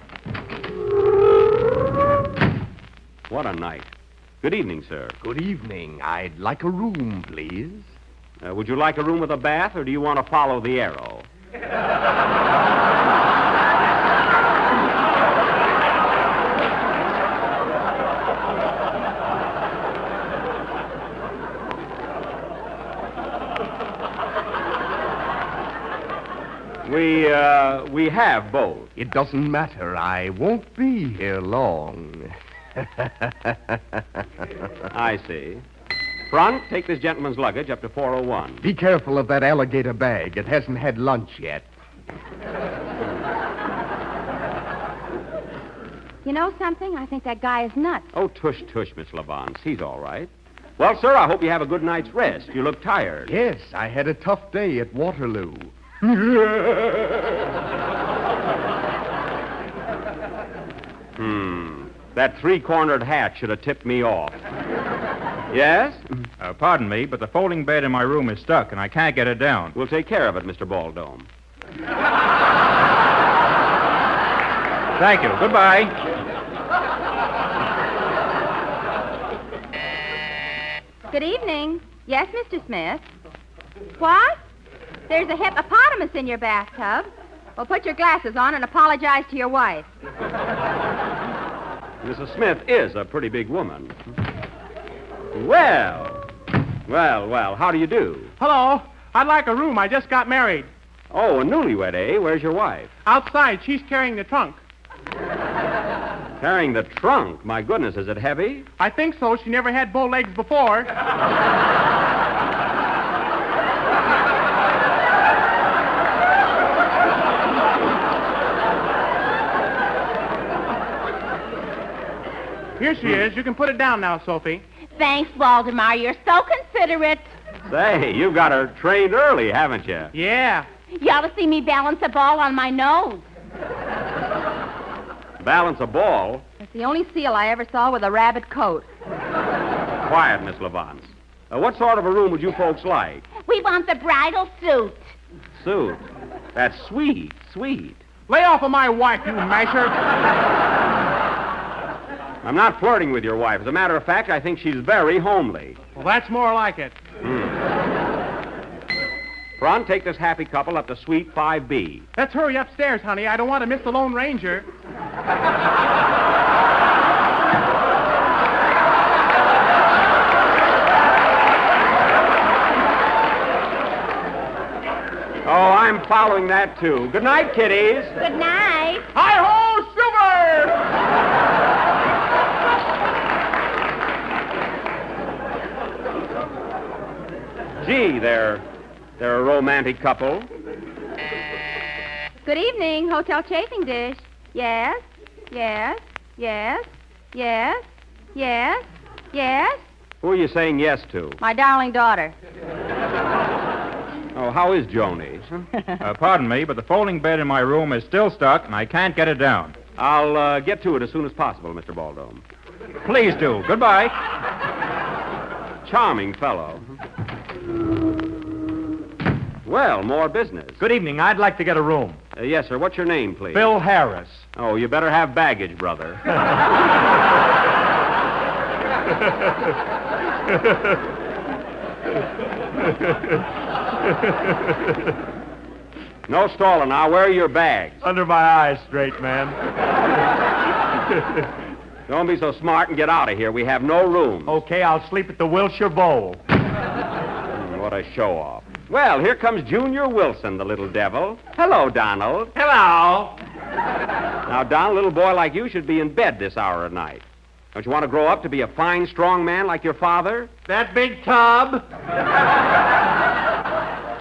What a night. Good evening, sir. Good evening. I'd like a room, please. Would you like a room with a bath, or do you want to follow the arrow? We have both. It doesn't matter. I won't be here long. I see. Front, take this gentleman's luggage up to 401. Be careful of that alligator bag. It hasn't had lunch yet. You know something? I think that guy is nuts. Oh, tush, Miss Lavance. He's all right. Well, sir, I hope you have a good night's rest. You look tired. Yes, I had a tough day at Waterloo. That three-cornered hat should have tipped me off. Yes? Pardon me, but the folding bed in my room is stuck, and I can't get it down. We'll take care of it, Mr. Baldome. Thank you. Goodbye. Good evening. Yes, Mr. Smith? What? There's a hippopotamus in your bathtub. Well, put your glasses on and apologize to your wife. Mrs. Smith is a pretty big woman. Well, how do you do? Hello. I'd like a room. I just got married. Oh, a newlywed, eh? Where's your wife? Outside. She's carrying the trunk. Carrying the trunk? My goodness, is it heavy? I think so. She never had bow legs before. Here she is. You can put it down now, Sophie. Thanks, Waldemar. You're so considerate. Say, you got her trained early, haven't you? Yeah. You ought to see me balance a ball on my nose. Balance a ball? It's the only seal I ever saw with a rabbit coat. Quiet, Miss Lavance. What sort of a room would you folks like? We want the bridal suit. Suit? That's sweet. Lay off of my wife, you masher. I'm not flirting with your wife. As a matter of fact, I think she's very homely. Well, that's more like it. Front, take this happy couple up to Suite 5B. Let's hurry upstairs, honey. I don't want to miss the Lone Ranger. Oh, I'm following that, too. Good night, kiddies. Good night. Hi-ho, Silver! Gee, they're a romantic couple. Good evening, Hotel Chafing Dish. Yes. Who are you saying yes to? My darling daughter. Oh, how is Joni? Pardon me, but the folding bed in my room is still stuck, and I can't get it down. I'll get to it as soon as possible, Mr. Baldome. Please do. Goodbye. Charming fellow. Well, more business. Good evening. I'd like to get a room. Yes, sir. What's your name, please? Bill Harris. Oh, you better have baggage, brother. No stalling now. Where are your bags? Under my eyes, straight man. Don't be so smart and get out of here. We have no room. Okay, I'll sleep at the Wilshire Bowl. What a show-off. Well, here comes Junior Wilson, the little devil. Hello, Donald. Hello. Now, Donald, a little boy like you should be in bed this hour of night. Don't you want to grow up to be a fine, strong man like your father? That big tub?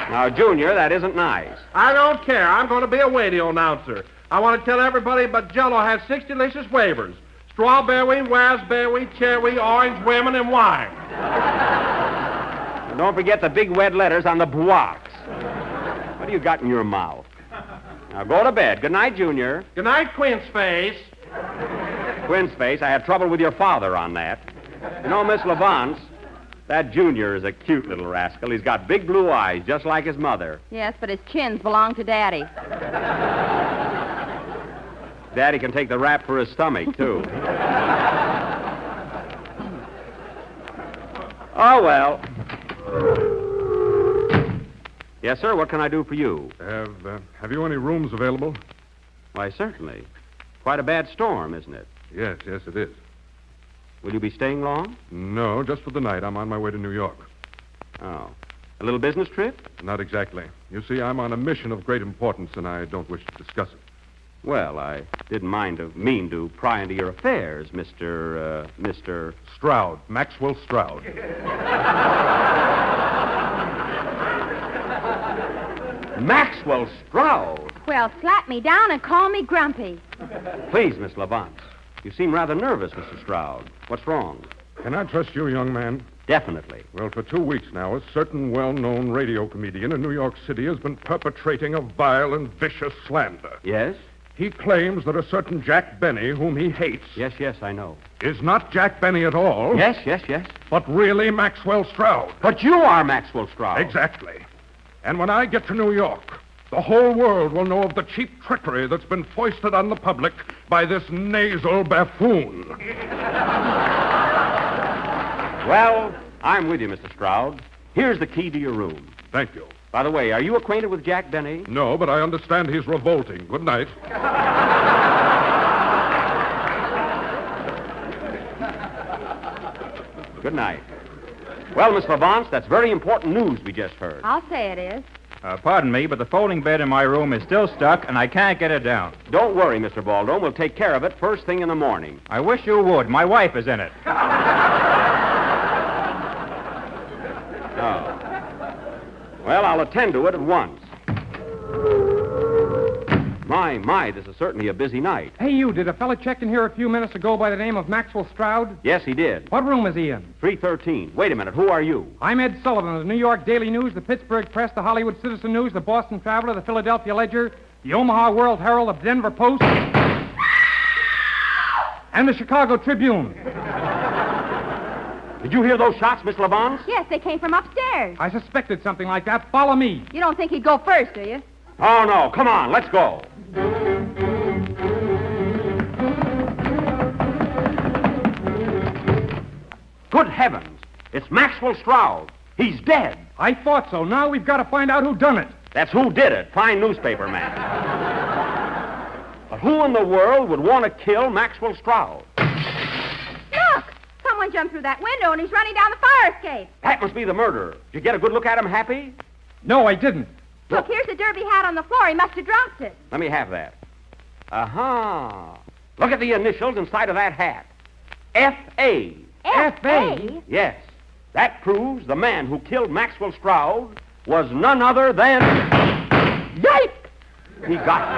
Now, Junior, that isn't nice. I don't care. I'm going to be a radio announcer. I want to tell everybody but Jell-O has 6 delicious flavors. Strawberry, raspberry, cherry, orange, lemon, and wine. And don't forget the big red letters on the box. What do you got in your mouth? Now go to bed. Good night, Junior. Good night, Quince Face. Quince Face, I have trouble with your father on that. You know, Miss Levance, that Junior is a cute little rascal. He's got big blue eyes, just like his mother. Yes, but his chins belong to Daddy. Daddy can take the rap for his stomach, too. Oh, well. Yes, sir, what can I do for you? Have you any rooms available? Why, certainly. Quite a bad storm, isn't it? Yes, it is. Will you be staying long? No, just for the night. I'm on my way to New York. Oh. A little business trip? Not exactly. You see, I'm on a mission of great importance, and I don't wish to discuss it. Well, I didn't mean to pry into your affairs, Mr. Stroud. Maxwell Stroud. Maxwell Stroud? Well, slap me down and call me grumpy. Please, Miss Levance. You seem rather nervous, Mr. Stroud. What's wrong? Can I trust you, young man? Definitely. Well, for 2 weeks now, a certain well-known radio comedian in New York City has been perpetrating a vile and vicious slander. Yes? He claims that a certain Jack Benny, whom he hates... Yes, I know. ...is not Jack Benny at all. Yes. But really Maxwell Stroud. But you are Maxwell Stroud. Exactly. And when I get to New York, the whole world will know of the cheap trickery that's been foisted on the public by this nasal buffoon. Well, I'm with you, Mr. Stroud. Here's the key to your room. Thank you. By the way, are you acquainted with Jack Benny? No, but I understand he's revolting. Good night. Good night. Well, Miss Levance, that's very important news we just heard. I'll say it is. Pardon me, but the folding bed in my room is still stuck, and I can't get it down. Don't worry, Mr. Baldwin. We'll take care of it first thing in the morning. I wish you would. My wife is in it. Oh. Well, I'll attend to it at once. My, this is certainly a busy night. Hey, you, did a fella check in here a few minutes ago by the name of Maxwell Stroud? Yes, he did. What room is he in? 313. Wait a minute, who are you? I'm Ed Sullivan of the New York Daily News, the Pittsburgh Press, the Hollywood Citizen News, the Boston Traveler, the Philadelphia Ledger, the Omaha World Herald, the Denver Post, and the Chicago Tribune. Did you hear those shots, Miss Levance? Yes, they came from upstairs. I suspected something like that. Follow me. You don't think he'd go first, do you? Oh, no. Come on, let's go. Good heavens. It's Maxwell Stroud. He's dead. I thought so. Now we've got to find out who done it. That's who did it. Fine newspaper man. But who in the world would want to kill Maxwell Stroud? Look! Someone jumped through that window and he's running down the fire escape. That must be the murderer. Did you get a good look at him, Happy? No, I didn't. Look, here's a derby hat on the floor. He must have dropped it. Let me have that. Aha. Look at the initials inside of that hat. F.A. F.A.? Yes. That proves the man who killed Maxwell Stroud was none other than... Yipe! He got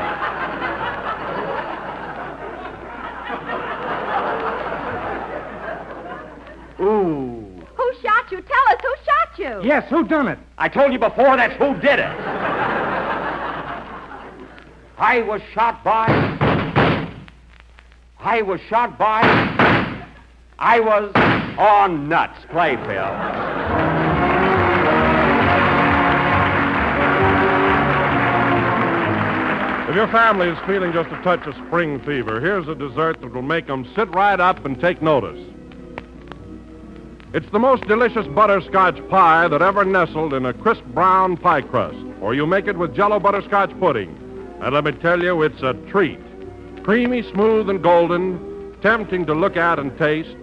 me. Ooh. Who shot you? Tell us who shot you. Yes, who done it? I told you before, that's who did it. I was shot by... Oh, nuts. Play, Phil. If your family is feeling just a touch of spring fever, here's a dessert that will make them sit right up and take notice. It's the most delicious butterscotch pie that ever nestled in a crisp brown pie crust, or you make it with Jell-O butterscotch pudding. And let me tell you, it's a treat. Creamy, smooth, and golden, tempting to look at and taste,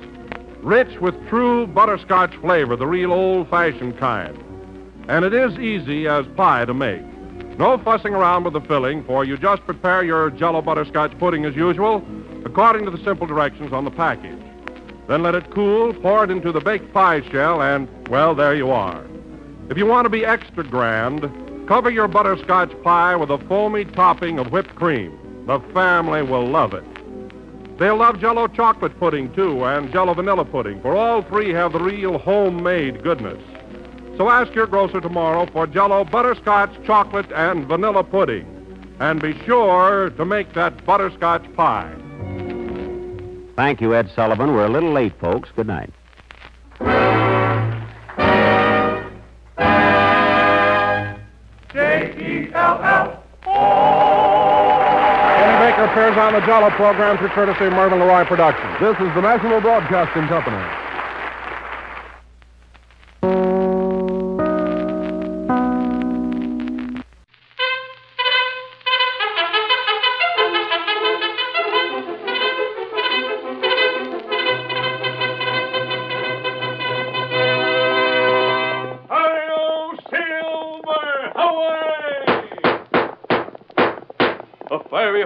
rich with true butterscotch flavor, the real old-fashioned kind. And it is easy as pie to make. No fussing around with the filling, for you just prepare your Jell-O butterscotch pudding as usual, according to the simple directions on the package. Then let it cool, pour it into the baked pie shell, and, well, there you are. If you want to be extra grand, cover your butterscotch pie with a foamy topping of whipped cream. The family will love it. They'll love Jell-O chocolate pudding, too, and Jell-O vanilla pudding, for all three have the real homemade goodness. So ask your grocer tomorrow for Jell-O butterscotch, chocolate, and vanilla pudding. And be sure to make that butterscotch pie. Thank you, Ed Sullivan. We're a little late, folks. Good night. J-E-L-L. Kenny Baker appears on the Jell-O program through courtesy of Mervyn LeRoy Productions. This is the National Broadcasting Company.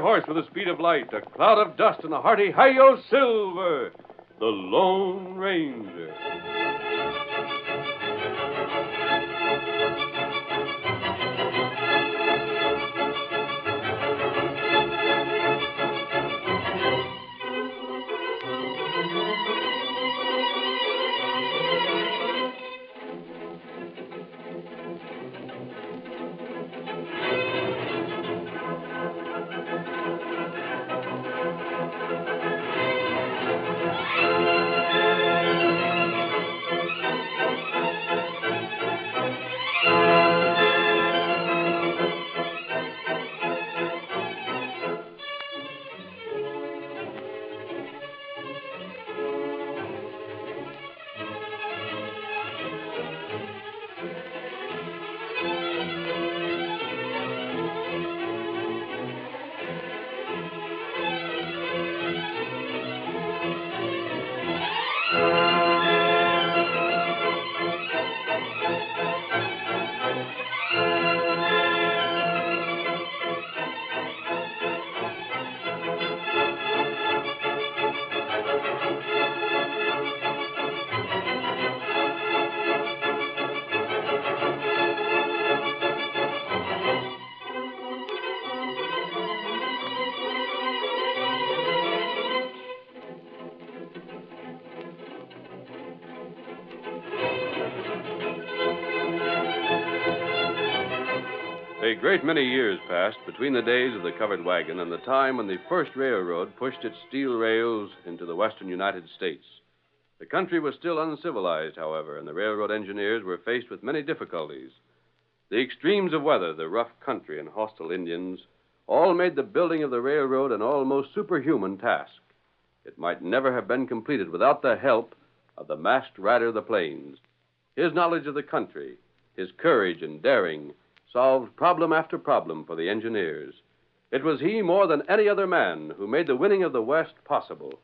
Horse with the speed of light, a cloud of dust, and a hearty hi-yo Silver, the Lone Ranger. A great many years passed between the days of the covered wagon and the time when the first railroad pushed its steel rails into the western United States. The country was still uncivilized, however, and the railroad engineers were faced with many difficulties. The extremes of weather, the rough country, and hostile Indians all made the building of the railroad an almost superhuman task. It might never have been completed without the help of the masked rider of the plains. His knowledge of the country, his courage and daring, solved problem after problem for the engineers. It was he, more than any other man, who made the winning of the West possible.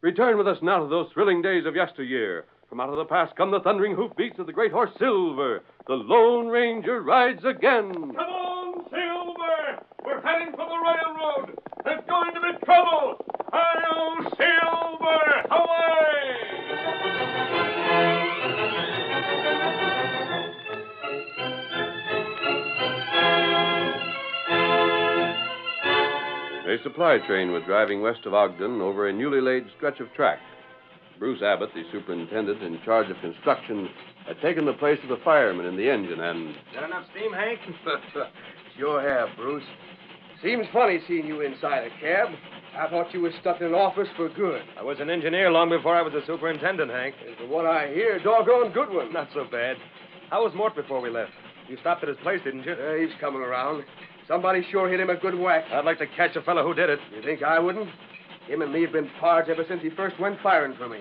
Return with us now to those thrilling days of yesteryear. From out of the past come the thundering hoofbeats of the great horse Silver. The Lone Ranger rides again. Come on, Silver! We're heading for the railroad. There's going to be trouble. Hi-yo, Silver! Away! A supply train was driving west of Ogden over a newly laid stretch of track. Bruce Abbott, the superintendent in charge of construction, had taken the place of the fireman in the engine and... Got enough steam, Hank? Sure have, Bruce. Seems funny seeing you inside a cab. I thought you were stuck in an office for good. I was an engineer long before I was a superintendent, Hank. And from what I hear, doggone good one. Not so bad. How was Mort before we left? You stopped at his place, didn't you? He's coming around. Somebody sure hit him a good whack. I'd like to catch a fellow who did it. You think I wouldn't? Him and me have been pards ever since he first went firing for me.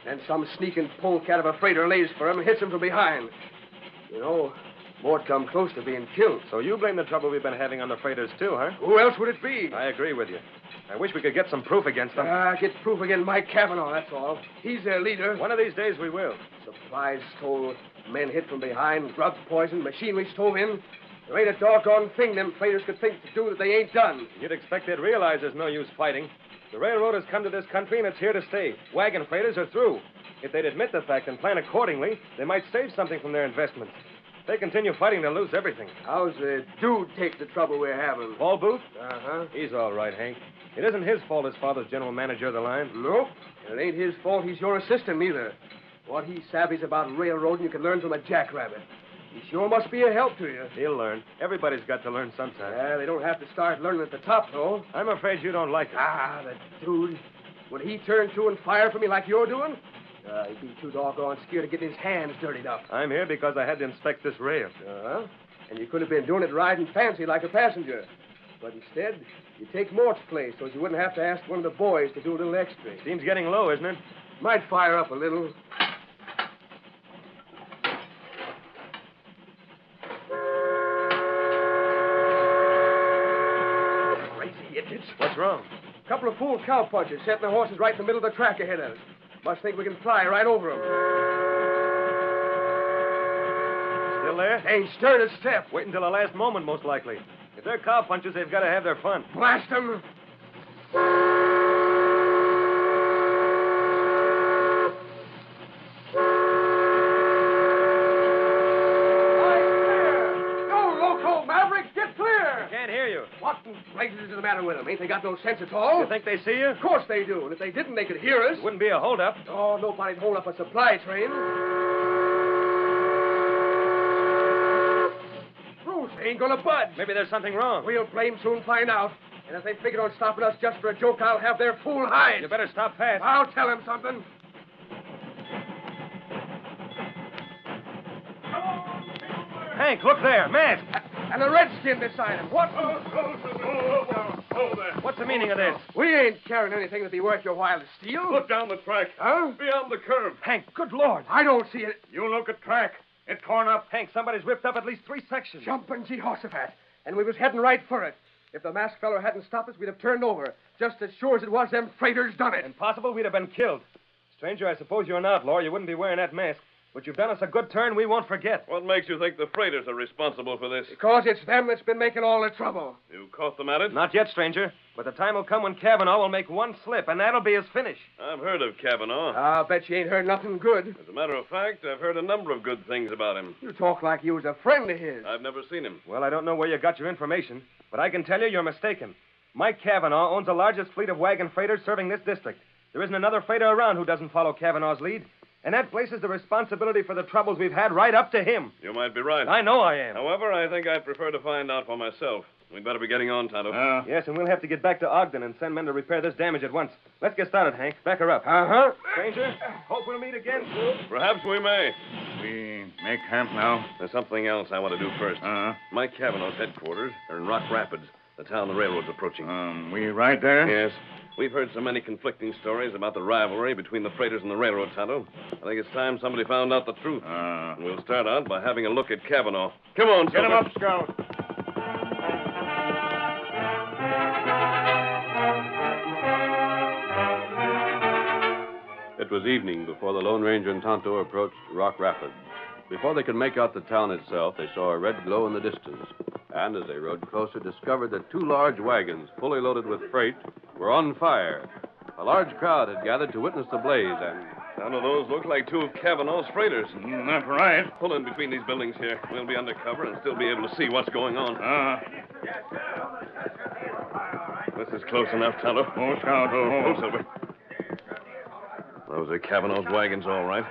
Then some sneaking polecat of a freighter lays for him and hits him from behind. You know, Mort come close to being killed. So you blame the trouble we've been having on the freighters, too, huh? Who else would it be? I agree with you. I wish we could get some proof against them. Get proof against Mike Cavanaugh, that's all. He's their leader. One of these days we will. Supplies stole, men hit from behind, drugs poisoned, machinery stove in. There ain't a doggone thing them freighters could think to do that they ain't done. You'd expect they'd realize there's no use fighting. The railroad has come to this country, and it's here to stay. Wagon freighters are through. If they'd admit the fact and plan accordingly, they might save something from their investments. If they continue fighting, they'll lose everything. How's the dude take the trouble we're having? Paul Booth? Uh-huh. He's all right, Hank. It isn't his fault his father's general manager of the line. Nope. It ain't his fault he's your assistant, either. What he savvies about railroading you can learn from a jackrabbit. He sure must be a help to you. He'll learn. Everybody's got to learn sometime. Yeah, they don't have to start learning at the top, though. I'm afraid you don't like it. Ah, the dude. Would he turn to and fire for me like you're doing? He'd be too doggone scared of getting his hands dirtied up. I'm here because I had to inspect this rail. Uh-huh. And you could have been doing it riding fancy like a passenger. But instead, you take Mort's place so you wouldn't have to ask one of the boys to do a little extra. Steam's getting low, isn't it? Might fire up a little. Crazy idiots. What's wrong? A couple of fool cowpunchers setting their horses right in the middle of the track ahead of us. Must think we can fly right over them. Still there? They ain't stirred a step. Wait until the last moment, most likely. If they're cowpunchers, they've got to have their fun. Blast them! What in blazes is the matter with them? Ain't they got no sense at all? You think they see you? Of course they do. And if they didn't, they could hear us. It wouldn't be a holdup. Oh, nobody'd hold up a supply train. Bruce, they ain't gonna budge. Maybe there's something wrong. We'll blame soon find out. And if they figure on stopping us just for a joke, I'll have their fool hides. You better stop fast. I'll tell them something. Hank, look there. Mask. And a redskin beside him. What? What's the meaning of this? We ain't carrying anything that'd be worth your while to steal. Look down the track. Huh? Beyond the curve. Hank, good Lord. I don't see it. You look at track. It's torn up. Hank, somebody's ripped up at least 3 sections. Jumping Jehoshaphat. And we was heading right for it. If the masked fellow hadn't stopped us, we'd have turned over. Just as sure as it was them freighters done it. Impossible, we'd have been killed. Stranger, I suppose you're an outlaw. You wouldn't be wearing that mask. But you've done us a good turn we won't forget. What makes you think the freighters are responsible for this? Because it's them that's been making all the trouble. You caught them at it? Not yet, stranger. But the time will come when Kavanaugh will make one slip, and that'll be his finish. I've heard of Kavanaugh. I'll bet you ain't heard nothing good. As a matter of fact, I've heard a number of good things about him. You talk like you was a friend of his. I've never seen him. Well, I don't know where you got your information, but I can tell you you're mistaken. Mike Kavanaugh owns the largest fleet of wagon freighters serving this district. There isn't another freighter around who doesn't follow Kavanaugh's lead. And that places the responsibility for the troubles we've had right up to him. You might be right. I know I am. However, I think I'd prefer to find out for myself. We'd better be getting on, Tonto. Yes, and we'll have to get back to Ogden and send men to repair this damage at once. Let's get started, Hank. Back her up. Uh-huh. Stranger, hope we'll meet again soon. Perhaps we may. We make camp now? There's something else I want to do first. Mike Kavanaugh's headquarters are in Rock Rapids, the town the railroad's approaching. We right there? Yes. We've heard so many conflicting stories about the rivalry between the freighters and the railroad, Tonto. I think it's time somebody found out the truth. We'll start out by having a look at Kavanaugh. Come on, Get him up, Scout. It was evening before the Lone Ranger and Tonto approached Rock Rapids. Before they could make out the town itself, they saw a red glow in the distance. And as they rode closer, discovered that 2 large wagons, fully loaded with freight, were on fire. A large crowd had gathered to witness the blaze, and None of those look like 2 of Kavanaugh's freighters. That's right. Pull in between these buildings here. We'll be under cover and still be able to see what's going on. This is close enough, Tonto. Oh, Scout. Oh, Silver. Those are Kavanaugh's wagons, all right.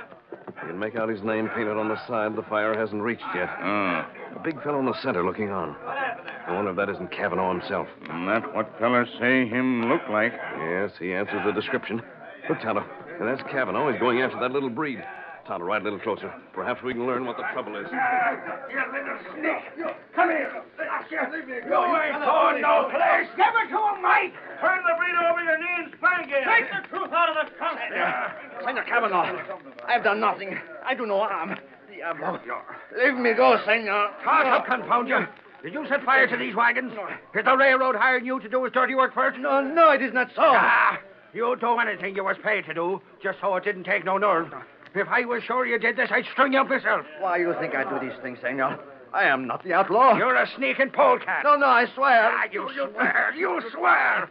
You can make out his name painted on the side the fire hasn't reached yet. A big fellow in the center looking on. I wonder if that isn't Kavanaugh himself. That's what fellas say him look like. Yes, he answers the description. Look, Tonto. And that's Kavanaugh. He's going after that little breed. Tonto, ride a little closer. Perhaps we can learn what the trouble is. You little snake. Come here. You ain't going no place. Give it to him, Mike. Turn the breed over your knee and spank him. Take the truth out of the trunk. Senor Kavanaugh, I've done nothing. I do no harm. Diablo. Leave me go, senor. Shut up, confound you. Did you set fire to these wagons? Did the railroad hire you to do his dirty work first? No, it is not so. You'd do anything you was paid to do, just so it didn't take no nerve. If I was sure you did this, I'd string you up myself. Why you think I do these things, senor? I am not the outlaw. You're a sneaking polecat. No, I swear. You swear. You swear.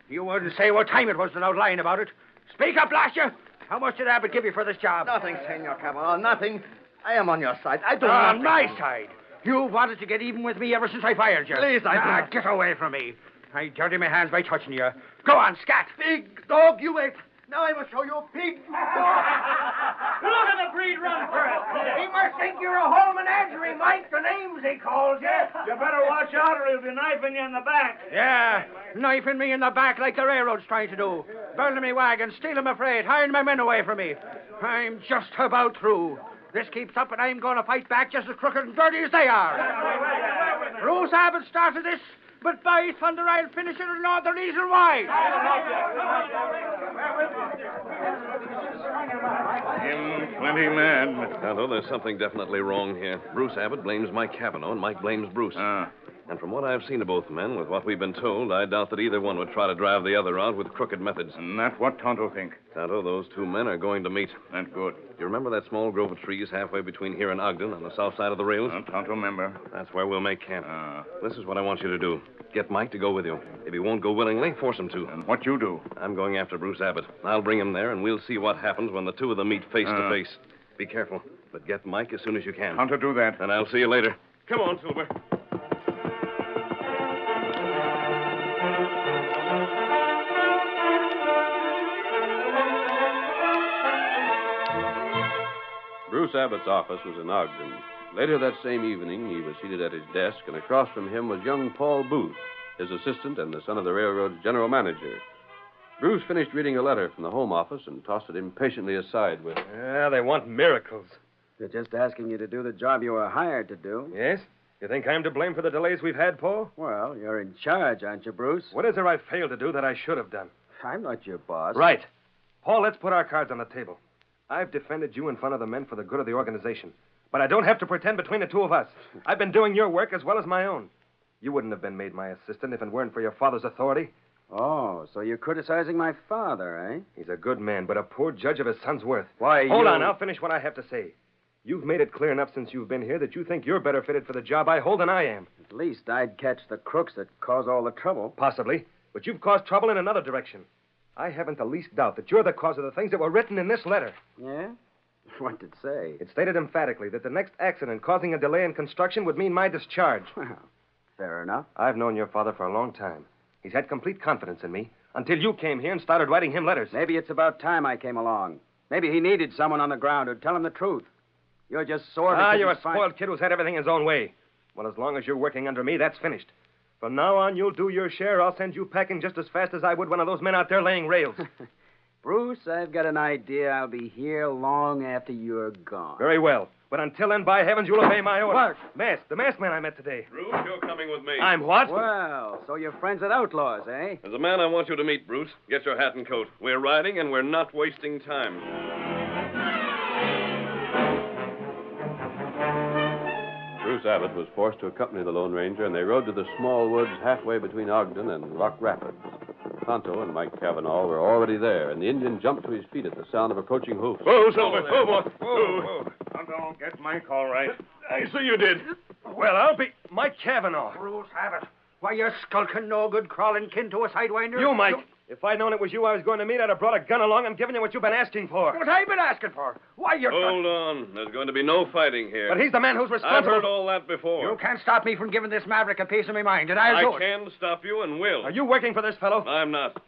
You wouldn't say what time it was without lying about it. Speak up, blast you. How much did Abbott give you for this job? Nothing, Senor Kavanaugh, nothing. I am on your side. I do On nothing. my side. You've wanted to get even with me ever since I fired you. Please, I do. Get away from me. I dirty my hands by touching you. Go on, scat. Big dog, you wait. Now I will show you a pig. Look at the breed run for it. He must think you're a whole menagerie, Mike. The names he calls you. You better watch out or he'll be knifing you in the back. Yeah, knifing me in the back like the railroad's trying to do. Burning me wagon, stealing my freight, hiring my men away from me. I'm just about through. This keeps up and I'm going to fight back just as crooked and dirty as they are. Bruce Abbott started this, but by thunder I'll finish it and know the reason why. Him plenty mad. Tonto, there's something definitely wrong here. Bruce Abbott blames Mike Cavanaugh, and Mike blames Bruce. And from what I've seen of both men, with what we've been told, I doubt that either one would try to drive the other out with crooked methods. And that's what Tonto think. Tonto, those two men are going to meet. That's good. You remember that small grove of trees halfway between here and Ogden on the south side of the rails? Tonto remember. That's where we'll make camp. This is what I want you to do. Get Mike to go with you. If he won't go willingly, force him to. And what you do? I'm going after Bruce Abbott. I'll bring him there, and we'll see what happens when the two of them meet face to face. Be careful, but get Mike as soon as you can. Tonto do that. And I'll see you later. Come on, Silver. Bruce Abbott's office was in Ogden. Later that same evening, he was seated at his desk, and across from him was young Paul Booth, his assistant and the son of the railroad's general manager. Bruce finished reading a letter from the home office and tossed it impatiently aside with, Yeah, they want miracles. They're just asking you to do the job you were hired to do. Yes? You think I'm to blame for the delays we've had, Paul? Well, you're in charge, aren't you, Bruce? What is there I failed to do that I should have done? I'm not your boss. Right. Paul, let's put our cards on the table. I've defended you in front of the men for the good of the organization. But I don't have to pretend between the two of us. I've been doing your work as well as my own. You wouldn't have been made my assistant if it weren't for your father's authority. Oh, so you're criticizing my father, eh? He's a good man, but a poor judge of his son's worth. Why, Hold on, I'll finish what I have to say. You've made it clear enough since you've been here that you think you're better fitted for the job I hold than I am. At least I'd catch the crooks that cause all the trouble. Possibly, but you've caused trouble in another direction. I haven't the least doubt that you're the cause of the things that were written in this letter. Yeah? What did it say? It stated emphatically that the next accident causing a delay in construction would mean my discharge. Well, fair enough. I've known your father for a long time. He's had complete confidence in me until you came here and started writing him letters. Maybe it's about time I came along. Maybe he needed someone on the ground who'd tell him the truth. You're just sore because you're a he's spoiled kid who's had everything his own way. Well, as long as you're working under me, that's finished. From now on, you'll do your share. I'll send you packing just as fast as I would one of those men out there laying rails. Bruce, I've got an idea I'll be here long after you're gone. Very well. But until then, by heavens, you'll obey my orders. What? The masked man I met today. Bruce, you're coming with me. I'm what? Well, so you're friends with outlaws, eh? There's a man I want you to meet, Bruce. Get your hat and coat. We're riding, and we're not wasting time. Bruce Abbott was forced to accompany the Lone Ranger, and they rode to the small woods halfway between Ogden and Rock Rapids. Tonto and Mike Cavanaugh were already there, and the Indian jumped to his feet at the sound of approaching hoofs. Whoa, Silver. Whoa, boy. Whoa. Tonto, get Mike all right. I see you did. Well, I'll be Mike Cavanaugh. Bruce Abbott. Why, you're skulking, no good, crawling kin to a sidewinder. You, Mike. If I'd known it was you I was going to meet, I'd have brought a gun along and given you what you've been asking for. What I've been asking for? Why, you're... Hold on. There's going to be no fighting here. But he's the man who's responsible. I've heard all that before. You can't stop me from giving this maverick a piece of my mind, and I'll do it. I can stop you and will. Are you working for this fellow? I'm not.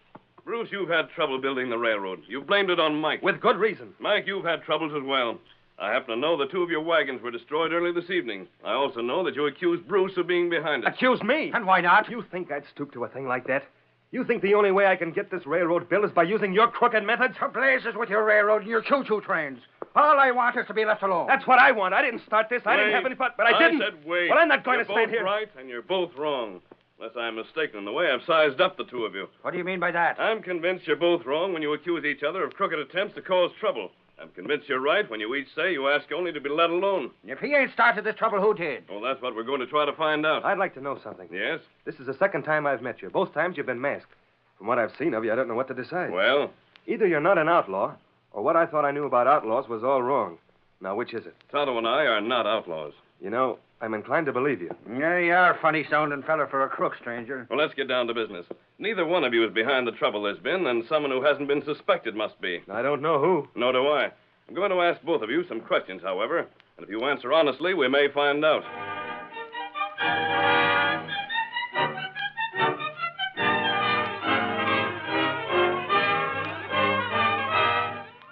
Bruce, you've had trouble building the railroad. You've blamed it on Mike. With good reason. Mike, you've had troubles as well. I happen to know that two of your wagons were destroyed early this evening. I also know that you accused Bruce of being behind it. Accuse me? And why not? You think I'd stoop to a thing like that? You think the only way I can get this railroad built is by using your crooked methods? To blazes with your railroad and your choo-choo trains. All I want is to be left alone. That's what I want. I didn't start this. I didn't have any but I didn't. I said wait. Well, I'm not going You're to stand here. You're both right and you're both wrong. Unless I'm mistaken in the way I've sized up the two of you. What do you mean by that? I'm convinced you're both wrong when you accuse each other of crooked attempts to cause trouble. I'm convinced you're right when you each say you ask only to be let alone. If he ain't started this trouble, who did? Well, that's what we're going to try to find out. I'd like to know something. Yes? This is the second time I've met you. Both times you've been masked. From what I've seen of you, I don't know what to decide. Well? Either you're not an outlaw, or what I thought I knew about outlaws was all wrong. Now, which is it? Tonto and I are not outlaws. You know, I'm inclined to believe you. Yeah, you are a funny-sounding fella for a crook, stranger. Well, let's get down to business. Neither one of you is behind the trouble there's been, and someone who hasn't been suspected must be. I don't know who. Nor do I. I'm going to ask both of you some questions, however, and if you answer honestly, we may find out.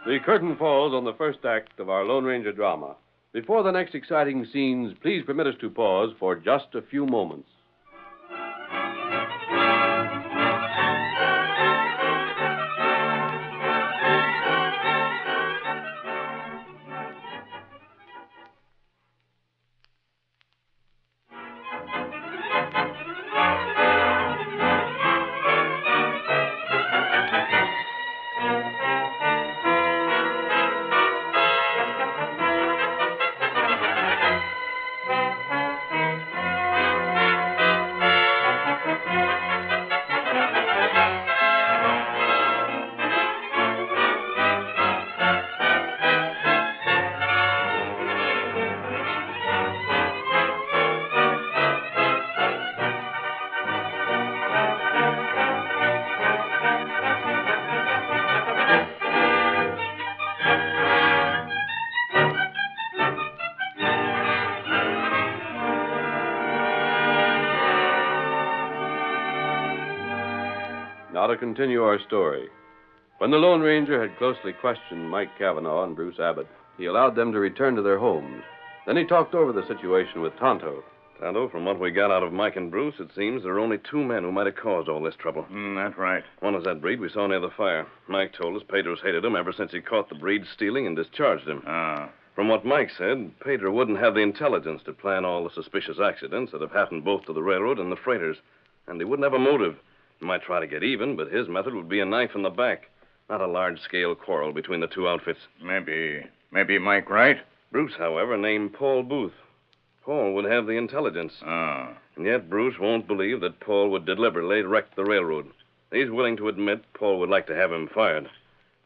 The curtain falls on the first act of our Lone Ranger drama. Before the next exciting scenes, please permit us to pause for just a few moments. Now to continue our story. When the Lone Ranger had closely questioned Mike Cavanaugh and Bruce Abbott, he allowed them to return to their homes. Then he talked over the situation with Tonto. Tonto, from what we got out of Mike and Bruce, it seems there are only two men who might have caused all this trouble. That's right. One is that breed we saw near the fire. Mike told us Pedro's hated him ever since he caught the breed stealing and discharged him. From what Mike said, Pedro wouldn't have the intelligence to plan all the suspicious accidents that have happened both to the railroad and the freighters. And he wouldn't have a motive. He might try to get even, but his method would be a knife in the back, not a large-scale quarrel between the two outfits. Maybe Mike right. Bruce, however, named Paul Booth. Paul would have the intelligence. And yet Bruce won't believe that Paul would deliberately wreck the railroad. He's willing to admit Paul would like to have him fired.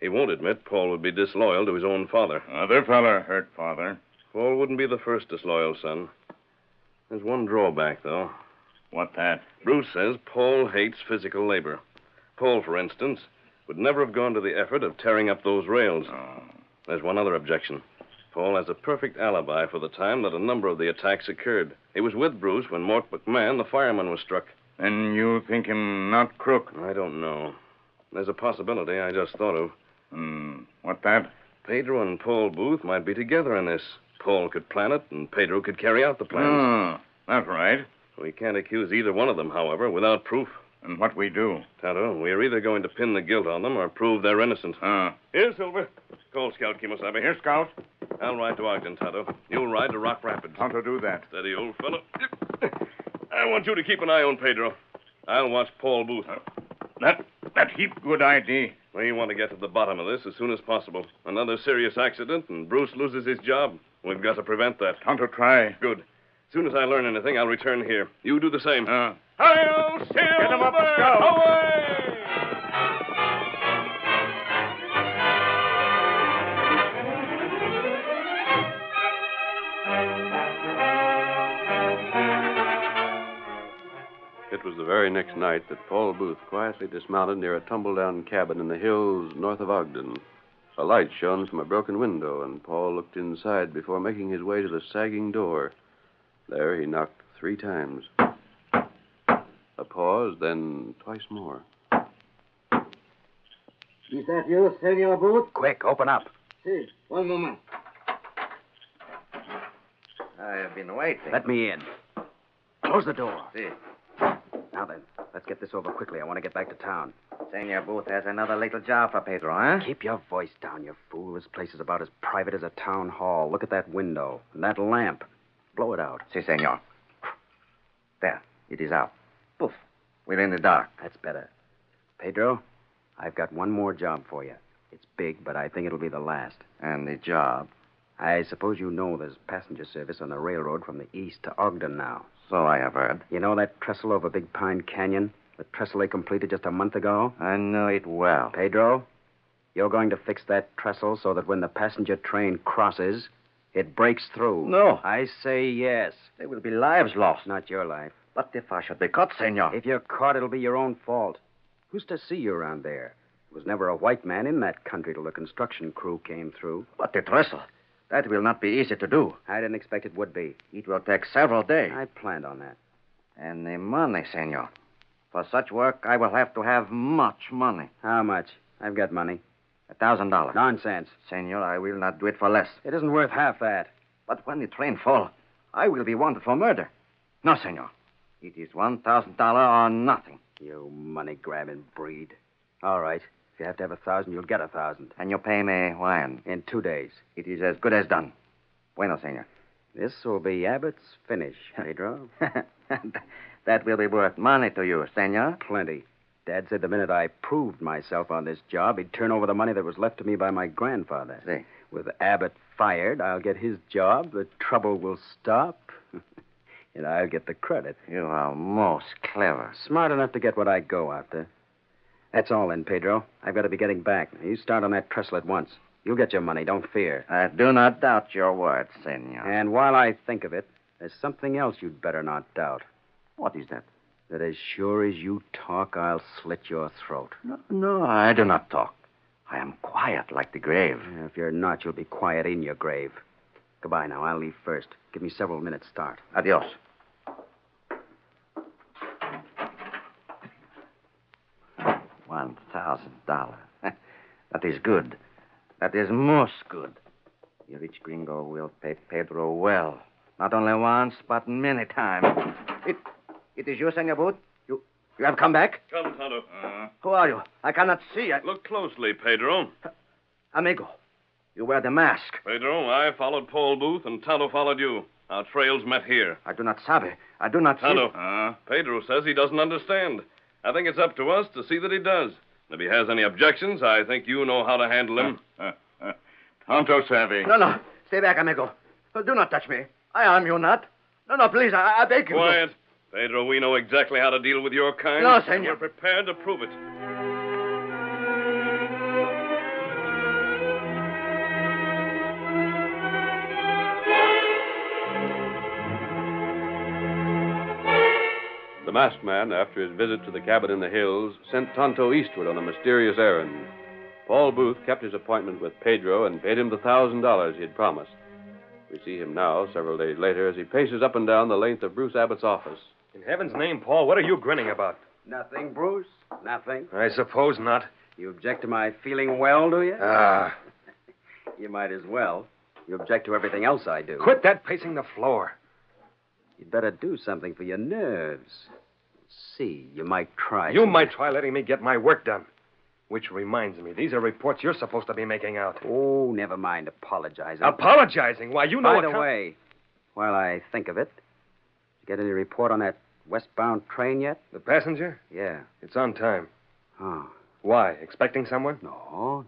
He won't admit Paul would be disloyal to his own father. Other feller hurt father. Paul wouldn't be the first disloyal son. There's one drawback, though. What that? Bruce says Paul hates physical labor. Paul, for instance, would never have gone to the effort of tearing up those rails. There's one other objection. Paul has a perfect alibi for the time that a number of the attacks occurred. He was with Bruce when Mort McMahon, the fireman, was struck. Then you think him not crook? I don't know. There's a possibility I just thought of. What that? Pedro and Paul Booth might be together in this. Paul could plan it, and Pedro could carry out the plans. That's right. We can't accuse either one of them, however, without proof. And what we do? Tonto, we're either going to pin the guilt on them or prove they're innocent. Here, Silver. Call Scout Kimosabe. Here, Scout. I'll ride to Ogden, Tonto. You'll ride to Rock Rapids. Tonto, do that. Steady, old fellow. I want you to keep an eye on Pedro. I'll watch Paul Booth. That heap good idea. We want to get to the bottom of this as soon as possible. Another serious accident and Bruce loses his job. We've got to prevent that. Tonto, try. Good. As soon as I learn anything, I'll return here. You do the same. Hi-yo, Silver! Get him up, Scout! Away! It was the very next night that Paul Booth quietly dismounted near a tumble-down cabin in the hills north of Ogden. A light shone from a broken window, and Paul looked inside before making his way to the sagging door. There he knocked 3 times. A pause, then twice more. Is that you, Senor Booth? Quick, open up. Si, one moment. I have been waiting. Let me in. Close the door. Si. Now then, let's get this over quickly. I want to get back to town. Senor Booth has another little job for Pedro, huh? Keep your voice down, you fool. This place is about as private as a town hall. Look at that window and that lamp. Blow it out. Si, senor. There, it is out. Poof. We're in the dark. That's better. Pedro, I've got one more job for you. It's big, but I think it'll be the last. And the job? I suppose you know there's passenger service on the railroad from the east to Ogden now. So I have heard. You know that trestle over Big Pine Canyon? The trestle they completed just a month ago? I know it well. Pedro, you're going to fix that trestle so that when the passenger train crosses, it breaks through. No. I say yes. There will be lives lost. Not your life. But if I should be caught, senor? If you're caught, it'll be your own fault. Who's to see you around there? There was never a white man in that country till the construction crew came through. But the trestle, that will not be easy to do. I didn't expect it would be. It will take several days. I planned on that. And the money, senor. For such work, I will have to have much money. How much? I've got money. $1,000. Nonsense. Senor, I will not do it for less. It isn't worth half that. But when the train fall, I will be wanted for murder. No, senor. It is $1,000 or nothing. You money-grabbing breed. All right. If you have to have 1,000, you'll get 1,000. And you pay me when? In 2 days. It is as good as done. Bueno, senor. This will be Abbott's finish, Pedro. That will be worth money to you, senor. Plenty. Dad said the minute I proved myself on this job, he'd turn over the money that was left to me by my grandfather. See. With Abbott fired, I'll get his job, the trouble will stop, and I'll get the credit. You are most clever. Smart enough to get what I go after. That's all then, Pedro. I've got to be getting back. You start on that trestle at once. You'll get your money, don't fear. I do not doubt your words, senor. And while I think of it, there's something else you'd better not doubt. What is that? That as sure as you talk, I'll slit your throat. No, I do not talk. I am quiet like the grave. Yeah, if you're not, you'll be quiet in your grave. Goodbye now. I'll leave first. Give me several minutes start. Adios. $1,000. That is good. That is most good. The rich gringo will pay Pedro well. Not only once, but many times. It is you, Senor Booth? You have come back? Come, Tonto. Who are you? I cannot see. Look closely, Pedro. Amigo, you wear the mask. Pedro, I followed Paul Booth, and Tonto followed you. Our trails met here. I do not sabe. I do not Tonto, see. Pedro says he doesn't understand. I think it's up to us to see that he does. And if he has any objections, I think you know how to handle him. Tonto savvy. No. Stay back, amigo. Do not touch me. I harm you not. No, please. I beg you. Quiet. Pedro, we know exactly how to deal with your kind. No, senor. We're prepared to prove it. The masked man, after his visit to the cabin in the hills, sent Tonto eastward on a mysterious errand. Paul Booth kept his appointment with Pedro and paid him the $1,000 he had promised. We see him now, several days later, as he paces up and down the length of Bruce Abbott's office. In heaven's name, Paul, what are you grinning about? Nothing, Bruce. Nothing. I suppose not. You object to my feeling well, do you? You might as well. You object to everything else I do. Quit that pacing the floor. You'd better do something for your nerves. See, you might try. You might try letting me get my work done. Which reminds me, these are reports you're supposed to be making out. Oh, never mind apologizing. Apologizing? Why, you know... By the way, while I think of it, did you get any report on that westbound train yet? The passenger? Yeah. It's on time. Oh. Why? Expecting someone? No.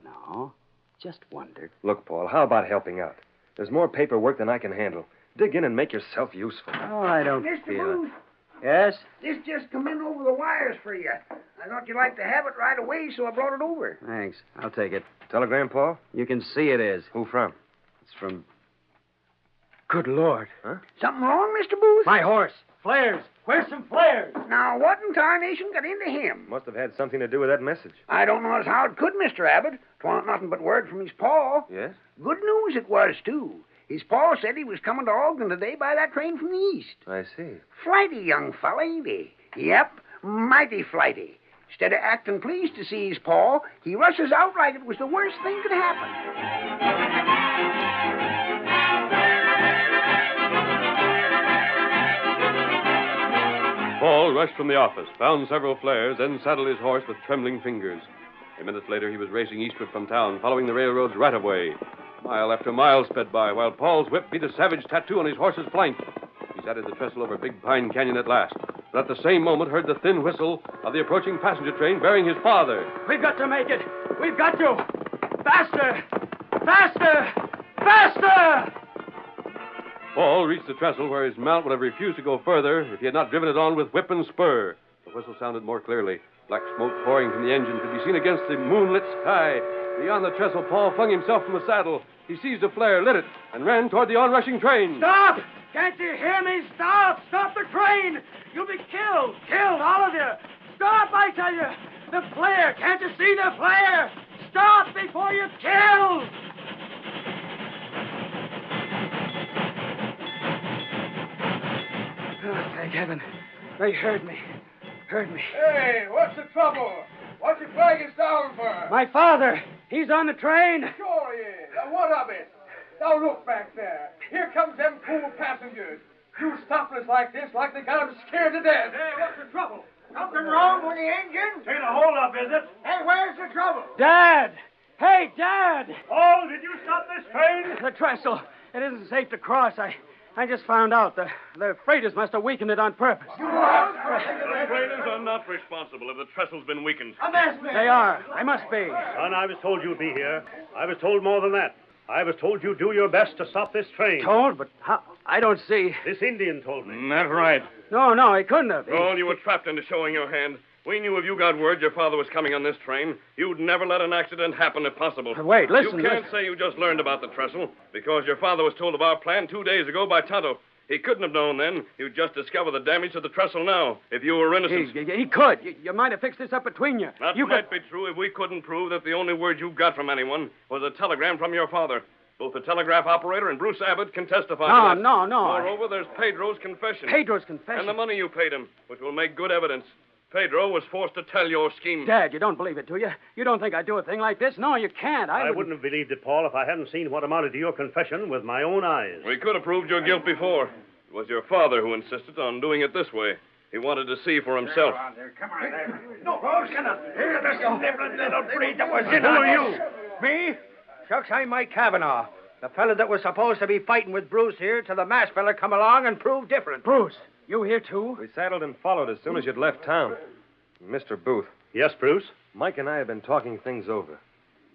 Just wondered. Look, Paul, how about helping out? There's more paperwork than I can handle. Dig in and make yourself useful. Oh, I don't Mr. feel Booth. it. Yes? This just come in over the wires for you. I thought you'd like to have it right away, so I brought it over. Thanks. I'll take it. Telegram, Paul? You can see it is. Who from? It's from... Good Lord. Huh? Something wrong, Mr. Booth? My horse. Flares. Where's some flares? Now, what in tarnation got into him? Must have had something to do with that message. I don't know as how it could, Mr. Abbott. 'Twa'n't nothing but word from his paw. Yes? Good news it was, too. His paw said he was coming to Ogden today by that train from the east. I see. Flighty young fella, ain't he? Yep, mighty flighty. Instead of acting pleased to see his paw, he rushes out like it was the worst thing could happen. Paul rushed from the office, found several flares, then saddled his horse with trembling fingers. A minute later, he was racing eastward from town, following the railroad's right-of-way. Mile after mile sped by, while Paul's whip beat a savage tattoo on his horse's flank. He sighted the trestle over Big Pine Canyon at last, but at the same moment heard the thin whistle of the approaching passenger train bearing his father. We've got to make it. We've got to. Faster! Faster! Faster! Paul reached the trestle where his mount would have refused to go further if he had not driven it on with whip and spur. The whistle sounded more clearly. Black smoke pouring from the engine could be seen against the moonlit sky. Beyond the trestle, Paul flung himself from the saddle. He seized a flare, lit it, and ran toward the onrushing train. Stop! Can't you hear me? Stop! Stop the train! You'll be killed! Killed, all of you! Stop, I tell you! The flare! Can't you see the flare? Stop before you're killed! Oh, thank heaven. They heard me. Heard me. Hey, what's the trouble? What's your flag is down for? My father! He's on the train. Sure he is. Now, what of it? Now, look back there. Here comes them poor passengers. You stopless like this, like they got 'em scared to death. Hey, what's the trouble? Something wrong with the engine? Ain't a hold-up, is it? Hey, where's the trouble? Dad! Hey, Dad! Paul, did you stop this train? The trestle. It isn't safe to cross. I just found out. The freighters must have weakened it on purpose. The freighters are not responsible if the trestle's been weakened. They are. They must be. Son, I was told you'd be here. I was told more than that. I was told you'd do your best to stop this train. Told? But how? I don't see. This Indian told me. That's right. No, he couldn't have. Oh, you were trapped into showing your hand. We knew if you got word your father was coming on this train, you'd never let an accident happen if possible. Wait, listen. You can't say you just learned about the trestle, because your father was told of our plan 2 days ago by Tonto. He couldn't have known then. You'd just discover the damage to the trestle now, if you were innocent. He could. You might have fixed this up between you. That might be true if we couldn't prove that the only word you got from anyone was a telegram from your father. Both the telegraph operator and Bruce Abbott can testify to that. No. Moreover, there's Pedro's confession. Pedro's confession? And the money you paid him, which will make good evidence. Pedro was forced to tell your scheme. Dad, you don't believe it, do you? You don't think I'd do a thing like this? No, you can't. I wouldn't have believed it, Paul, if I hadn't seen what amounted to your confession with my own eyes. We could have proved your guilt before. It was your father who insisted on doing it this way. He wanted to see for himself. Come on there. No, Rose, here's the sniveling little breed that was in Who on are you? Me? Shucks, I'm Mike Cavanaugh. The fella that was supposed to be fighting with Bruce here till the masked fella come along and proved different. Bruce, you here too? We saddled and followed as soon as you'd left town. Mr. Booth. Yes, Bruce? Mike and I have been talking things over.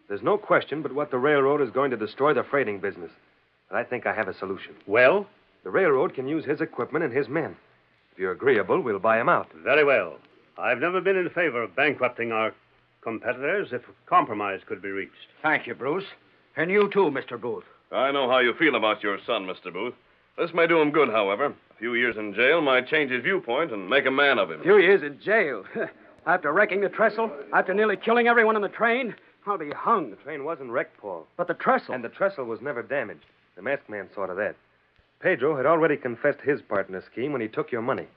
There's no question but what the railroad is going to destroy the freighting business. But I think I have a solution. Well? The railroad can use his equipment and his men. If you're agreeable, we'll buy him out. Very well. I've never been in favor of bankrupting our competitors if a compromise could be reached. Thank you, Bruce. And you too, Mr. Booth. I know how you feel about your son, Mr. Booth. This may do him good, however. A few years in jail might change his viewpoint and make a man of him. A few years in jail? After wrecking the trestle? After nearly killing everyone on the train? I'll be hung. The train wasn't wrecked, Paul. But the trestle? And the trestle was never damaged. The masked man saw to that. Pedro had already confessed his part in the scheme when he took your money.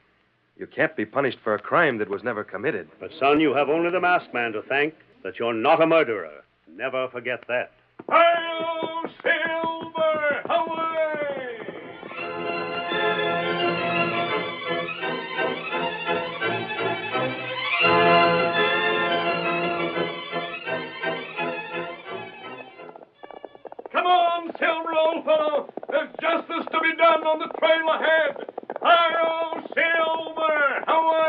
You can't be punished for a crime that was never committed. But, son, you have only the masked man to thank that you're not a murderer. Never forget that. Hail, Silver! Away! Come on, Silver, old fellow. There's justice to be done on the trail ahead. Hi-yo, Silver! Away!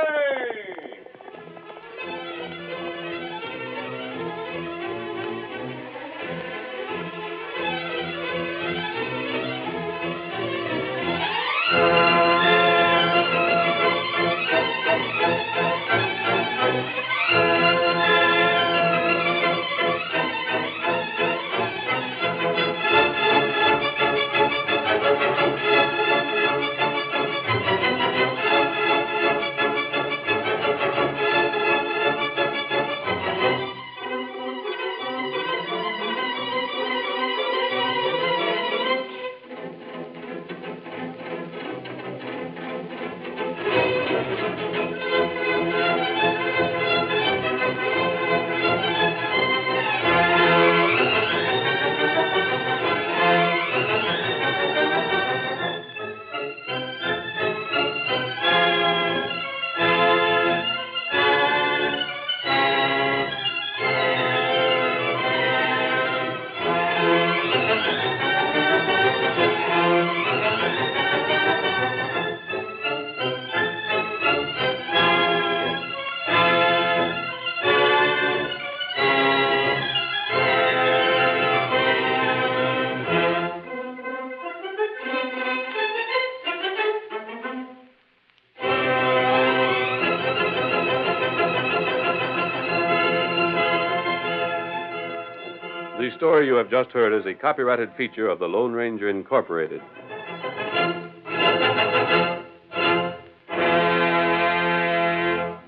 The story you have just heard is a copyrighted feature of the Lone Ranger Incorporated.